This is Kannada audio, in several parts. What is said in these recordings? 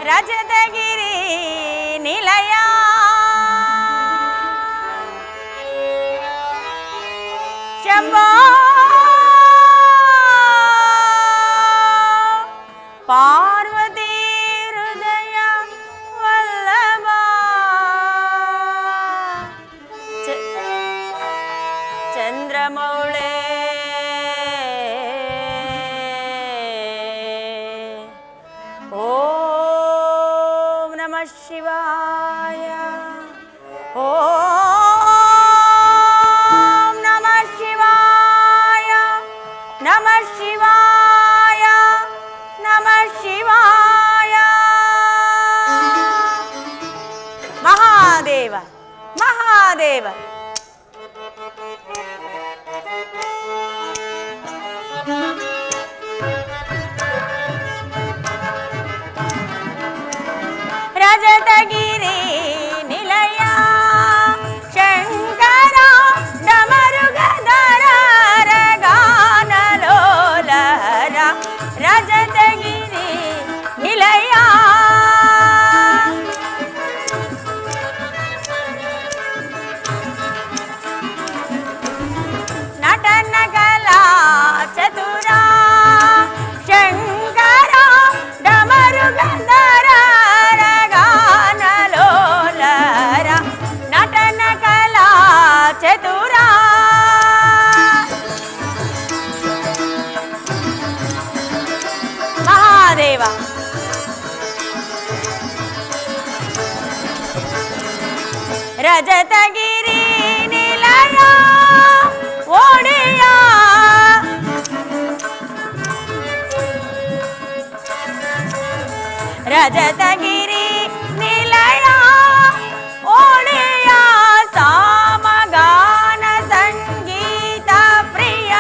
ರಜತಗಿರಿ ನಿಲಯ ಶಂಭೋ ಪಾರ್ವತಿ ಹೃದಯ ವಲ್ಲಭ ಚಂದ್ರಮೌಳೆ ಓಂ ನಮಃ ಶಿವಾಯ ಓಂ ನಮಃ ಶಿವಾಯ ನಮಃ ಶಿವಾಯ ನಮಃ ಶಿವಾಯ ಮಹಾದೇವ ಮಹಾದೇವ ರಜತಗಿರಿ ನಿಲಯ ಶಂಕರ ಡಮರುಗಧರ ಗಾನಲೋಲಹರ ರಜತಗಿರಿ ನಿಲಯ ನಟನ ಕಲಾ ಚತುರ ಶಂಕರ ಡಮರುಗಧರ ಗಾನಲೋಲಹರ ನಟನ ಕಲಾ ಚತುರ ಮಹಾದೇವ ರಜತಗಿರಿ ನಿಲಯ ಒಡೆಯ ರಜತಗಿರಿ ನಿಲಯ ಒಡೆಯ ಸಾಮಗಾನ ಸಂಗೀತ ಪ್ರಿಯ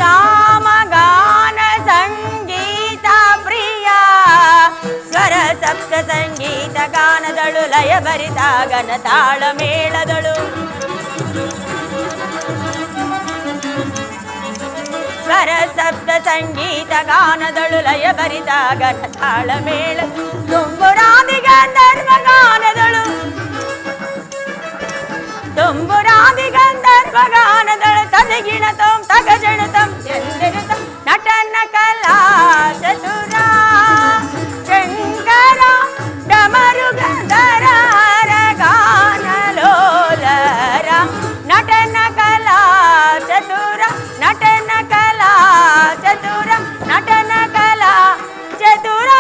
ಸಾಮಗಾನ ಸಂಗೀತ ಪ್ರಿಯ ಸ್ವರ ಸಪ್ತ ಸಂಗೀತ ಗಾನದಳು ಲಯ ಭರಿತ ಗನ ತಾಳ ಮೇಳದಳು ಸ್ವರ ಸಪ್ತ ಸಂಗೀತ ಗಾನದಳು ಲಯ ಭರಿತ ಗನ ತಾಳ ಮೇಳ ತುಂಬುರಾದಿ ಗಂಧರ್ವ ಗಾನದಳು ತುಂಬುರಾದಿ ಗಂಧರ್ವ ಗಾನದಳು ತದಗಿಣ ತಂ ತಗಜಣ ತಂ ಎಂದಿರುತ್ತ ನಟನ ಕಲಾ ಚತುರ ಶಂಕರ ಡಮರುಗಧರ ಗಾನಲೋಲಹರ ನಟನ ಕಲಾ ಚತುರ ನಟನ ಕಲಾ ಚತುರ ನಟನ ಕಲಾ ಚತುರ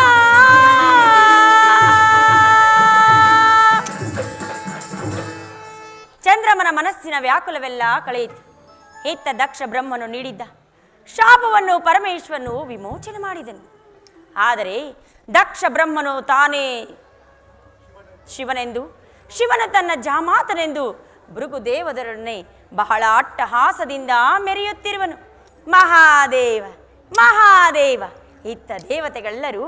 ಚಂದ್ರಮನ ಮನಸ್ಸಿನ ವ್ಯಾಕುಲವೆಲ್ಲ ಕಳೆಯಿತು. ಇತ್ತ ದಕ್ಷ ಬ್ರಹ್ಮನು ನೀಡಿದ್ದ ಶಾಪವನ್ನು ಪರಮೇಶ್ವರನು ವಿಮೋಚನೆ ಮಾಡಿದನು. ಆದರೆ ದಕ್ಷ ಬ್ರಹ್ಮನು ತಾನೇ ಶಿವನೆಂದು ಶಿವನ ತನ್ನ ಜಾಮಾತನೆಂದು ಭೃಗುದೇವದರೊಡನೆ ಬಹಳ ಅಟ್ಟಹಾಸದಿಂದ ಮೆರೆಯುತ್ತಿರುವನು. ಮಹಾದೇವ ಮಹಾದೇವ ಇತ್ತ ದೇವತೆಗಳೆಲ್ಲರೂ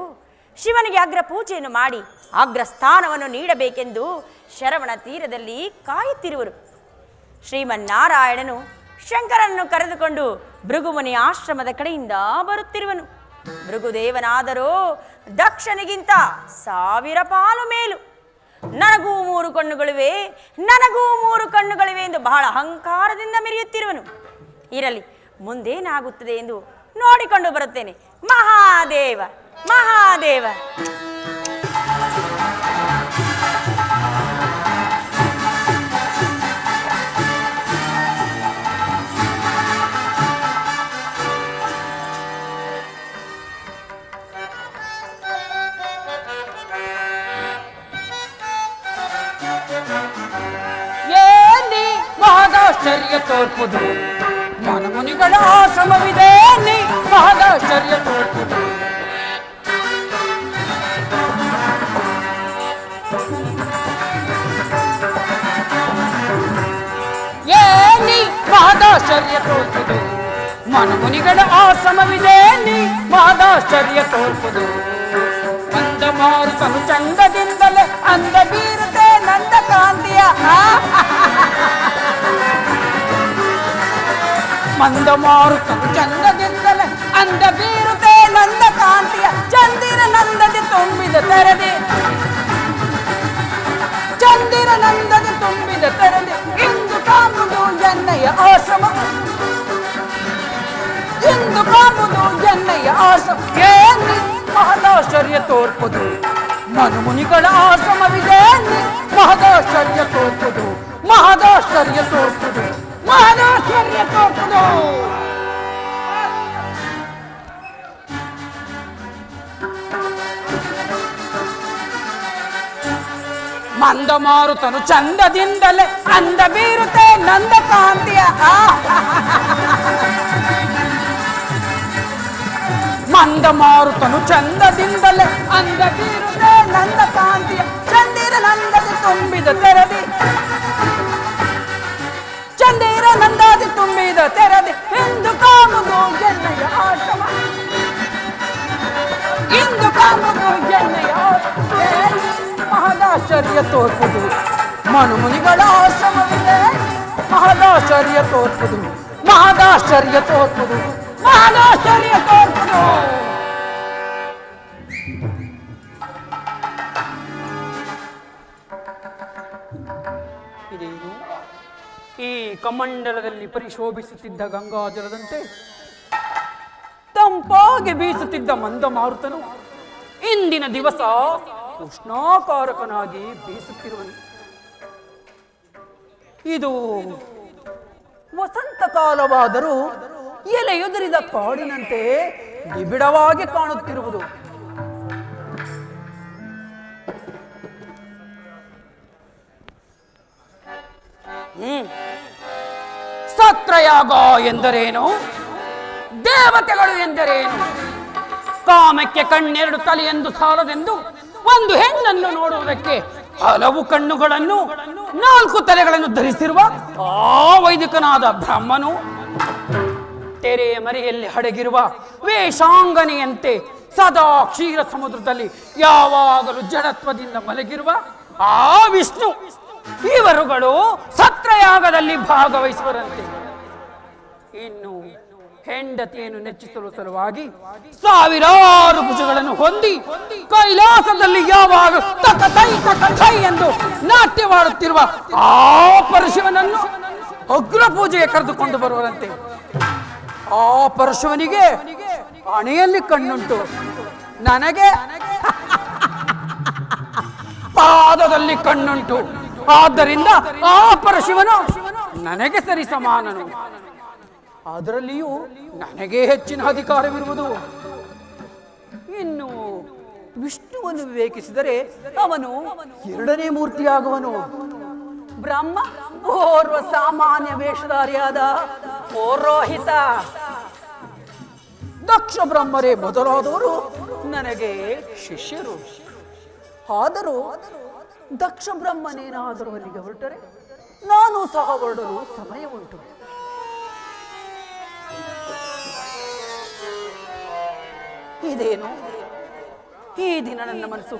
ಶಿವನಿಗೆ ಅಗ್ರ ಪೂಜೆಯನ್ನು ಮಾಡಿ ಅಗ್ರ ಸ್ಥಾನವನ್ನು ನೀಡಬೇಕೆಂದು ಶರವಣ ತೀರದಲ್ಲಿ ಕಾಯುತ್ತಿರುವರು. ಶ್ರೀಮನ್ನಾರಾಯಣನು ಶಂಕರನನ್ನು ಕರೆದುಕೊಂಡು ಭೃಗುಮುನಿ ಆಶ್ರಮದ ಕಡೆಯಿಂದ ಬರುತ್ತಿರುವನು. ಭೃಗುದೇವನಾದರೂ ದಕ್ಷನಿಗಿಂತ 1000 ಪಾಲು ಮೇಲು. ನನಗೂ 3 ಕಣ್ಣುಗಳಿವೆ, ನನಗೂ 3 ಕಣ್ಣುಗಳಿವೆ ಎಂದು ಬಹಳ ಅಹಂಕಾರದಿಂದ ಮೆರೆಯುತ್ತಿರುವನು. ಇರಲಿ, ಮುಂದೇನಾಗುತ್ತದೆ ಎಂದು ನೋಡಿಕೊಂಡು ಬರುತ್ತೇನೆ. ಮಹಾದೇವ ಮಹಾದೇವ ಮಹದಾಶ್ಚರ್ಯ ತೋರ್ಪುದು ಮನಮುನಿಗಳ ಆಶ್ರಮವಿದೆ ನೀ ಮಹದಾಶ್ಚರ್ಯ ತೋರ್ಪುದು ಏನಿ ಮಹದಾಶ್ಚರ್ಯ ತೋರ್ಪುದು ಮನಮುನಿಗಳ ಆಶ್ರಮವಿದೆ ನೀ ಮಹದಾಶ್ಚರ್ಯ ತೋರ್ಪುದು ಅಂದ ಮಾರುತನು ಚಂದದಿಂದಲೇ ಅಂದ ಬೀರುತ್ತೆ ನಂದ ಕಾಂತಿಯ ಮಂದ ಮಾರುತನು ಚಂದದಿಂದಲೇ ಅಂದ ಬೀರುತ್ತೆ ನಂದ ಕಾಂತಿಯ ಚಂದಿರ ನಂದದೆ ತುಂಬಿದ ತೆರೆದೆ ಚಂದಿರ ನಂದದೆ ತುಂಬಿದ ತೆರೆದೆ ಇಂದು ಕಾಂಬುದು ಎಣ್ಣೆಯ ಆಶ್ರಮ ಇಂದು ಕಾಂಬುದು ಎಣ್ಣೆಯ ಆಶ್ರಮ ಏನಿ ಮಹದಾಶ್ಚರ್ಯ ತೋರ್ಪುದು ಮನುಮುನಿಗಳ ಆಶ್ರಮವಿದೆ ಮಹದಾಶ್ಚರ್ಯ ತೋರ್ಪುದು ಮಹದಾಶ್ಚರ್ಯ ತೋರ್ಪುದು ಮಹದಾಶ್ಚರ್ಯ ತೋರ್ಪುದು ಮಂದ ಮಾರುತನು ಚಂದದಿಂದಲೇ ಅಂದ ಬೀರುತ್ತೆ ನಂದ ಕಾಂತಿಯ ಮಂದ ಮಾರುತನು ಚಂದದಿಂದಲೇ ಅಂದ ಬೀರುತ್ತೆ ನಂದ ಕಾಂತಿಯ ಚಂದಿರ ನಂದದಿ ತುಂಬಿದ ತೆರದಿ ಚಂದಿರ ನಂದದಿ ತುಂಬಿದ ತೆರದಿ ಇಂದು ಕಾಮುದು ಎಣ್ಣೆಯ ಆಶ್ರಮ ಇಂದು ಕಾಮುದು ಎಣ್ಣೆಯ ಮಹದಾಶ್ಚರ್ಯ ತೋರ್ಪುದು ಮನುಮುನಿಗಳ ಆಶ್ರಮವಿದೆ ಮಹದಾಶ್ಚರ್ಯ ತೋರ್ಪುದು ಮಹದಾಶ್ಚರ್ಯ ತೋರ್ಪುದು ಮಹದಾಶ್ಚರ್ಯ ತೋರ್ಪುದು ಇದೇನು ಈ ಕಮಂಡಲದಲ್ಲಿ ಪರಿಶೋಭಿಸುತ್ತಿದ್ದ ಗಂಗಾಜಲದಂತೆ ತಂಪಾಗಿ ಬೀಸುತ್ತಿದ್ದ ಮಂದ ಮಾರುತನು ಇಂದಿನ ದಿವಸ ಉಷ್ಣಾಕಾರಕನಾಗಿ ಬೀಸುತ್ತಿರುವನು. ಇದು ವಸಂತ ಕಾಲವಾದರೂ ಎಲೆಯುದುರಿದ ಕಾಡಿನಂತೆ ನಿಬಿಡವಾಗಿ ಕಾಣುತ್ತಿರುವುದು. ಸತ್ರಯಾಗ ಎಂದರೇನು? ದೇವತೆಗಳು ಎಂದರೇನು? ಕಾಮಕ್ಕೆ ಕಣ್ಣೆರಡು ತಲೆ ಎಂದು ಸಾಲದೆಂದು ಒಂದು ಹೆಣ್ಣನ್ನು ನೋಡುವುದಕ್ಕೆ ಹಲವು ಕಣ್ಣುಗಳನ್ನು 4 ತಲೆಗಳನ್ನು ಧರಿಸಿರುವ ಆ ವೈದಿಕನಾದ ಬ್ರಹ್ಮನು ತೆರೆಯ ಮರೆಯಲ್ಲಿ ಅಡಗಿರುವ ವೇಷಾಂಗನೆಯಂತೆ ಸದಾ ಕ್ಷೀರ ಸಮುದ್ರದಲ್ಲಿ ಯಾವಾಗಲೂ ಜಡತ್ವದಿಂದ ಮಲಗಿರುವ ಆ ವಿಷ್ಣು ಇವರುಗಳು ಸತ್ರಯಾಗದಲ್ಲಿ ಭಾಗವಹಿಸುವರಂತೆ. ಇನ್ನು ಹೆಂಡತಿಯನ್ನು ನೆಚ್ಚಿಸಲು ಸಲುವಾಗಿ ಸಾವಿರಾರು ಭುಜಗಳನ್ನು ಹೊಂದಿ ಕೈಲಾಸದಲ್ಲಿ ಯಾವಾಗ ತಕ ಎಂದು ನಾಟ್ಯವಾಡುತ್ತಿರುವ ಆ ಪರಶಿವನನ್ನು ಅಗ್ರ ಪೂಜೆಗೆ ಕರೆದುಕೊಂಡು ಬರುವರಂತೆ. ಆ ಪರಶಿವನಿಗೆ ಹಣೆಯಲ್ಲಿ ಕಣ್ಣುಂಟು, ನನಗೆ ಪಾದದಲ್ಲಿ ಕಣ್ಣುಂಟು. ಆದ್ದರಿಂದ ಆ ಪರಶಿವನು ನನಗೆ ಸರಿ ಸಮಾನನು. ಅದರಲ್ಲಿಯೂ ನನಗೆ ಹೆಚ್ಚಿನ ಅಧಿಕಾರವಿರುವುದು. ಇನ್ನು ವಿಷ್ಣುವನ್ನು ವಿವೇಕಿಸಿದರೆ ಅವನು 2ನೇ ಮೂರ್ತಿಯಾಗುವನು. ಬ್ರಹ್ಮ ಓರ್ವ ಸಾಮಾನ್ಯ ವೇಷಧಾರಿಯಾದ ಪೌರೋಹಿತ. ದಕ್ಷ ಬ್ರಹ್ಮರೇ ಮೊದಲಾದವರು ನನಗೆ ಶಿಷ್ಯರು. ಆದರೂ ದಕ್ಷ ಬ್ರಹ್ಮನೇನಾದರೂ ಅಲ್ಲಿಗೆ ಹೊರಟರೆ ನಾನು ಸಹ ಹೊರಡಲು ಸಮಯ ಉಂಟು. ಇದೇನು ಈ ದಿನ ನನ್ನ ಮನಸ್ಸು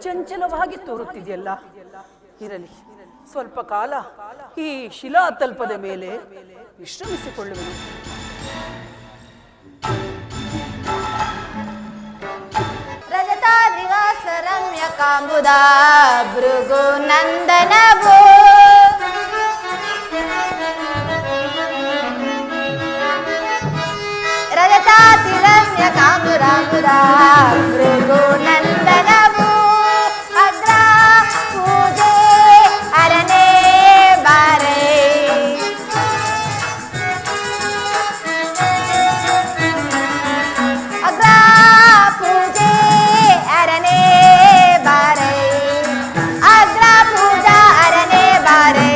ಚಂಚಲವಾಗಿ ತೋರುತ್ತಿದೆಯಲ್ಲ. ಇರಲಿ, ಸ್ವಲ್ಪ ಕಾಲ ಈ ಶಿಲಾತಲ್ಪದ ಮೇಲೆ ವಿಶ್ರಮಿಸಿಕೊಳ್ಳುವೆನು. ರಜತಾದ್ರಿವಾಸ ರಮ್ಯ ಕಾಂಬುದ ಭೃಗು ನಂದನಭೂ ರಜತಾತಿರಮ್ಯ ಕಾಂಬುರಾಂಬುದ ಭೃಗು ನಂದನಭೂ ಅಗ್ರ ಪೂಜೆ ಅರನೇ ಬಾರೇ ಅಗ್ರ ಪೂಜೆ ಅರನೇ ಬಾರೇ ಅಗ್ರ ಪೂಜಾ ಅರನೇ ಬಾರೇ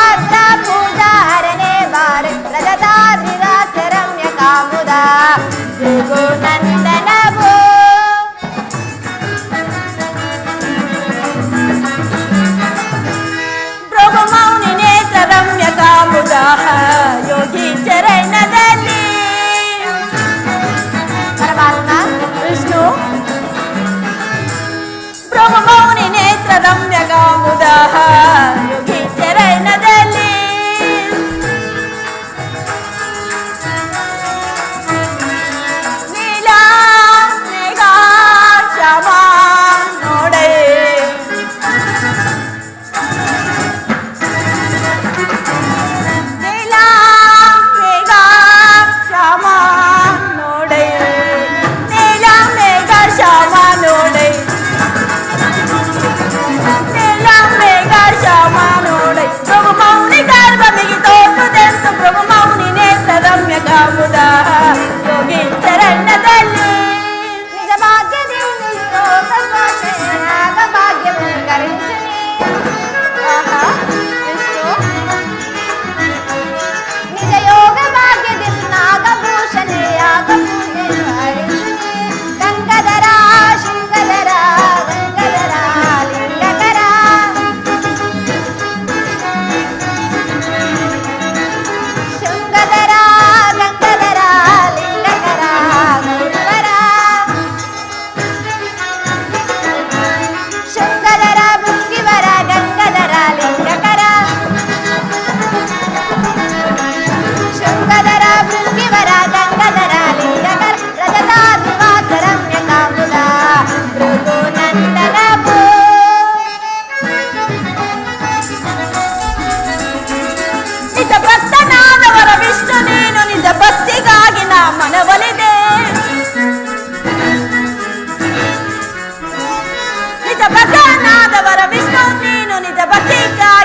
ಅಗ್ರ ಪೂಜಾ ಅರನೇ ಬಾರೇ ರಜತಾದ್ರಿರಾಸ ರಮ್ಯ ಕಾಂಬುದ ಭೃಗು ನಂದನಭೂ ಭೃಗು ಮೌನಿ ನೇತ್ರ ರಮ್ಯ ಕಾಂಬುದ ಯೋಗಿ ಚರಣದಲ್ಲಿ ಪರಮಾತ್ಮ ವಿಷ್ಣು. ಭೃಗು ಮೌನಿ ನೇತ್ರ ರಮ್ಯ ಕಾಂಬುದ ಯೋಗಿ ಚರಣದಲ್ಲಿ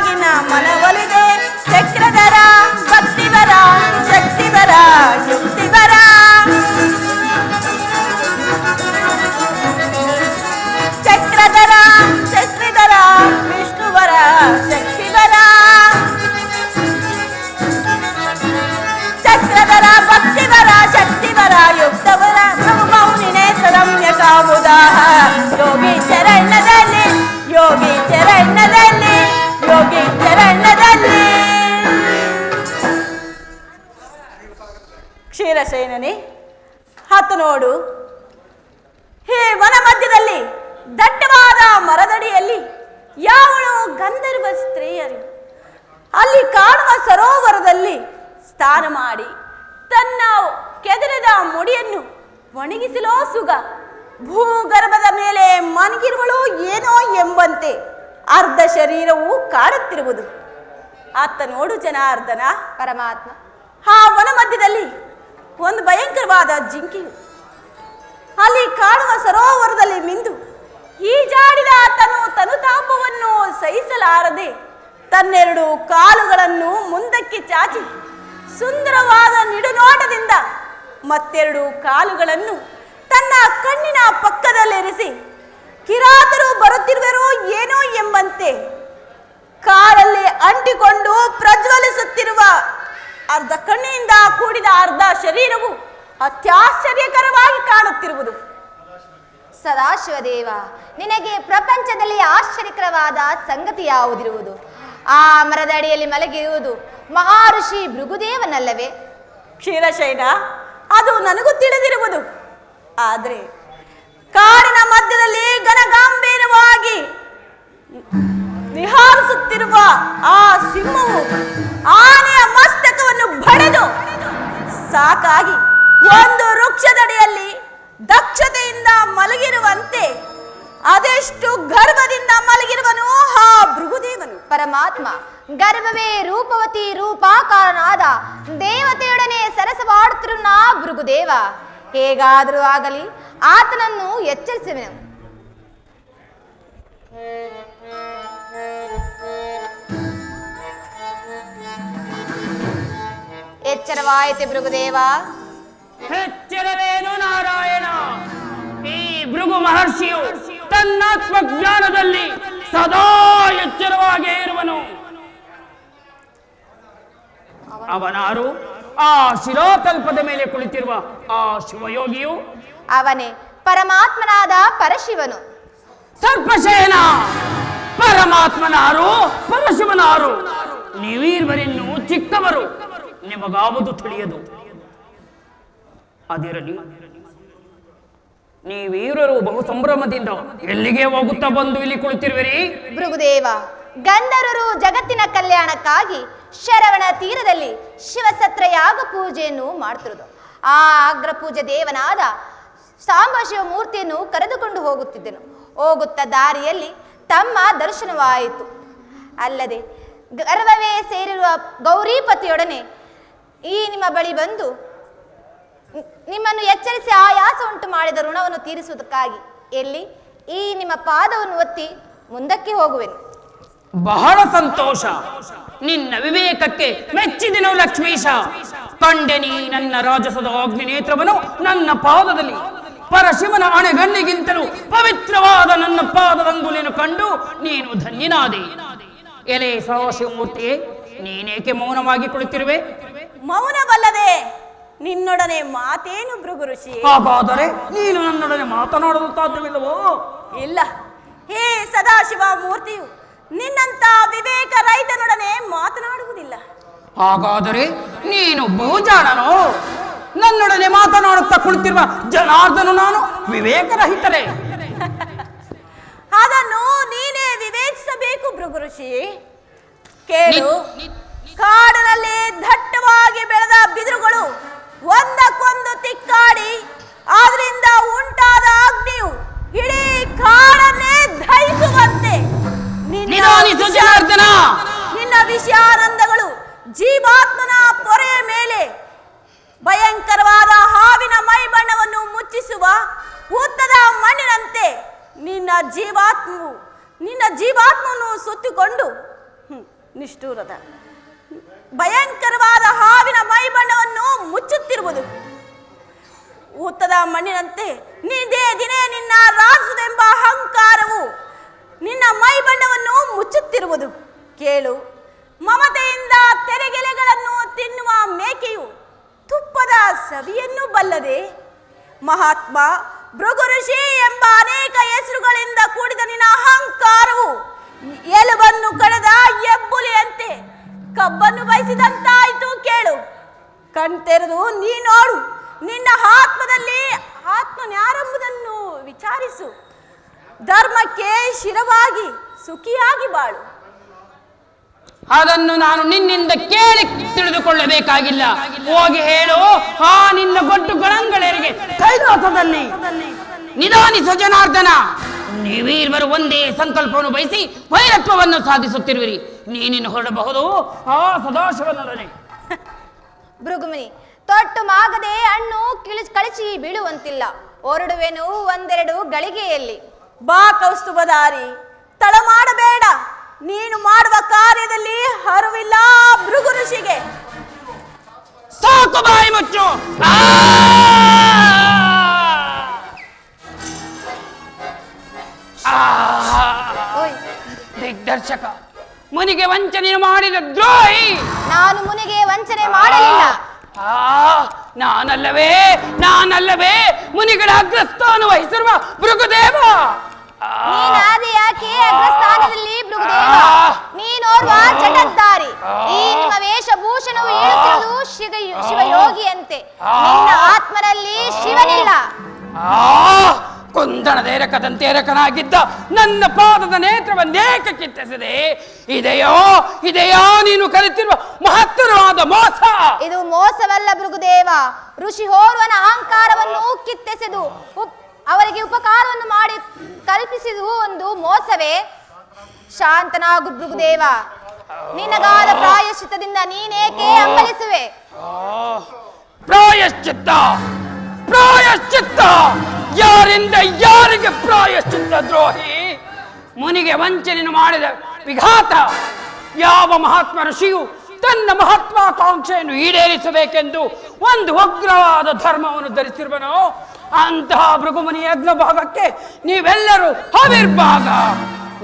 ಬೆಳಗಿನ ಮನವೊಲಿದೆ ಚಕ್ರಧರ ಭಕ್ತಿವರ ಶಕ್ತಿವರ ಯುಕ್ತಿವರ ಚಕ್ರಧರ ಶಕ್ತಿಧರ ವಿಷ್ಣುವರ ಶಕ್ತಿವರ ಚಕ್ರಧರ ಭಕ್ತಿವರ ಶಕ್ತಿವರ ಯುಕ್ತವರ ಮೌನಿ ನೇತ್ರ ರಮ್ಯ ಕಾಮುದಾಹ ಯೋಗಿ ಚರಣದಲ್ಲಿ ಯೋಗಿ ಚರಣದಲ್ಲಿ ಯೋಗಿ ಚರಣದಲ್ಲಿ. ಕ್ಷೀರಸೇನನೇ ಹತ್ತು ನೋಡು, ಹೇ ವನ ಮಧ್ಯದಲ್ಲಿ ದಟ್ಟವಾದ ಮರದಡಿಯಲ್ಲಿ ಯಾವಳು ಗಂಧರ್ವ ಸ್ತ್ರೀಯರು ಅಲ್ಲಿ ಕಾಣುವ ಸರೋವರದಲ್ಲಿ ಸ್ನಾನ ಮಾಡಿ ತನ್ನ ಕೆದರಿದ ಮುಡಿಯನ್ನು ಒಣಗಿಸಲೋ ಸುಗ, ಭೂಗರ್ಭದ ಮೇಲೆ ಮನಗಿರುವಳು ಏನೋ ಎಂಬಂತೆ ಅರ್ಧ ಶರೀರವು ಕಾಡುತ್ತಿರುವುದು. ಆತ ನೋಡು ಜನಾರ್ದನ ಪರಮಾತ್ಮ. ಆ ವನ ಮಧ್ಯದಲ್ಲಿ ಒಂದು ಭಯಂಕರವಾದ ಜಿಂಕೆಯು ಅಲ್ಲಿ ಕಾಣುವ ಸರೋವರದಲ್ಲಿ ಮಿಂದು ಈಜಾಡಿದ ತನು ತಾಪವನ್ನು ಸಹಿಸಲಾರದೆ ತನ್ನೆರಡು ಕಾಲುಗಳನ್ನು ಮುಂದಕ್ಕೆ ಚಾಚಿ ಸುಂದರವಾದ ನಿಡುನೋಟದಿಂದ ಮತ್ತೆರಡು ಕಾಲುಗಳನ್ನು ತನ್ನ ಕಣ್ಣಿನ ಪಕ್ಕದಲ್ಲಿರಿಸಿ ಕಿರಾತರು ಬರುತ್ತಿರುವರೋ ಏನೋ ಎಂಬಂತೆ ಕಾಲಲ್ಲಿ ಅಂಟಿಕೊಂಡು ಪ್ರಜ್ವಲಿಸುತ್ತಿರುವ ಅರ್ಧ ಕಣ್ಣಿನಿಂದ ಕೂಡಿದ ಅರ್ಧ ಶರೀರವು ಅತ್ಯಾಶ್ಚರ್ಯಕರವಾಗಿ ಕಾಣುತ್ತಿರುವುದು. ಸದಾಶಿವದೇವ, ನಿನಗೆ ಪ್ರಪಂಚದಲ್ಲಿ ಆಶ್ಚರ್ಯಕರವಾದ ಸಂಗತಿ ಯಾವುದಿರುವುದು? ಆ ಮರದ ಅಡಿಯಲ್ಲಿ ಮಲಗಿರುವುದು ಮಹರ್ಷಿ ಭೃಗುದೇವನಲ್ಲವೇ? ಕ್ಷೀರಶೈಲ, ಅದು ನನಗೂ ತಿಳಿದಿರುವುದು. ಆದರೆ ಕಾಡಿನ ಮಧ್ಯದಲ್ಲಿ ಘನಗಾಂಭೀರ್ಯವಾಗಿ ವಿಹಾರಿಸುತ್ತಿರುವ ಆ ಸಿಂಹವು ಆನೆಯ ಮಸ್ತಕವನ್ನು ಬಡಿದು ಸಾಕಾಗಿ ಒಂದು ವೃಕ್ಷದಡಿಯಲ್ಲಿ ದಕ್ಷತೆಯಿಂದ ಮಲಗಿರುವಂತೆ ಅದೆಷ್ಟು ಗರ್ಭದಿಂದ ಮಲಗಿರುವನು ಆ ಭೃಗುದೇವನು. ಪರಮಾತ್ಮ, ಗರ್ಭವೇ ರೂಪವತಿ ರೂಪಾಕಾರನಾದ ದೇವತೆಯೊಡನೆ ಸರಸವಾಡುತ್ತಿರುವ ಭೃಗುದೇವ, ಹೇಗಾದರೂ ಆಗಲಿ ಆತನನ್ನು ಎಚ್ಚರಿಸುವೆನು. ಎಚ್ಚರವಾಯಿತೆ ಭೃಗುದೇವ. ಎಚ್ಚರವೇನು ನಾರಾಯಣ? ಈ ಭೃಗು ಮಹರ್ಷಿಯು ತನ್ನಾತ್ಮಜ್ಞಾನದಲ್ಲಿ ಸದಾ ಎಚ್ಚರವಾಗೇ ಇರುವನು. ಅವನಾರು? ಆ ಶಿಲಾತಲ್ಪದ ಮೇಲೆ ಕುಳಿತಿರುವ ಆ ಶಿವಯೋಗಿಯು ಅವನೇ ಪರಮಾತ್ಮನಾದ ಪರಶಿವನು. ಸರ್ಪಶಯನ, ಪರಮಾತ್ಮನಾರು ಪರಶಿವನಾರು? ನೀವೀರ್ವರಿನ್ನೂ ಚಿಕ್ಕವರು, ನಿಮಗಾವುದು ತಿಳಿಯದು. ಅದಿರಲಿ, ನೀವೀರರು ಬಹು ಸಂಭ್ರಮದಿಂದ ಎಲ್ಲಿಗೆ ಹೋಗುತ್ತಾ ಬಂದು ಇಲ್ಲಿ ಕುಳಿತಿರುವಿರಿ? ಭೃಗುದೇವ, ಗಂಧರ್ವರು ಜಗತ್ತಿನ ಕಲ್ಯಾಣಕ್ಕಾಗಿ ಶರವಣ ತೀರದಲ್ಲಿ ಶಿವಸತ್ರ ಯಾಗ ಪೂಜೆಯನ್ನು ಮಾಡ್ತಿರುವುದು. ಆ ಅಗ್ರ ಪೂಜೆ ದೇವನಾದ ಸಾಂಬ ಶಿವಮೂರ್ತಿಯನ್ನು ಕರೆದುಕೊಂಡು ಹೋಗುತ್ತಿದ್ದೆನು. ಹೋಗುತ್ತ ದಾರಿಯಲ್ಲಿ ತಮ್ಮ ದರ್ಶನವಾಯಿತು. ಅಲ್ಲದೆ ಗರ್ಭವೇ ಸೇರಿರುವ ಗೌರಿಪತಿಯೊಡನೆ ಈ ನಿಮ್ಮ ಬಳಿ ಬಂದು ನಿಮ್ಮನ್ನು ಎಚ್ಚರಿಸಿ ಆಯಾಸ ಉಂಟು ಮಾಡಿದ ಋಣವನ್ನು ತೀರಿಸುವುದಕ್ಕಾಗಿ ಎಲ್ಲಿ ಈ ನಿಮ್ಮ ಪಾದವನ್ನು ಒತ್ತಿ ಮುಂದಕ್ಕೆ ಹೋಗುವೆನು. ಬಹಳ ಸಂತೋಷ. ನಿನ್ನ ವಿವೇಕಕ್ಕೆ ಮೆಚ್ಚಿದೆನು ಲಕ್ಷ್ಮೀಶ. ಕಂಡೆನಿ ನನ್ನ ರಾಜಸದ ಅಗ್ನಿ ನೇತ್ರವನ್ನು ನನ್ನ ಪಾದದಲ್ಲಿ. ಪರಶಿವನ ಅಣೆಗಣ್ಣಿಗಿಂತಲೂ ಪವಿತ್ರವಾದ ನನ್ನ ಪಾದದಂಗುಲಿಯನ್ನು ಕಂಡು ನೀನು ಧನ್ಯನಾದೆ. ಎಲೆ ಸದಾಶಿವಮೂರ್ತಿಯೇ, ನೀನೇಕೆ ಮೌನವಾಗಿ ಕುಳಿತಿರುವೆ? ಮೌನವಲ್ಲದೆ ನಿನ್ನೊಡನೆ ಮಾತೇನು ಭೃಗು ಋಷಿ? ಹಾಗಾದರೆ ನೀನು ನನ್ನೊಡನೆ ಮಾತನಾಡಲು ಸಾಧ್ಯವಿಲ್ಲವೋ? ಇಲ್ಲ. ಹೇ ಸದಾಶಿವ ಮೂರ್ತಿಯು ನಿನ್ನಂತ ವಿವೇಕ ರೈತನೊಡನೆ ಮಾತನಾಡುವುದಿಲ್ಲ. ಹಾಗಾದರೆ ನೀನು ಬಹುಜಾಣನೋ? ನನ್ನೊಡನೆ ಮಾತನಾಡುತ್ತಾ ಕುಳಿತಿರುವ ಜನಾರ್ದನು ನಾನು ವಿವೇಕರಹಿತರೇ? ಅದನ್ನು ನೀನೇ ವಿವೇಚಿಸಬೇಕು ಭೃಗು ಋಷಿ. ಕೇಳು, ಕಾಡಿನಲ್ಲಿ ದಟ್ಟವಾಗಿ ಬೆಳೆದ ಬಿದಿರುಗಳು ಒಂದಕ್ಕೊಂದು ತಿಕ್ಕಾಡಿ ಅದರಿಂದ ಉಂಟಾದ ಅಗ್ನಿಯು ಇಡೀ ಕಾಡನ್ನೇ ದಹಿಸುವಂತೆ ನಿನ್ನ ವಿಷಯಾನಂದಗಳು ಜೀವಾತ್ಮನ ಪೊರೆಯ ಮೇಲೆ ಭಯಂಕರವಾದ ಹಾವಿನ ಮೈ ಬಣ್ಣವನ್ನು ಮುಚ್ಚಿಸುವ ಉತ್ತದ ಮಣ್ಣಿನಂತೆ ನಿನ್ನ ಜೀವಾತ್ಮವನ್ನು ಸುತ್ತಿಕೊಂಡು ನಿಷ್ಠೂರದ ಭಯಂಕರವಾದ ಹಾವಿನ ಮೈಬಣ್ಣವನ್ನು ಮುಚ್ಚುತ್ತಿರುವುದು. ಊತದ ಮಣ್ಣಿನಂತೆ ನಿಂದೇ ದಿನೇ ನಿನ್ನ ರಾಸುದೆಂಬ ಅಹಂಕಾರವು ನಿನ್ನ ಮೈಬಣ್ಣವನ್ನು ಮುಚ್ಚುತ್ತಿರುವುದು. ಕೇಳು, ಮಮತೆಯಿಂದ ತೆರೆಗೆಲೆಗಳನ್ನು ತಿನ್ನುವ ಮೇಕೆಯು ತುಪ್ಪದ ಸವಿಯನ್ನು ಬಲ್ಲದೆ. ಮಹಾತ್ಮ, ಭೃಗು ಋಷಿ ಎಂಬ ಅನೇಕ ಹೆಸರುಗಳಿಂದ ಕೂಡಿದ ನಿನ್ನ ಅಹಂಕಾರವು ಎಲುಬನ್ನು ಕಳೆದ ಎಬ್ಬುಲಿಯಂತೆ ಕಬ್ಬನ್ನು ಬಯಸಿದಂತಾಯಿತು. ಕೇಳು, ಕಣ್ತೆರೆದು ನೀ ನೋಡು, ನಿನ್ನ ಆತ್ಮದಲ್ಲಿ ಆತ್ಮನ್ಯಾರೆಂಬುದನ್ನು ವಿಚಾರಿಸು. ಧರ್ಮಕ್ಕೆ ಶಿರವಾಗಿ ಸುಖಿಯಾಗಿ ಬಾಳು. ಅದನ್ನು ನಾನು ನಿನ್ನಿಂದ ಕೇಳಿ ತಿಳಿದುಕೊಳ್ಳಬೇಕಾಗಿಲ್ಲ. ಹೋಗಿ ಹೇಳು ಆ ನಿನ್ನ ಗೊಡ್ಡು ಗಣಂಗಳೆರಿಗೆ ಕೈಲಾಸದಲ್ಲಿ ನಿಧಾನಿಸ ಜನಾರ್ದನ. ನೀವೀರ್ವರು ಒಂದೇ ಸಂಕಲ್ಪವನ್ನು ಬಯಸಿ ವೈರತ್ವವನ್ನು ಸಾಧಿಸುತ್ತಿರುವಿರಿ. ನೀನಿನ್ನು ಹೊರಡಬಹುದು ಆ ಸದಾಶಿವನೊಡನೆ. ಭೃಗುಮುನಿ, ತೊಟ್ಟು ಮಾಗದೆ ಹಣ್ಣು ಕಳಚಿ ಬೀಳುವಂತಿಲ್ಲ. ಹೊರಡುವೆನು ಒಂದೆರಡು ಗಳಿಗೆಯಲ್ಲಿ. ಬಾ ಕೌಸ್ತುಭಧಾರಿ, ತಡ ಮಾಡಬೇಡ. ನೀನು ಮಾಡುವ ಕಾರ್ಯದಲ್ಲಿ ಹರುವಿಲ್ಲ ಭೃಗು ಋಷಿಗೆ. ಸಾಕು, ಬಾಯಿ ಮುಚ್ಚು. ದಿಗ್ದರ್ಶಕ, ಮುನಿಗೆ ವಂಚನೆ ಮಾಡಿದ ದ್ರೋಹಿ. ನಾನು ಮುನಿಗೆ ವಂಚನೆ ಮಾಡಲಿಲ್ಲ. ನಾನಲ್ಲವೇ ಮುನಿಗಳ ಅಗ್ರಸ್ಥಾನ ವಹಿಸಿರುವ ಭೃಗುದೇವ. ಯಾಕೆ ಅಗ್ರಸ್ಥಾನದಲ್ಲಿ ಭೃಗುದೇವ? ನೀನೋರ್ವ ಜಗದ್ದಾರಿ. ಈ ನಿಮ್ಮ ವೇಷಭೂಷಣವು ಹೇಳುತ್ತಿರುವುದು ಶಿವಯೋಗಿಯಂತೆ. ನಿನ್ನ ಆತ್ಮನಲ್ಲಿ ಶಿವನಿಲ್ಲ. ಕುಂದಣದೇರಕದಂತೇರಕನಾಗಿದ್ದ ನನ್ನ ಪಾದದ ನೇತ್ರವನ್ನೇಕ ಕಿತ್ತಿಸಿದೆ. ಇದೆಯೋ ನೀನು ಕಲಿತಿರುವ ಮಹತ್ತರವಾದ ಮೋಸ. ಇದು ಮೋಸವಲ್ಲ ಭೃಗುದೇವ. ಋಷಿ ಹೋರ್ವನ ಅಹಂಕಾರವನ್ನು ಕಿತ್ತೆಸೆದು ಅವರಿಗೆ ಉಪಕಾರವನ್ನು ಮಾಡಿ ಕಲ್ಪಿಸಿದುವು ಒಂದು ಮೋಸವೇ? ಶಾಂತನಾಗು ಭೃಗುದೇವ. ನಿನಗಾದ ಪ್ರಾಯಶ್ಚಿತ್ತದಿಂದ ನೀನೇಕೆ ಹಂಬಲಿಸುವೆ? ಪ್ರಾಯಶ್ಚಿತ್ತ ಯಾರಿಂದ ಯಾರಿಗೆ ಪ್ರಾಯಶ್ಚಿತ್ತ? ದ್ರೋಹಿ, ಮುನಿಗೆ ವಂಚನೆಯನ್ನು ಮಾಡಿದ ವಿಘಾತ. ಯಾವ ಮಹಾತ್ಮ ಋಷಿಯು ತನ್ನ ಮಹತ್ವಾಕಾಂಕ್ಷೆಯನ್ನು ಈಡೇರಿಸಬೇಕೆಂದು ಒಂದು ಉಗ್ರವಾದ ಧರ್ಮವನ್ನು ಧರಿಸಿರುವನೋ ಅಂತಹ ಭೃಗುಮುನಿ ಯಜ್ಞ ಭಾಗಕ್ಕೆ ನೀವೆಲ್ಲರೂ ಹವಿರ್ಭಾಗ.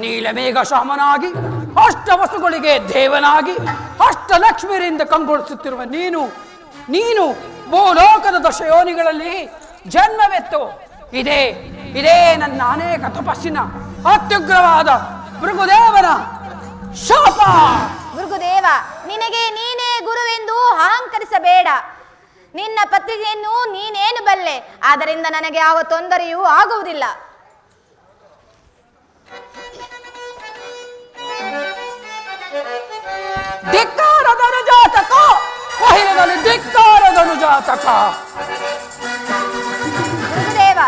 ನೀಲಮೇಘ ಶಾಮನಾಗಿ ಅಷ್ಟವಸುಗಳಿಗೆ ದೇವನಾಗಿ ಅಷ್ಟಲಕ್ಷ್ಮಿಯರಿಂದ ಕಂಗೊಳಿಸುತ್ತಿರುವ ನೀನು ಭೂಲೋಕದ ದಶಯೋನಿಗಳಲ್ಲಿ ಜನ್ಮವೆತ್ತು. ಇದೇ ನನ್ನ ಅನೇಕ ತಪಸ್ಸಿನ ಅತ್ಯುಗ್ರವಾದ ಭೃಗುದೇವನ ಶಾಪ. ಭೃಗುದೇವ, ನಿನಗೆ ನೀನೇ ಗುರುವೆಂದು ಅಹಂಕರಿಸಬೇಡ. ನಿನ್ನ ಪತ್ರಿಕೆಯನ್ನು ನೀನೇನು ಬಲ್ಲೆ, ಆದ್ದರಿಂದ ನನಗೆ ಯಾವ ತೊಂದರೆಯೂ ಆಗುವುದಿಲ್ಲ. ಧಿಕ್ಕಾರದ ಜಾತಕ, ವಹಿರದಲ್ಲಿ ಧಿಕ್ಕಾರದ ಜಾತಕ. ಭೃಗುದೇವ,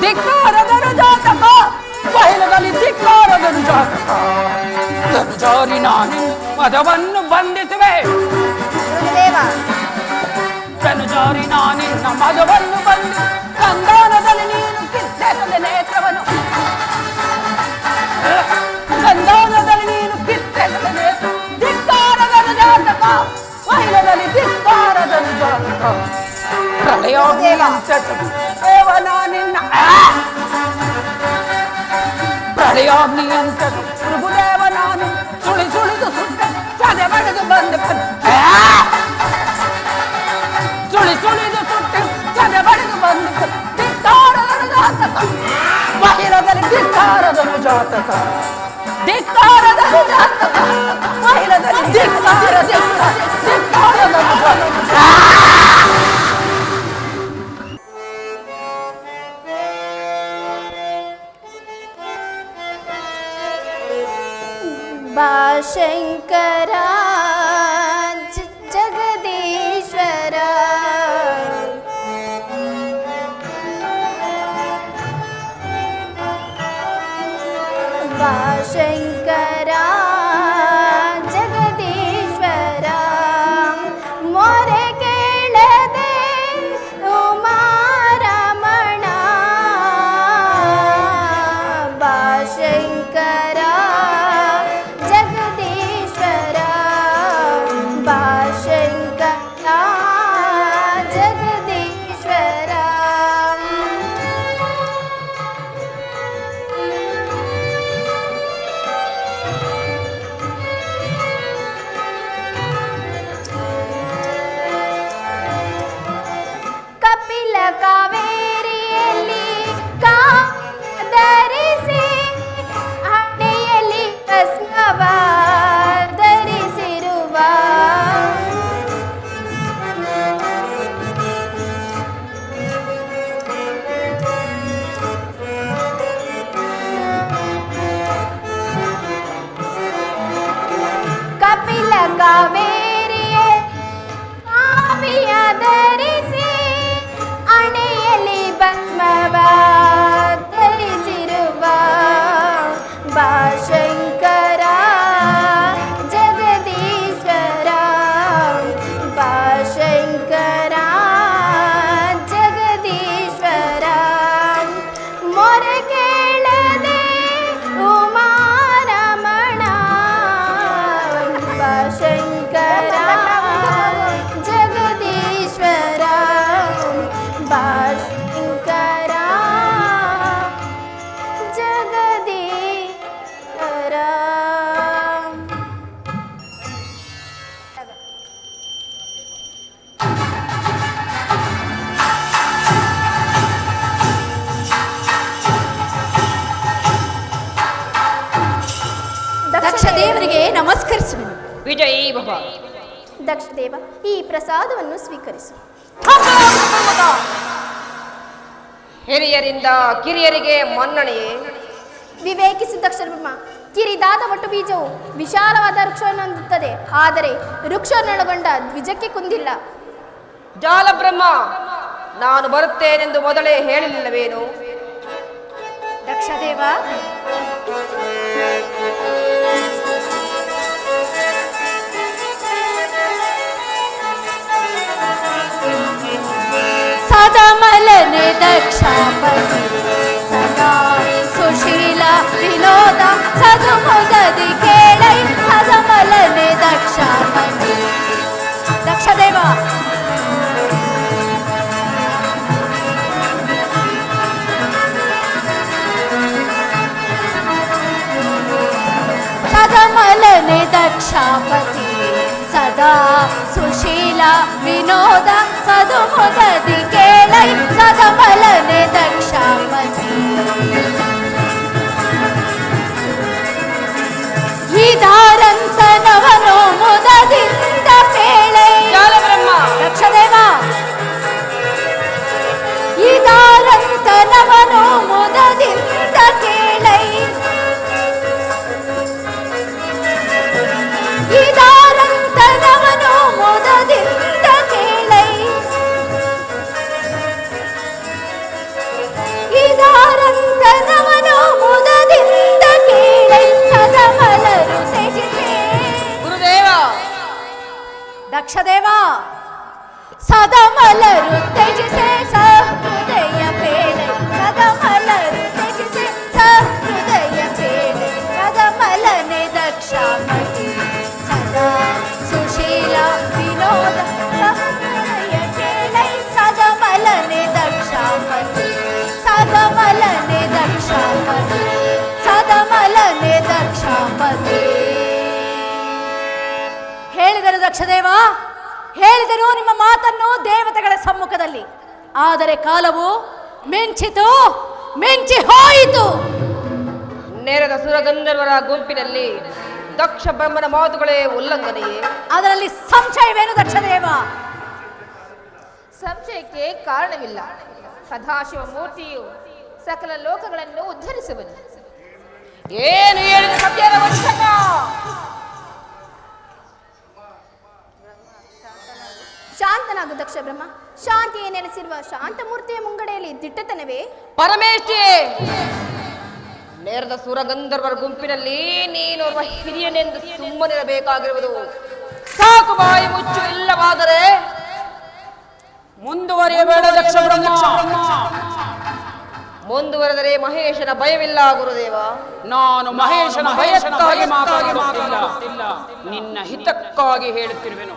ಧಿಕ್ಕಾರದ ಜಾತಕ, ವಹಿರದಲ್ಲಿ ಧಿಕ್ಕಾರದ ಜಾತಕ. ಧನುಜಾರಿ ನಾನು ಮದವನ್ನು ಬಂಧಿಸುವೆ. ಭೃಗುದೇವ, ಧನುಜಾರಿ ನಾನಿನ್ನ ಮದವನ್ನು ಬಂಧಿಸಿ ಸಂಧಾನದಲ್ಲಿ ನೀನು ಕಿತ್ತೆಸದೆ ನೇತ್ರವನ್ನು. ಸಂಧಾನದಲ್ಲಿ ನೀನು ಕಿತ್ತೆಸದೆ ನೇತ್ರ. ಧಿಕ್ಕಾರದ ಜಾತಕ, ವಹಿರದಲ್ಲಿ ಧಿಕ್ಕಾರದ ಜಾತಕ. ಪ್ರಳಯಾಗ್ನಿಯಂತನು ಭೃಗುದೇವ ನಾನು ಸುಳಿದು ಸುಟ್ಟ ಸದೆ ಬಡಿದು ಬಂದೆ. ಸುಳಿದು ಸುಟ್ಟ ಸದೆ ಬಡಿದು ಬಂದೆ. ಧಿಕ್ಕಾರದ ಜಾತಕ, ವಹಿರದಲ್ಲಿ ಧಿಕ್ಕಾರದ ಜಾತಕ. ಧಿಕ್ಕಾರದ ಜಾತಕ, ವಹಿರದಲ್ಲಿ ಧಿಕ್ಕಾರದ ಜಾತಕ. ಶಂಕರ ಜಗದೀಶ್ವರ ಶಂಕರ ಜಗದೀಶ್ವರ ಮೊರೆ ಕೇಳದೆ ಉಮಾರಮಣ. ಶಂಕರ ಕಾವೇರಿಯೇ ಕಾವಿಯ ಧರಿಸಿ ಅಣೆಯಲ್ಲಿ ಭಸ್ಮವ ಧರಿಸಿರುವ ಬಾಶಂಕರ ಜಗದೀಶ್ವರ ಬಾಶಂಕರ ಜಗದೀಶ್ವರ ಮೊರೆ ಕೇಳದೆ ಉಮಾರಮಣ ಬಾಶಂಕರ ಜಗದೀಶ್ವರ ಬಾಶಂಕರ ಜಗದೀಶ್ವರ. ದಕ್ಷ ದೇವರಿಗೆ ನಮಸ್ಕರಿಸುವೆನು. ವಿಜಯೀ ಭವ. ದಕ್ಷದೇವ, ಈ ಪ್ರಸಾದವನ್ನು ಸ್ವೀಕರಿಸು. ಹಿರಿಯರಿಂದ ಕಿರಿಯರಿಗೆ ಮನ್ನಣೆಯೇ. ವಿವೇಕಿಸಿ ದಕ್ಷಬ್ರಹ್ಮ, ಕಿರಿದಾದ ಒಟ್ಟು ಬೀಜವು ವಿಶಾಲವಾದ ವೃಕ್ಷವನ್ನು ಹೊಂದುತ್ತದೆ, ಆದರೆ ವೃಕ್ಷವನ್ನೊಳಗೊಂಡ ದ್ವಿಜಕ್ಕೆ ಕುಂದಿಲ್ಲ. ಜಾಲಬ್ರಹ್ಮ, ನಾನು ಬರುತ್ತೇನೆಂದು ಮೊದಲೇ ಹೇಳಿಲ್ಲವೇನು? ದಕ್ಷದೇವ, ಸದಮಲನೆ ದಕ್ಷಾಪತಿ ಸದಾ ಸುಶೀಲ ವಿನೋದ ಸದುಮುಗದಿ ಕೇಳೈ ಸದಮಲನೆ ದಕ್ಷಾಪತಿ. ದಕ್ಷದೇವ, ಸದಮಲನೆ ದಕ್ಷಾಪತಿ ಸದಾ ಸುಶೀಲ ವಿನೋದ ಸದುಮುಗದಿ ಕೇಳೈ ಸದಮಲನೆ ದಕ್ಷಾಪತಿ. ಇದಾರಂತನವನು ಮುದದಿಂದ ಕೇಳೈ. ಜಾಲಬ್ರಹ್ಮ, ದಕ್ಷದೇವ, ಇದಾರಂತನವನು ಮುದದಿಂದ ಕೇಳೈ. ಇದಾರಂತನವನು ಮುದದಿಂದ ಕೇಳೈ. ಇದಾರಂತನವನು ಮುದದಿಂದ ಕೇಳೈ ಸದಮಲರು ತ್ಯಜಿಸೆ. ಗುರುದೇವ. ದಕ್ಷದೇವ, ಸದಮಲರು ತ್ಯಜಿಸೆ ಸಹೃದಯ ಪೇಳೆ ಸದಮಲರು ತ್ಯಜಿಸೆ ಸಹೃದಯ ಪೇಳೆ ಸದಮಲನೆ ದಕ್ಷಾಪತಿ ಸದಾ ಸುಶೀಲ ವಿನೋದ ಸಹೃದಯ ಪೇಳೆ ಸದಮಲನೆ ದಕ್ಷಾಪತಿ ಸದಮಲನೆ ದಕ್ಷಾಪತಿ ಸದಮಲನೆ ದಕ್ಷಾಪತಿ. ಹೇಳಿದರು ದಕ್ಷದೇವ, ಹೇಳಿದರು ನಿಮ್ಮ ಮಾತನ್ನು ದೇವತೆಗಳ ಸಮ್ಮುಖದಲ್ಲಿ. ಆದರೆ ಕಾಲವು ಮಿಂಚಿತು, ಮಿಂಚಿ ಹೋಯಿತು. ನೆರೆದ ಸುರಗಂಧರ್ವರ ಗುಂಪಿನಲ್ಲಿ ದಕ್ಷ ಬ್ರಹ್ಮನ ಮಾತುಗಳೇ ಉಲ್ಲಂಘನೆಯೇ. ಅದರಲ್ಲಿ ಸಂಶಯವೇನು ದಕ್ಷದೇವ? ಸಂಶಯಕ್ಕೆ ಕಾರಣವಿಲ್ಲ. ಸದಾಶಿವ ಮೂರ್ತಿಯು ಸಕಲ ಲೋಕಗಳನ್ನು ಉದ್ಧರಿಸುವನು. ಏನು ಹೇಳಿದ ಸತ್ಯದ ವಂಚಕ? ಶಾಂತನಾಗು ದಕ್ಷ ಬ್ರಹ್ಮ. ಶಾಂತಿಯೇ ನೆಲೆಸಿರುವ ಶಾಂತಮೂರ್ತಿಯ ಮುಂಗಡೆಯಲ್ಲಿ ದಿಟ್ಟತನವೇ? ಪರಮೇಶ್ವರಿಯೇ, ನೆರೆದ ಸುರಗಂಧರ್ವರ ಗುಂಪಿನಲ್ಲಿ ನೀನೋರ್ವ ಹಿರಿಯನೆಂದು ಸುಮ್ಮನಿರಬೇಕಾಗಿರುವುದು ಸಾಕು. ಬಾಯಿ ಮುಚ್ಚು, ಇಲ್ಲವಾದರೆ ಮುಂದುವರಿಯಬೇಡ ದಕ್ಷ ಬ್ರಹ್ಮ. ಮುಂದುವರೆದರೆ ಮಹೇಶನ ಭಯವಿಲ್ಲ ಗುರುದೇವ. ನಾನು ಮಹೇಶನ ಭಯಕ್ಕಾಗಿ ಮಾತಾಡುತ್ತಿಲ್ಲ, ನಿನ್ನ ಹಿತಕ್ಕಾಗಿ ಹೇಳುತ್ತಿರುವೆನು.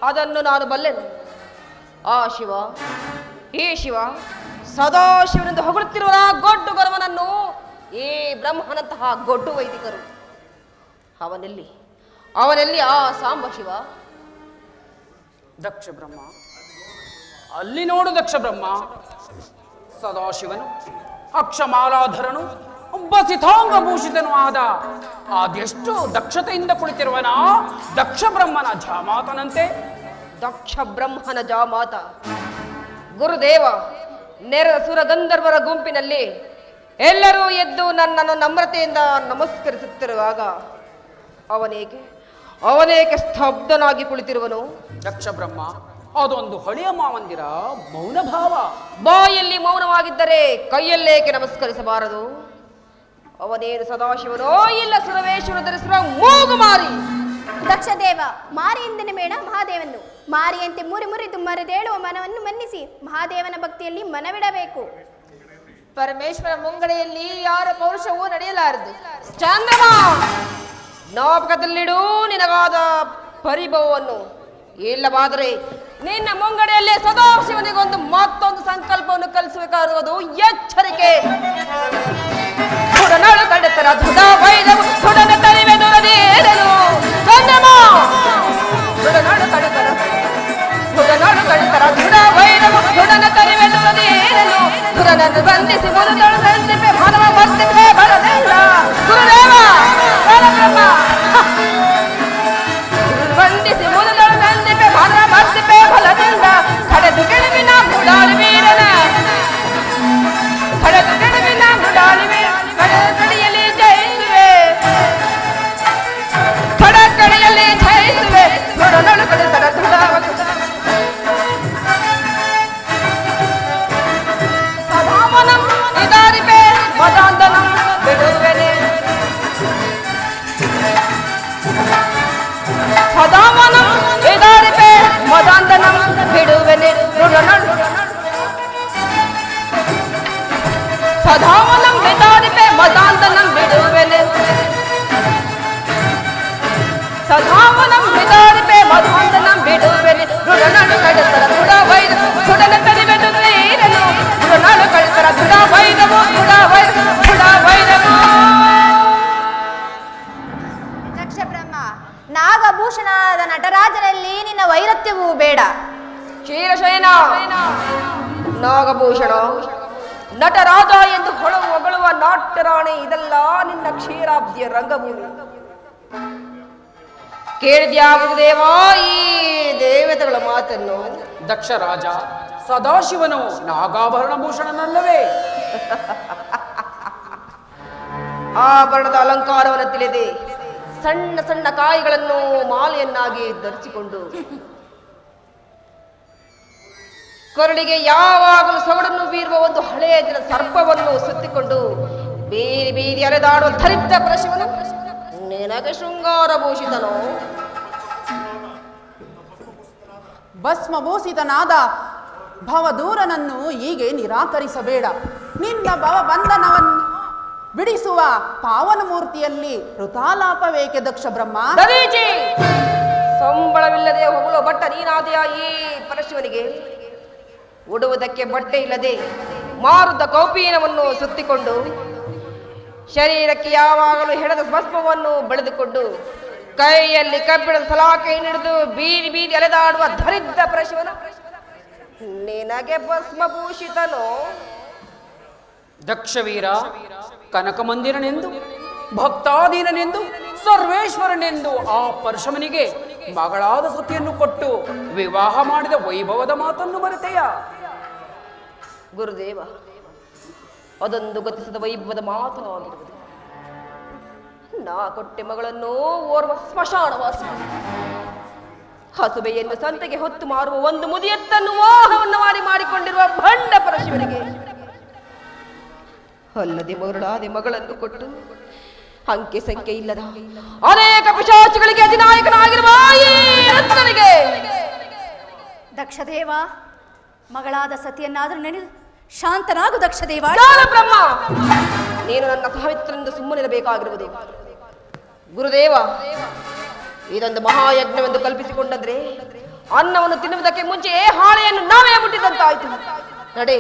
ಅದನ್ನು ನಾನು ಬಲ್ಲೆನು. ಆ ಶಿವ, ಈ ಶಿವ, ಸದಾಶಿವನೆಂದು ಹೊಗಳುತ್ತಿರುವ ಗೊಡ್ಡು ಗರ್ವನನ್ನು ಈ ಬ್ರಹ್ಮನಂತಹ ಗೊಡ್ಡು ವೈದಿಕರು ಅವನೆಲ್ಲಿ ಆ ಸಾಂಬ ಶಿವ? ದಕ್ಷ ಬ್ರಹ್ಮ, ಅಲ್ಲಿ ನೋಡು ದಕ್ಷ ಬ್ರಹ್ಮ, ಸದಾಶಿವನು ಅಕ್ಷಮಾಲಾಧರನು ಬಸಿತಾಂಗಭೂಷಿತನೂ ಆದ ಅದೆಷ್ಟು ದಕ್ಷತೆಯಿಂದ ಕುಳಿತಿರುವನ ದಕ್ಷ ಬ್ರಹ್ಮನ ಜಾಮಾತನಂತೆ. ದಕ್ಷ ಬ್ರಹ್ಮನ ಜಾಮಾತ ಗುರುದೇವ, ನೆರೆದ ಸುರಗಂಧರ್ವರ ಗುಂಪಿನಲ್ಲಿ ಎಲ್ಲರೂ ಎದ್ದು ನನ್ನನ್ನು ನಮ್ರತೆಯಿಂದ ನಮಸ್ಕರಿಸುತ್ತಿರುವಾಗ ಅವನೇಕೆ ಸ್ತಬ್ಧನಾಗಿ ಕುಳಿತಿರುವನು? ದಕ್ಷ ಬ್ರಹ್ಮ, ಅದೊಂದು ಹಳೆಯ ಮಾವಂದಿರ ಮೌನ ಭಾವ. ಬಾಯಲ್ಲಿ ಮೌನವಾಗಿದ್ದರೆ ಕೈಯಲ್ಲೇಕೆ ನಮಸ್ಕರಿಸಬಾರದು? ಅವನೇನು ಸದಾಶಿವನೋ ಇಲ್ಲ ಸುರವೇಶ್ವರ ಧರಿಸಿರುವ ಮೂಗುಮಾರಿ? ದಕ್ಷದೇವ, ಮಾರಿಯಿಂದನೇ ಬೇಡ ಮಹಾದೇವನ್ನು. ಮಾರಿಯಂತೆ ಮುರಿದು ಮರೆದೇಳುವ ಮನವನ್ನು ಮನ್ನಿಸಿ ಮಹಾದೇವನ ಭಕ್ತಿಯಲ್ಲಿ ಮನವಿಡಬೇಕು. ಪರಮೇಶ್ವರ ಮುಂಗಡೆಯಲ್ಲಿ ಯಾರ ಪೌರುಷವೂ ನಡೆಯಲಾರದು. ಚಂದ್ರಮ, ಜ್ಞಾಪಕದಲ್ಲಿಡು ನಿನಗಾದ ಪರಿಭವವನ್ನು. ಇಲ್ಲವಾದರೆ ನಿನ್ನ ಮುಂಗಡೆಯಲ್ಲೇ ಸದಾಶಿವನಿಗೊಂದು ಮತ್ತೊಂದು ಸಂಕಲ್ಪವನ್ನು ಕಲಿಸಬೇಕಾಗಿರುವುದು ಎಚ್ಚರಿಕೆ. ಸುಡನಾಳು ಕಡೆತರ ಧುಡ ವೈದವು ಸುಡನ ತರಿವೆ ದುರದೇರನು. ಚಂದ್ರಮ, ಸುಡನಾಳು ಕಡೆತರ ಧುಡ ವೈದವು ಸುಡನ ತರಿವೆ ದುರದೇರನು. ದುರನನ್ನು ಬಂಧಿಸಿ ಮುರುದಳು ಬಂದಿಪೆ ಮಾನವ ಬರ್ತಿಪೆ ಬರದಿಲ್ಲ. ಗುರುದೇವ ಪರಬ್ರಹ್ಮ ಬಂಧಿಸಿ ಮುರುದಳು ಬಂದಿಪೆ ಮಾನವ ಬರ್ತಿಪೆ ಫಲದಿಂದ. ಕಡೆದು ಕೆಡವಿನ ಮುಡಾಳಿ ವೀರನ ಕಡೆದು ಕೆಡವಿನ ಮುಡಾಳಿ ಕಡೆಯಲ್ಲಿ ಜಯಿಸುವೆ. ಕಡೆಯಲ್ಲಿ ಜಯಿಸುವೆ. ಸುಡನಳು ಕಡೆತರ ಧುಡ ಸದಾಮನಂ ಇದಾರಿಪೆ ಮದಾಂಧನಂ ಬಿಡುವೆನೆ. ಸದಾಮನಂ ಇದಾರಿಪೆ ಮದಾಂಧನಂ ಬಿಡುವೆನೆ. ಸದಾಮನಂ ಇದಾರಿಪೆ ಮದಾಂಧನಂ ಬಿಡುವೆನೆ. ಸದಾಮನಂ ಇದಾರಿಪೆ ಮದಾಂಧನಂ ಬಿಡುವೆನೆ. ಋಣನಾಡು ಕಡೆತರ ಋಣ ವೈದ ಸುಡನ ತರಿವೆ ದುರದೇರನು. ಋಣನಾಡು ಕಡೆತರ ಋಣ ವೈದವು ಋಣ ವೈದವು. ದಕ್ಷ ಬ್ರಹ್ಮ, ನಾಗಭೂಷಣಾದ ನಟರಾಜನಲ್ಲಿ ನಿನ್ನ ವೈರತ್ಯವೂ ಬೇಡ. ಕ್ಷೀರಶಯನ, ನಾಗಭೂಷಣ, ನಟರಾಜ ಎಂದು ಹೊಗಳುವ ನಾಟ್ಯರಾಣಿ ಇದೆಲ್ಲ ನಿನ್ನ ಕ್ಷೀರಾಬ್ದಿಯ ರಂಗಭೂಮಿ. ಕೇಳಿದ್ಯಾ ಗುರುದೇವ ಈ ದೇವತೆಗಳ ಮಾತನ್ನು? ದಕ್ಷ ರಾಜ, ಸದಾಶಿವನು ನಾಗಾಭರಣ ಭೂಷಣನಲ್ಲವೇ? ಆಭರಣದ ಅಲಂಕಾರವನ್ನು ತಿಳಿದೆ ಸಣ್ಣ ಸಣ್ಣ ಕಾಯಿಗಳನ್ನು ಮಾಲೆಯನ್ನಾಗಿ ಧರಿಸಿಕೊಂಡು ಕರುಳಿಗೆ ಯಾವಾಗಲೂ ಸೊಗಡನ್ನು ಬೀರುವ ಒಂದು ಹಳೆಯ ದಿನ ಸರ್ಪವನ್ನು ಸುತ್ತಿಕೊಂಡು ಬೀದಿ ಬೀದಿ ಅಲೆದಾಡುವ ದರಿದ್ರ ಪರಶಿವನು ನಿನಗೆ ಶೃಂಗಾರಭೂಷಿತನೋ? ಭಸ್ಮಭೂಷಿತನಾದ ಭವದೂರನನ್ನು ಹೀಗೆ ನಿರಾಕರಿಸಬೇಡ. ನಿನ್ನ ಭವಬಂಧನವನ್ನು ಬಿಡಿಸುವ ಪಾವನ ಮೂರ್ತಿಯಲ್ಲಿ ಋತಾಲಾಪವೇಕೆ ದಕ್ಷ ಬ್ರಹ್ಮ? ದದೀಚಿ, ಸಂಬಳವಿಲ್ಲದೆ ಹೊಗಳುವ ಬಟ್ಟ ನೀನಾದೆಯ ಈ ಪರಶಿವನಿಗೆ? ಉಡುವುದಕ್ಕೆ ಬಟ್ಟೆ ಇಲ್ಲದೆ ಮಾರುದ್ದ ಕೌಪೀನವನ್ನು ಸುತ್ತಿಕೊಂಡು ಶರೀರಕ್ಕೆ ಯಾವಾಗಲೂ ಹೆಣದ ಭಸ್ಮವನ್ನು ಬೆಳೆದುಕೊಂಡು ಕೈಯಲ್ಲಿ ಕಬ್ಬಿಣದ ಸಲಾಕೆ ಹಿಡಿದು ಬೀದಿ ಬೀದಿ ಅಲೆದಾಡುವ ದರಿದ್ರ ಪರಶಿವನು ನಿನಗೆ ಭಸ್ಮಭೂಷಿತನೋ? ದಕ್ಷವೀರ, ಕನಕ ಮಂದಿರನೆಂದು ಭಕ್ತಾಧೀನನೆಂದು ಸರ್ವೇಶ್ವರನೆಂದು ಆ ಪರಶುಮನಿಗೆ ಮಗಳಾದ ಸತಿಯನ್ನು ಕೊಟ್ಟು ವಿವಾಹ ಮಾಡಿದ ವೈಭವದ ಮಾತನ್ನು ಮರೆತೆಯ? ಗುರುದೇವ, ಅದೊಂದು ಗತಿಸಿದ ವೈಭವದ ಮಾತು ಆಗಿರುವುದು. ನಾ ಕೊಟ್ಟೆ ಮಗಳನ್ನು ಓರ್ವ ಸ್ಮಶಾನವಾಸಿ ಹಸುಬೆಯನ್ನು ಸಂತೆಗೆ ಹೊತ್ತು ಮಾರುವ ಒಂದು ಮುದಿಯತ್ತನ್ನು ಮೋಹವನ್ನು ಮಾಡಿಕೊಂಡಿರುವ ಭಂಡ ಪರಶಿವನಿಗೆ ಅಲ್ಲದೆ ಮರುಳಾದೆ ಮಗಳನ್ನು ಕೊಟ್ಟು ಅಂಕೆ ಸಂಖ್ಯೆ ಇಲ್ಲದ ಅನೇಕ ಪಿಶಾಚಿಗಳಿಗೆ ಅಧಿನಾಯಕನಾಗಿರುವ ಈ ರತ್ನನಿಗೆ ದಕ್ಷದೇವ, ಮಗಳಾದ ಸತಿಯನ್ನಾದರೂ ನೆನೆದು ಶಾಂತನಾಗು ದಕ್ಷದೇವ. ಬ್ರಹ್ಮ, ನೀನು ನನ್ನ ಸಾವಿತ್ರನಿಂದ ಸುಮ್ಮನಿರಬೇಕಾಗಿರುವುದು. ಗುರುದೇವ, ಇದೊಂದು ಮಹಾಯಜ್ಞವೆಂದು ಕಲ್ಪಿಸಿಕೊಂಡಂದ್ರೆ ಅನ್ನವನ್ನು ತಿನ್ನುವುದಕ್ಕೆ ಮುಂಚೆ ಹಾಳೆಯನ್ನು ನಾವೇ ಮುಟ್ಟಿದಂತಾಯ್ತು. ನಡೆ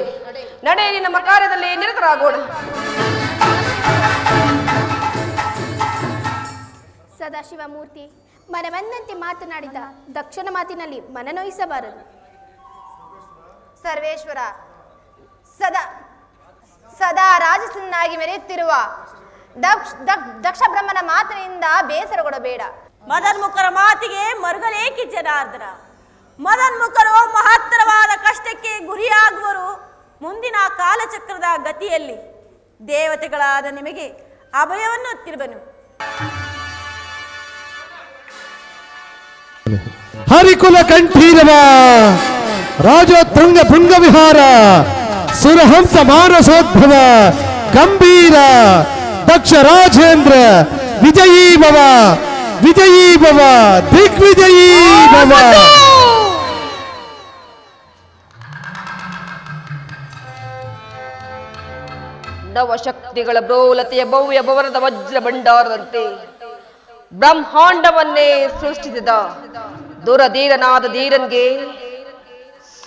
ನಡೆ, ನಮ್ಮ ಕಾರ್ಯದಲ್ಲಿ ನಿರತರಾಗೋಣ. ಸದಾಶಿವ ಮೂರ್ತಿ, ಮನವಂದಂತೆ ಮಾತನಾಡಿದ ದಕ್ಷನ ಮಾತಿನಲ್ಲಿ ಮನನೋಯಿಸಬಾರದು. ಸರ್ವೇಶ್ವರ, ಸದಾ ರಾಜಸನ್ನಾಗಿ ಮೆರೆಯುತ್ತಿರುವ ದಕ್ಷ ಬ್ರಹ್ಮನ ಮಾತಿನಿಂದ ಬೇಸರಗೊಡಬೇಡ. ಮದನ್ಮುಖರ ಮಾತಿಗೆ ಮರುಗಲೇಕಿ ಜನಾರ್ದನ. ಮದನ್ಮುಖರು ಮಹತ್ತರವಾದ ಕಷ್ಟಕ್ಕೆ ಗುರಿಯಾಗುವರು ಮುಂದಿನ ಕಾಲಚಕ್ರದ ಗತಿಯಲ್ಲಿ. ದೇವತೆಗಳಾದ ನಿಮಗೆ ಅಭಯವನ್ನು ತಿರುವನು. ಹರಿಕುಲ ಕಂಠೀರವ ರಾಜೋತ್ತುಂಗ ಭೃಂಗ ವಿಹಾರ ಸುರಹಂಸ ಮಾನಸೋದ್ಭವ ಗಂಭೀರ ದಕ್ಷ ರಾಜೇಂದ್ರ ವಿಜಯೀ ಭವ ದಿಗ್ವಿಜಯೀ ಭವ. ನವಶಕ್ತಿಗಳ ಬ್ರೋಲತೆಯ ಭವ್ಯ ಭವನದ ವಜ್ರ ಭಂಡಾರದಂತೆ ಬ್ರಹ್ಮಾಂಡವನ್ನೇ ಸೃಷ್ಟಿಸಿದ ದುರಧೀರನಾದ ಧೀರನ್ಗೆ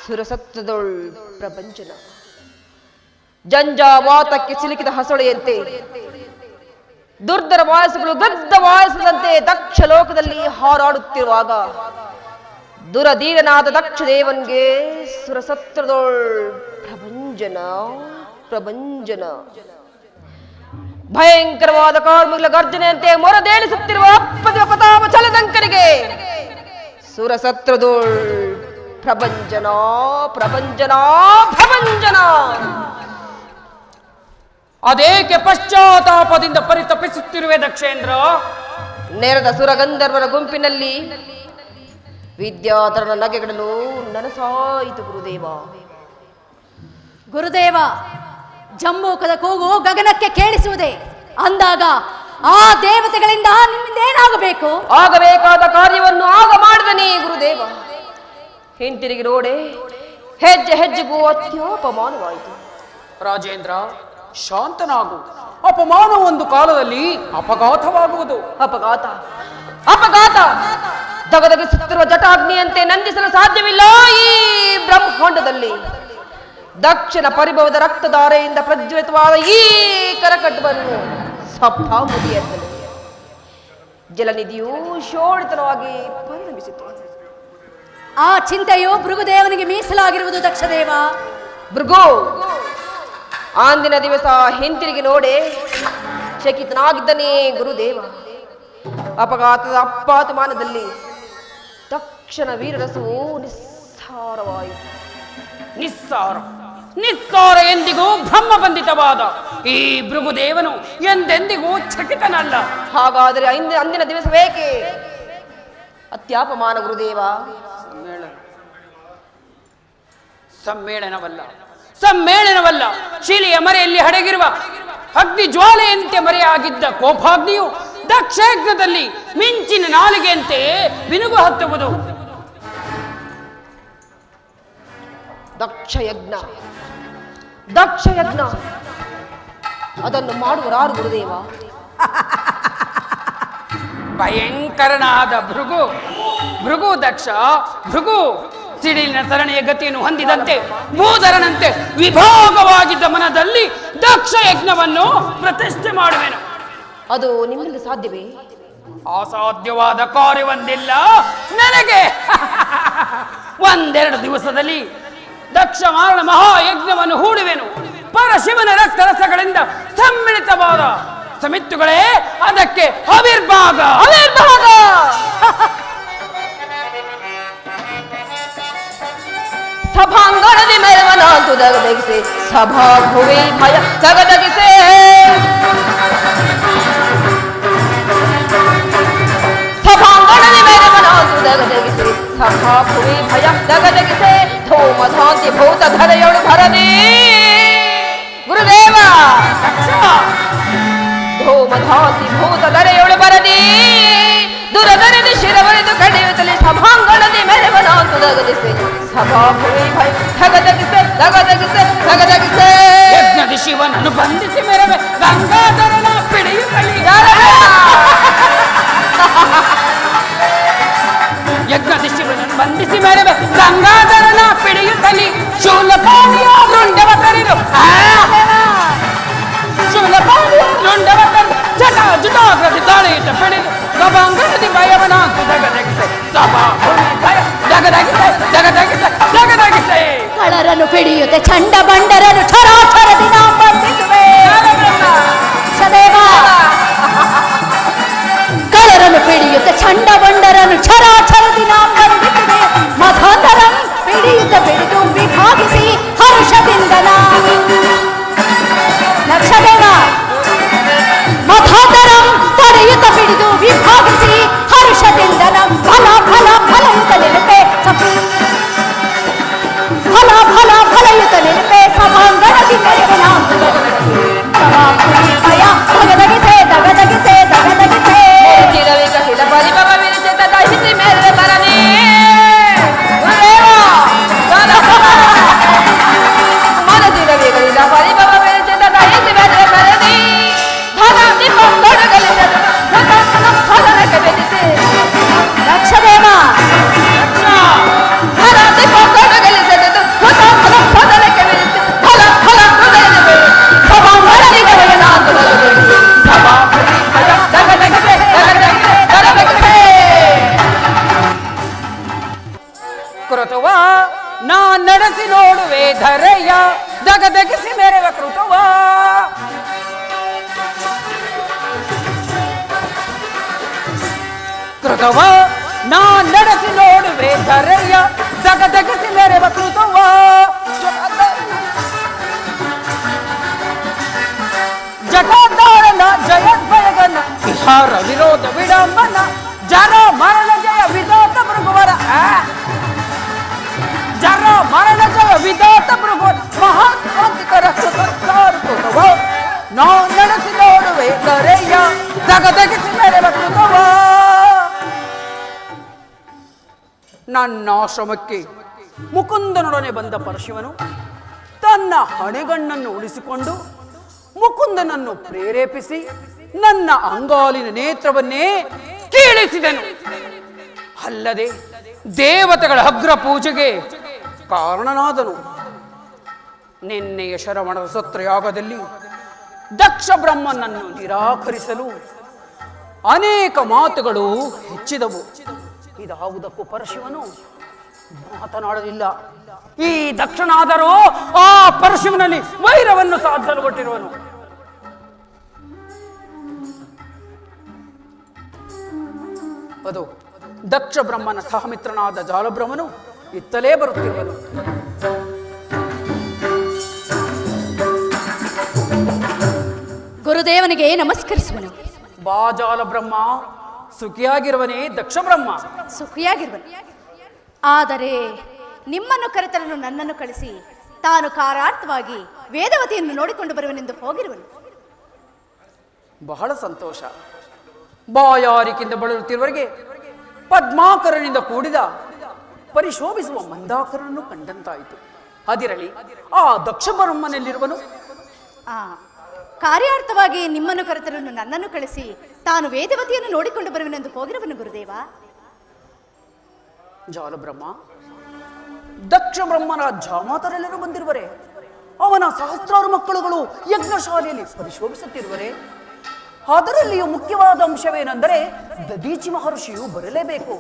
ಸುರಸತ್ವದೊಳ್ ಪ್ರಪಂಚನ ಜಂಜಾವಾತಕ್ಕೆ ಸಿಲುಕಿದ ಹಸಳೆಯಂತೆ ದುರ್ಧರ ವಾಯಸ್ಸುಗಳು ಗದ್ದ ವಾಯಸದಂತೆ ದಕ್ಷ ಲೋಕದಲ್ಲಿ ಹಾರಾಡುತ್ತಿರುವಾಗ ದುರಧೀರನಾದ ದಕ್ಷ ದೇವನ್ಗೆ ಸುರಸತ್ವದೊಳ್ ಪ್ರಭಂಜನ ಭಯಂಕರವಾದ ಕಾರ್ಮಿಕರ ಗರ್ಜನೆಯಂತೆ ಮೊರದೇಳಿಸುತ್ತಿರುವ ಅಪ್ಪದ ಪ್ರತಾಪ ಛಲದಂಕರಿಗೆ ಸುರಸತ್ರದೋಳ್ ಪ್ರಭಂಜನ ಅದೇಕೆ ಪಶ್ಚಾತ್ತಾಪದಿಂದ ಪರಿತಪಿಸುತ್ತಿರುವೆ ದಕ್ಷೇಂದ್ರ? ನೆರೆದ ಸುರಗಂಧರ್ವರ ಗುಂಪಿನಲ್ಲಿ ವಿದ್ಯಾಧರನ ನಗೆಗಳು ನನಸಾಯಿತು ಗುರುದೇವ, ಜಂಬೂಕದ ಕೂಗು ಗಗನಕ್ಕೆ ಕೇಳಿಸುವುದೇ ಅಂದಾಗ ಆ ದೇವತೆಗಳಿಂದ ನಿಮ್ಮಿಂದೇನಾಗಬೇಕು? ಆಗಬೇಕಾದ ಕಾರ್ಯವನ್ನು ಆಗ ಮಾಡಿದನೇ ಗುರುದೇವ. ಹಿಂತಿರುಗಿ ನೋಡೆ, ಹೆಜ್ಜೆ ಹೆಜ್ಜೆಗೂ ಅತ್ಯಪಮಾನವಾಯಿತು. ರಾಜೇಂದ್ರ, ಶಾಂತನಾಗು. ಅಪಮಾನ ಒಂದು ಕಾಲದಲ್ಲಿ ಅಪಘಾತವಾಗುವುದು. ಅಪಘಾತ ದಗದಗಿಸುತ್ತಿರುವ ಜಟಾಗ್ನಿಯಂತೆ ನಂದಿಸಲು ಸಾಧ್ಯವಿಲ್ಲ ಈ ಬ್ರಹ್ಮಾಂಡದಲ್ಲಿ. ದಕ್ಷಿಣ ಪರಿಭವದ ರಕ್ತಧಾರೆಯಿಂದ ಪ್ರಜ್ವಲಿತವಾದ ಈ ಕರಕಟ್ಟವನ್ನು ಸಪ್ತಾಮುದಿಯಂತಲೇ ಜಲನಿಧಿಯು ಶೋಣಿತವಾಗಿ ಪರಿಣಮಿಸಿತು. ಆ ಚಿಂತೆಯು ಭೃಗುದೇವನಿಗೆ ಮೀಸಲಾಗಿರುವುದು ದಕ್ಷದೇವ. ಭೃಗು ಅಂದಿನ ದಿವಸ ಹಿಂತಿರುಗಿ ನೋಡೆ ಚಕಿತನಾಗಿದ್ದನೇ ಗುರುದೇವ. ಅಪಘಾತದ ಅಪ್ಪಾತಮಾನದಲ್ಲಿ ತಕ್ಷಣ ವೀರರಸವು ನಿಸ್ಸಾರವಾಯಿತು. ನಿಸ್ಸಾರ ಎಂದಿಗೂ ಬ್ರಹ್ಮ ಬಂಧಿತವಾದ ಈ ಭೃಗುದೇವನು ಎಂದೆಂದಿಗೂ ಚಕಿತನಲ್ಲ. ಹಾಗಾದರೆ ಅಂದಿನ ದಿವಸವೇಕೆ ಅತ್ಯಾಪಮಾನ ಗುರುದೇವ? ಸಮ್ಮೇಳನವಲ್ಲ, ಶಿಲೆಯ ಮರೆಯಲ್ಲಿ ಹಡಗಿರುವ ಅಗ್ನಿ ಜ್ವಾಲೆಯಂತೆ ಮರೆಯಾಗಿದ್ದ ಕೋಪಾಗ್ನಿಯು ದಕ್ಷಯಜ್ಞದಲ್ಲಿ ಮಿಂಚಿನ ನಾಲಿಗೆಯಂತೆ ಬಿನುಗು ಹತ್ತುವುದು. ದಕ್ಷಯಜ್ಞ ಅದನ್ನು ಮಾಡುವರಾರು ಗುರುದೇವ? ಭಯಂಕರನಾದ ಭೃಗು ಸಿಡಿಲಿನ ಸರಣಿಯ ಗತಿಯನ್ನು ಹೊಂದಿದಂತೆ ಭೂಧರನಂತೆ ವಿಭಾಗವಾಗಿದ್ದ ಮನದಲ್ಲಿ ದಕ್ಷ ಯಜ್ಞವನ್ನು ಪ್ರತಿಷ್ಠೆ ಮಾಡುವೆನು. ಅದು ನಿಮ್ಮಿಂದ ಸಾಧ್ಯವೇ? ಅಸಾಧ್ಯವಾದ ಕಾರ್ಯವೊಂದಿಲ್ಲ ನನಗೆ. ಒಂದೆರಡು ದಿವಸದಲ್ಲಿ ದಕ್ಷ ಮಾರಣ ಮಹಾಯಜ್ಞವನ್ನು ಹೂಡುವೆನು. ಪರಶಿವನ ರಕ್ತರಸಗಳಿಂದ ಸಮ್ಮಿಳಿತವಾದ ಸಮಿತ್ತುಗಳೇ ಅದಕ್ಕೆ ಆವಿರ್ಭಾಗ. ಸಭಾಂಗಣದಿ ಮೆರವನಾಂತು ದಗದಗಿಸೆ, ಸಭಾಭುವಿ ಭಯ ದಗದಗಿಸೆ. ಸಭಾಂಗಣದಿ ಮೆರವನಾಂತು ದಗದಗಿಸೆ, ಸಭಾಭುವಿ ಭಯ ದಗದಗಿಸೆ. ಧೂಮಧಾಂತಿ ಭೂತ ಧರೆಯೊಳು ಭರದಿ ಗುರುದೇವ. ಧೂಮಧಾಂತಿ ಭೂತ ಧರೆಯೊಳು ಬರದಿ ದುರದರದಿ ಶಿರವರಿದು ಕಡಿಯುತ್ತಲೇ ಸಭಾಂಗಣದಿ ಮೆರವನಾಂತು ದಗದಿಸೆ, ಸಭಾಭುವಿ ಭಯ ದಗದಗಿಸೆ. ಯಜ್ಞದಿ ಶಿವನನ್ನು ಬಂಧಿಸಿ ಮೆರವೆ ಗಂಗಾಧರನ ಪಿಡಿಯುತ್ತಲೇ. ಯಜ್ಞದಿ ಶಿವನನ್ನು ಬಂಧಿಸಿ ಮೆರವೆ ಗಂಗಾಧರನ ಪಿಡಿಯುತ್ತಲೇ. ಶೂಲಪಾಣಿಯ ರುಂಡವ ತರಿದು ಜಟಾಗ್ರದಿ ತಾಳೆಯಿಟ್ಟ ಪಿಡಿದು ಸಭಾಂಗಣದಿ ಭಯವನಾಂತು ದಗದಗಿಸೆ, ಸಭಾಭುವಿ ಭಯ ದಗದಗಿಸೆ. ಕಳರನ್ನು ಪಿಡಿಯುತ್ತೆ ಚಂಡ ಬಂಡರನ್ನು ಛರಾಛರದಿ ನಾ ಬಂಧಿಸುವೆ. ಸದೇವ, ಕಳರನ್ನು ಪಿಡಿಯುತ್ತೆ ಚಂಡ ಬಂಡರನ್ನು ಛರಾಛರದಿ ನಾ ಬಂಧಿಸುವೆ. ಮಧಾಂಧರಂ ಪಿಡಿಯುತ್ತ ಬಿಡಿದು ವಿಭಾಗಿಸಿ ಹರ್ಷದಿಂದ ಲಕ್ಷದೇವ. ಮಧಾಂಧರಂ ತಡೆಯುತ್ತ ಬಿಡಿದು ವಿಭಾಗಿಸಿ ಹರ್ಷದಿಂದ ಫಲ ಕೃತವ ನಾ ನಡೆಸಿ ನೋಡುವೆ ಧರೆಯ ದಗದಗಿಸಿ ಮೆರೆವ ಕೃತವ ಕೃತವ ನಾ ನಡೆಸಿ ನೋಡುವೆ ಧರೆಯ ದಗದಗಿಸಿ ಮೆರೆವ ಕೃತವ ಜಟಾಧಾರನ ಜಯದ್ಭಯಗನ ವಿಹಾರ ವಿರೋಧ ವಿಡಂಬನ ಜರ ಮರಣ ಜಯ ವಿಧಾತ ಭೃಗುವರ ಜರ ಮರಣ ಜಯ ವಿಧಾತ ಭೃಗುವರ ಮಹಾತ್ಮಾಂತಿಕರ ಕೃತವ ನಾ ನಡೆಸಿ ನೋಡುವೆ ಧರೆಯ ದಗದಗಿಸಿ ಮೆರೆವ ಕೃತವ ನನ್ನ ಆಶ್ರಮಕ್ಕೆ ಮುಕುಂದನೊಡನೆ ಬಂದ ಪರಶಿವನು ತನ್ನ ಹಣೆಗಣ್ಣನ್ನು ಉಳಿಸಿಕೊಂಡು ಮುಕುಂದನನ್ನು ಪ್ರೇರೇಪಿಸಿ ನನ್ನ ಅಂಗಾಲಿನ ನೇತ್ರವನ್ನೇ ಕೀಳಿಸಿದನು. ಅಲ್ಲದೆ ದೇವತೆಗಳ ಅಗ್ರ ಪೂಜೆಗೆ ಕಾರಣನಾದನು. ನಿನ್ನೆಯ ಶರವಣದ ಸತ್ರಯಾಗದಲ್ಲಿ ದಕ್ಷ ಬ್ರಹ್ಮನನ್ನು ನಿರಾಕರಿಸಲು ಅನೇಕ ಮಾತುಗಳು ಹೆಚ್ಚಿದವು. ಇದಾವುದಕ್ಕೂ ಪರಶಿವನು ಮಾತನಾಡಲಿಲ್ಲ. ಈ ದಕ್ಷನಾದರೂ ಆ ಪರಶಿವನಲ್ಲಿ ವೈರವನ್ನು ಸಾಧಿಸಲ್ಪಟ್ಟಿರುವನು. ಅದು ದಕ್ಷ ಬ್ರಹ್ಮನ ಸಹಮಿತ್ರನಾದ ಜಾಲಬ್ರಹ್ಮನು ಇತ್ತಲೇ ಬರುತ್ತಿರುವನು. ಗುರುದೇವನಿಗೆ ನಮಸ್ಕರಿಸುವನು. ಬಾ ಜಾಲಬ್ರಹ್ಮ, ಸುಖಿಯಾಗಿರುವನೇ ದಕ್ಷ ಬ್ರಹ್ಮ. ಸುಖಿಯಾಗಿರುವನು. ಆದರೆ ನಿಮ್ಮನ್ನು ಕರೆತರಲು ನನ್ನನ್ನು ಕಳಿಸಿ ತಾನು ಕಾರಾರ್ಥವಾಗಿ ವೇದವತಿಯನ್ನು ನೋಡಿಕೊಂಡು ಬರುವನೆಂದು ಹೋಗಿರುವನು. ಬಹಳ ಸಂತೋಷ. ಬಾಯಾರಿಕೆಯಿಂದ ಬಳಲುತ್ತಿರುವವರಿಗೆ ಪದ್ಮಾಕರನಿಂದ ಕೂಡಿದ ಪರಿಶೋಭಿಸುವ ಮಂದಾಕರನನ್ನು ಕಂಡಂತಾಯಿತು. ಅದಿರಲಿ, ಆ ದಕ್ಷ ಬ್ರಹ್ಮನಲ್ಲಿರುವನು. ಕಾರ್ಯಾರ್ಥವಾಗಿ ನಿಮ್ಮನ್ನು ಕರೆತರಲು ನನ್ನನ್ನು ಕಳಿಸಿ ತಾನು ವೇದವತಿಯನ್ನು ನೋಡಿಕೊಂಡು ಬರುವನೆಂದು ಹೋಗಿರುವನು ಗುರುದೇವ. ಜಾಲಬ್ರಹ್ಮ, ದಕ್ಷ ಬ್ರಹ್ಮನ ಜಾಮಾತರೆಲ್ಲರೂ ಬಂದಿರುವರೆ. ಅವನ ಸಹಸ್ರಾರು ಮಕ್ಕಳುಗಳು ಯಜ್ಞಶಾಲೆಯಲ್ಲಿ ಪರಿಶೋಭಿಸುತ್ತಿರುವರೆ. ಅದರಲ್ಲಿಯೂ ಮುಖ್ಯವಾದ ಅಂಶವೇನೆಂದರೆ ದದೀಚಿ ಮಹರ್ಷಿಯು ಬರಲೇಬೇಕು.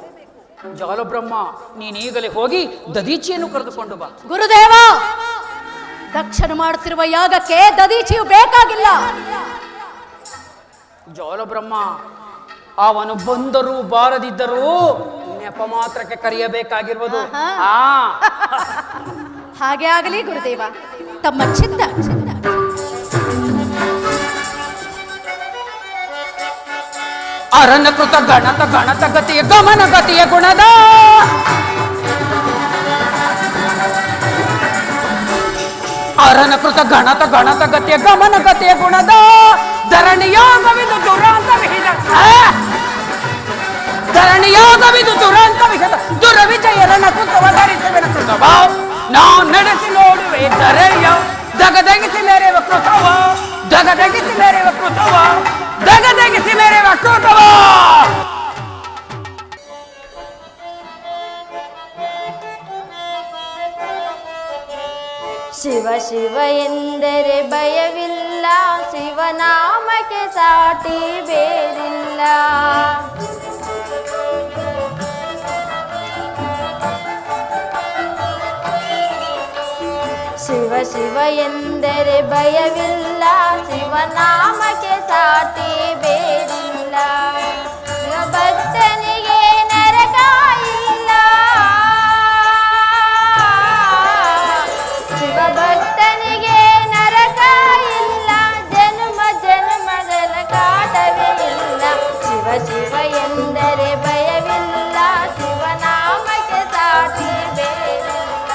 ಜಾಲಬ್ರಹ್ಮ, ನೀನೀಗಲೇ ಹೋಗಿ ದದೀಚಿಯನ್ನು ಕರೆದುಕೊಂಡು ಬಾ. ಗುರುದೇವ, ದಕ್ಷನು ಮಾಡುತ್ತಿರುವ ಯಾಗಕ್ಕೆ ದದೀಚಿಯು ಬೇಕಾಗಿಲ್ಲ. ಜಾಲಬ್ರಹ್ಮ, ಅವನು ಬಂದರೂ ಬಾರದಿದ್ದರೂ ನೆಪ ಮಾತ್ರಕ್ಕೆ ಕರೆಯಬೇಕಾಗಿರುವುದು. ಹಾಗೆ ಆಗಲಿ ಗುರುದೇವ, ತಮ್ಮ ಚಿತ್ತ. ಅರನಕೃತ ಗಣತ ಗಣತ ಗತಿಯ ಗಮನ ಗತಿಯ ಗುಣದ ಅರನಕೃತ ಗಣತ ಗಣತ ಗತಿಯ ಗಮನ ಗತಿಯ ಗುಣದ ಧರಣಿಯೋಗವಿದು ದುರಾಂತ ವಿಹಿತ ಧರಣಿಯೋಗವಿದು ದುರಾಂತ ವಿಹಿತ ದುರವಿಜಯರನ ಕೃತವ ಧರಿಸುವೆನ ಕೃತವ ನಾ ನಡೆಸಿ ನೋಡುವೆ ಧರೆಯ ದಗದಗಿಸಿ ಮೆರೆವ ಕೃತವ ದಗದಗಿಸಿ ಮೆರೆವ ಕೃತವ ದಗದಗಿಸಿ ಮೆರೆವ ಕೃತವ. ಶಿವ ಶಿವ ಎಂದರೆ ಭಯವಿಲ್ಲ, ಶಿವನಾಮಕ್ಕೆ ಸಾಟಿ ಬೇರಿಲ್ಲ. ಶಿವ ಶಿವ ಎಂದರೆ ಭಯವಿಲ್ಲ, ಶಿವನಾಮಕ್ಕೆ ಸಾಟಿ ಬೇರಿಲ್ಲ. ಭಕ್ತನಿಗೆ ನರಕ ಇಲ್ಲ, ಶಿವಭಕ್ತನಿಗೆ ನರಕ ಇಲ್ಲ, ಜನ್ಮ ಜನ್ಮದ ಕಾಟವೇ ಇಲ್ಲ. ಶಿವ ಶಿವ ಎಂದರೆ ಭಯವಿಲ್ಲ, ಶಿವನಾಮಕ್ಕೆ ಸಾಟಿ ಬೇರಿಲ್ಲ.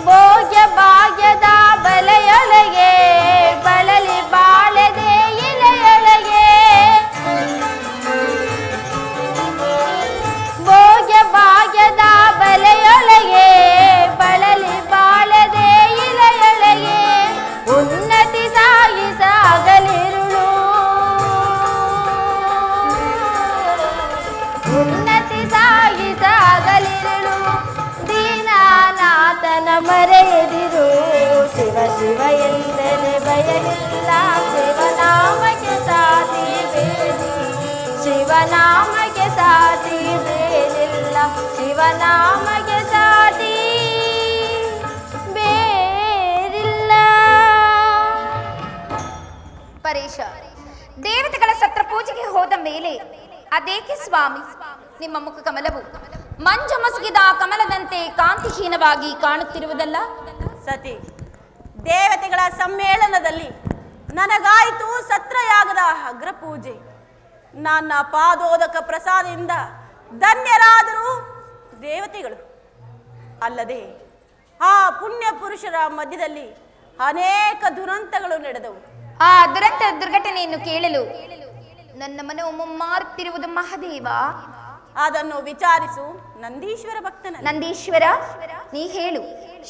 ಭೋಗ್ಯ ಭಾಗ್ಯದ ಬಲೆಯೊಳಗೆ ಬಳಲಿ ಬಾಳದೆ ಇಲೆಯೊಳಗೆ, ಭೋಗ್ಯ ಭಾಗ್ಯದ ಬಲೆಯೊಳಗೆ ಬಳಲಿ ಬಾಳದೆ ಇಲೆಯೊಳಗೆ, ಉನ್ನತಿ ಸಾಗಿಸಾಗಲಿರುಳು, ಉನ್ನತಿ ಸಾಗಿಸಾಗಲಿರುಳು. ದೀನನಾಥನ ಮರೆಯದಿರು, ಶಿವ ಶಿವ ಎಂದರೆ ಭಯವಿಲ್ಲ, ಶಿವನಾಮಕ್ಕೆ ಸಾಟಿ ಶಿವನಾಮಗೆ ಸಾಟಿ ಬೇರಿಲ್ಲ, ಶಿವನಾಮಗೆ ಸಾಟಿ ಬೇರಿಲ್ಲ. ಪರೇಶ, ದೇವತೆಗಳ ಸತ್ರ ಪೂಜೆಗೆ ಹೋದ ಮೇಲೆ ಅದೇಕೆ ಸ್ವಾಮಿ ನಿಮ್ಮ ಮುಖ ಕಮಲವು ಮಂಜು ಮಸುಗಿದ ಕಮಲದಂತೆ ಕಾಂತಿಹೀನವಾಗಿ ಕಾಣುತ್ತಿರುವುದಲ್ಲ? ಸತಿ, ದೇವತೆಗಳ ಸಮ್ಮೇಳನದಲ್ಲಿ ನನಗಾಯಿತು ಸತ್ರಯಾಗದ ಅಗ್ರ ಪೂಜೆ. ನನ್ನ ಪಾದೋದಕ ಪ್ರಸಾದದಿಂದ ಧನ್ಯರಾದರು ದೇವತೆಗಳು. ಅಲ್ಲದೆ ಆ ಪುಣ್ಯ ಪುರುಷರ ಮಧ್ಯದಲ್ಲಿ ಅನೇಕ ದುರಂತಗಳು ನಡೆದವು. ಆ ದುರ್ಘಟನೆಯನ್ನು ಕೇಳಲು ನನ್ನ ಮನವು ಮುಮ್ಮಾರುತ್ತಿರುವುದು ಮಹಾದೇವ. ಅದನ್ನು ವಿಚಾರಿಸು ನಂದೀಶ್ವರ ಭಕ್ತನ. ನಂದೀಶ್ವರ, ನೀ ಹೇಳು,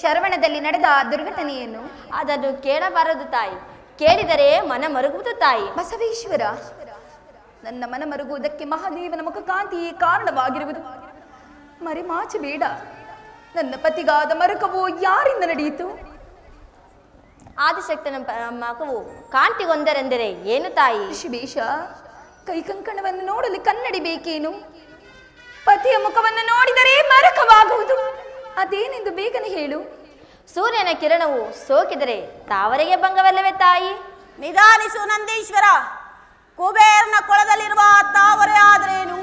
ಶರವಣದಲ್ಲಿ ನಡೆದ ಆ ದುರ್ಘಟನೆಯನ್ನು. ಅದನ್ನು ಕೇಳಬಾರದು ತಾಯಿ, ಕೇಳಿದರೆ ಮನ ಮರುಗುವುದು ತಾಯಿ. ಬಸವೇಶ್ವರ, ನನ್ನ ಮನ ಮರುಗುವುದಕ್ಕೆ ಮಹಾದೇವನ ಮುಖ ಕಾಂತಿಯೇ ಕಾರಣವಾಗಿರುವುದು. ಮರೆಮಾಚಬೇಡ. ನನ್ನ ಪತಿಗಾದ ಮರುಕವು ಯಾರಿಂದ ನಡೆಯಿತು? ಆದಿಶಕ್ತನ ಮಗವು ಕಾಂತಿಗೊಂದರೆಂದರೆ ಏನು ತಾಯಿ? ಶಿಬೇಶ, ಕೈಕಂಕಣವನ್ನು ನೋಡಲು ಕನ್ನಡಿ ಬೇಕೇನು? ಪತಿಯ ಮುಖವನ್ನು ನೋಡಿದರೆ ಮರಕವಾಗುವುದು. ಅದೇನೆಂದು ಬೇಗನೆ ಹೇಳು. ಸೂರ್ಯನ ಕಿರಣವು ಸೋಕಿದರೆ ತಾವರೆಗೆ ಭಂಗವಲ್ಲವೇ ತಾಯಿ? ನಿಧಾನಿಸು ನಂದೀಶ್ವರ. ಕುಬೇರನ ಕೊಳದಲ್ಲಿರುವ ತಾವರೆ ಆದರೇನು,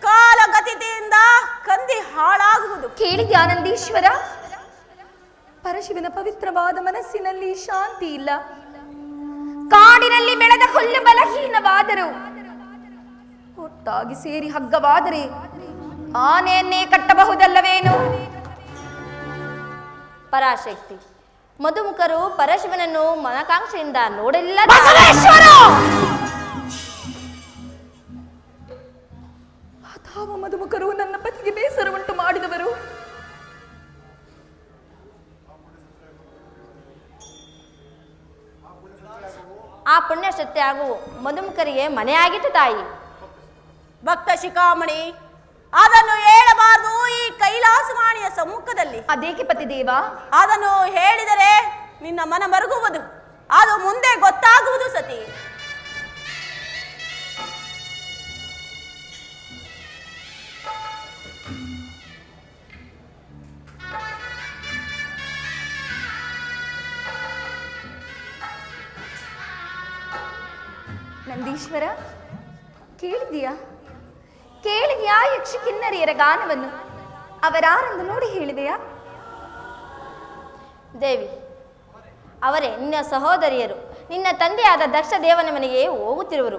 ಕಾಲಗತಿಯಿಂದ ಕಂದಿ ಹಾಳಾಗುವುದು. ಕೇಳಿದ್ಯಾ ನಂದೀಶ್ವರ? ಪರಶಿವನ ಪವಿತ್ರವಾದ ಮನಸ್ಸಿನಲ್ಲಿ ಶಾಂತಿ ಇಲ್ಲ. ಕಾಡಿನಲ್ಲಿ ಬೆಳೆದ ಹುಲ್ಲು ಬಲಹೀನವಾದರು ಒಟ್ಟಾಗಿ ಸೇರಿ ಹಗ್ಗವಾದರೆ ಆನೆಯನ್ನೇ ಕಟ್ಟಬಹುದಲ್ಲವೇನು? ಪರಾಶಕ್ತಿ, ಮಧುಮುಖರು ಪರಶಿವನನ್ನು ಮನಕಾಂಕ್ಷೆಯಿಂದ ನೋಡಲಿಲ್ಲ. ಅಥವಾ ಮಧುಮುಖರು ನನ್ನ ಪತಿಗೆ ಬೇಸರ ಉಂಟು ಮಾಡಿದವರು. ಆ ಪುಣ್ಯಶಕ್ತಿ ಹಾಗೂ ಮಧುಮುಖರಿಗೆ ಮನೆಯಾಗಿತ್ತು ತಾಯಿ. ಭಕ್ತ ಶಿಖಾಮಣಿ, ಅದನ್ನು ಹೇಳಬಾರದು ಈ ಕೈಲಾಸವಾಣಿಯ ಸಮ್ಮುಖದಲ್ಲಿ. ಅದೇಕೆ ಪತಿದೇವ? ಅದನ್ನು ಹೇಳಿದರೆ ನಿನ್ನ ಮನ ಮರುಗುವುದು, ಅದು ಮುಂದೆ ಗೊತ್ತಾಗುವುದು ಸತಿ. ನಂದೀಶ್ವರ, ಕೇಳಿದೆಯಾ ಯಕ್ಷ ಕಿನ್ನರಿಯರ ಗಾನವನ್ನು? ಅವರಾರೆಂದು ನೋಡಿ ಹೇಳಿದೆಯಾ? ದೇವಿ, ಅವರೇ ನಿನ್ನ ಸಹೋದರಿಯರು. ನಿನ್ನ ತಂದೆಯಾದ ದಕ್ಷ ದೇವನ ಮನೆಗೆ ಹೋಗುತ್ತಿರುವರು.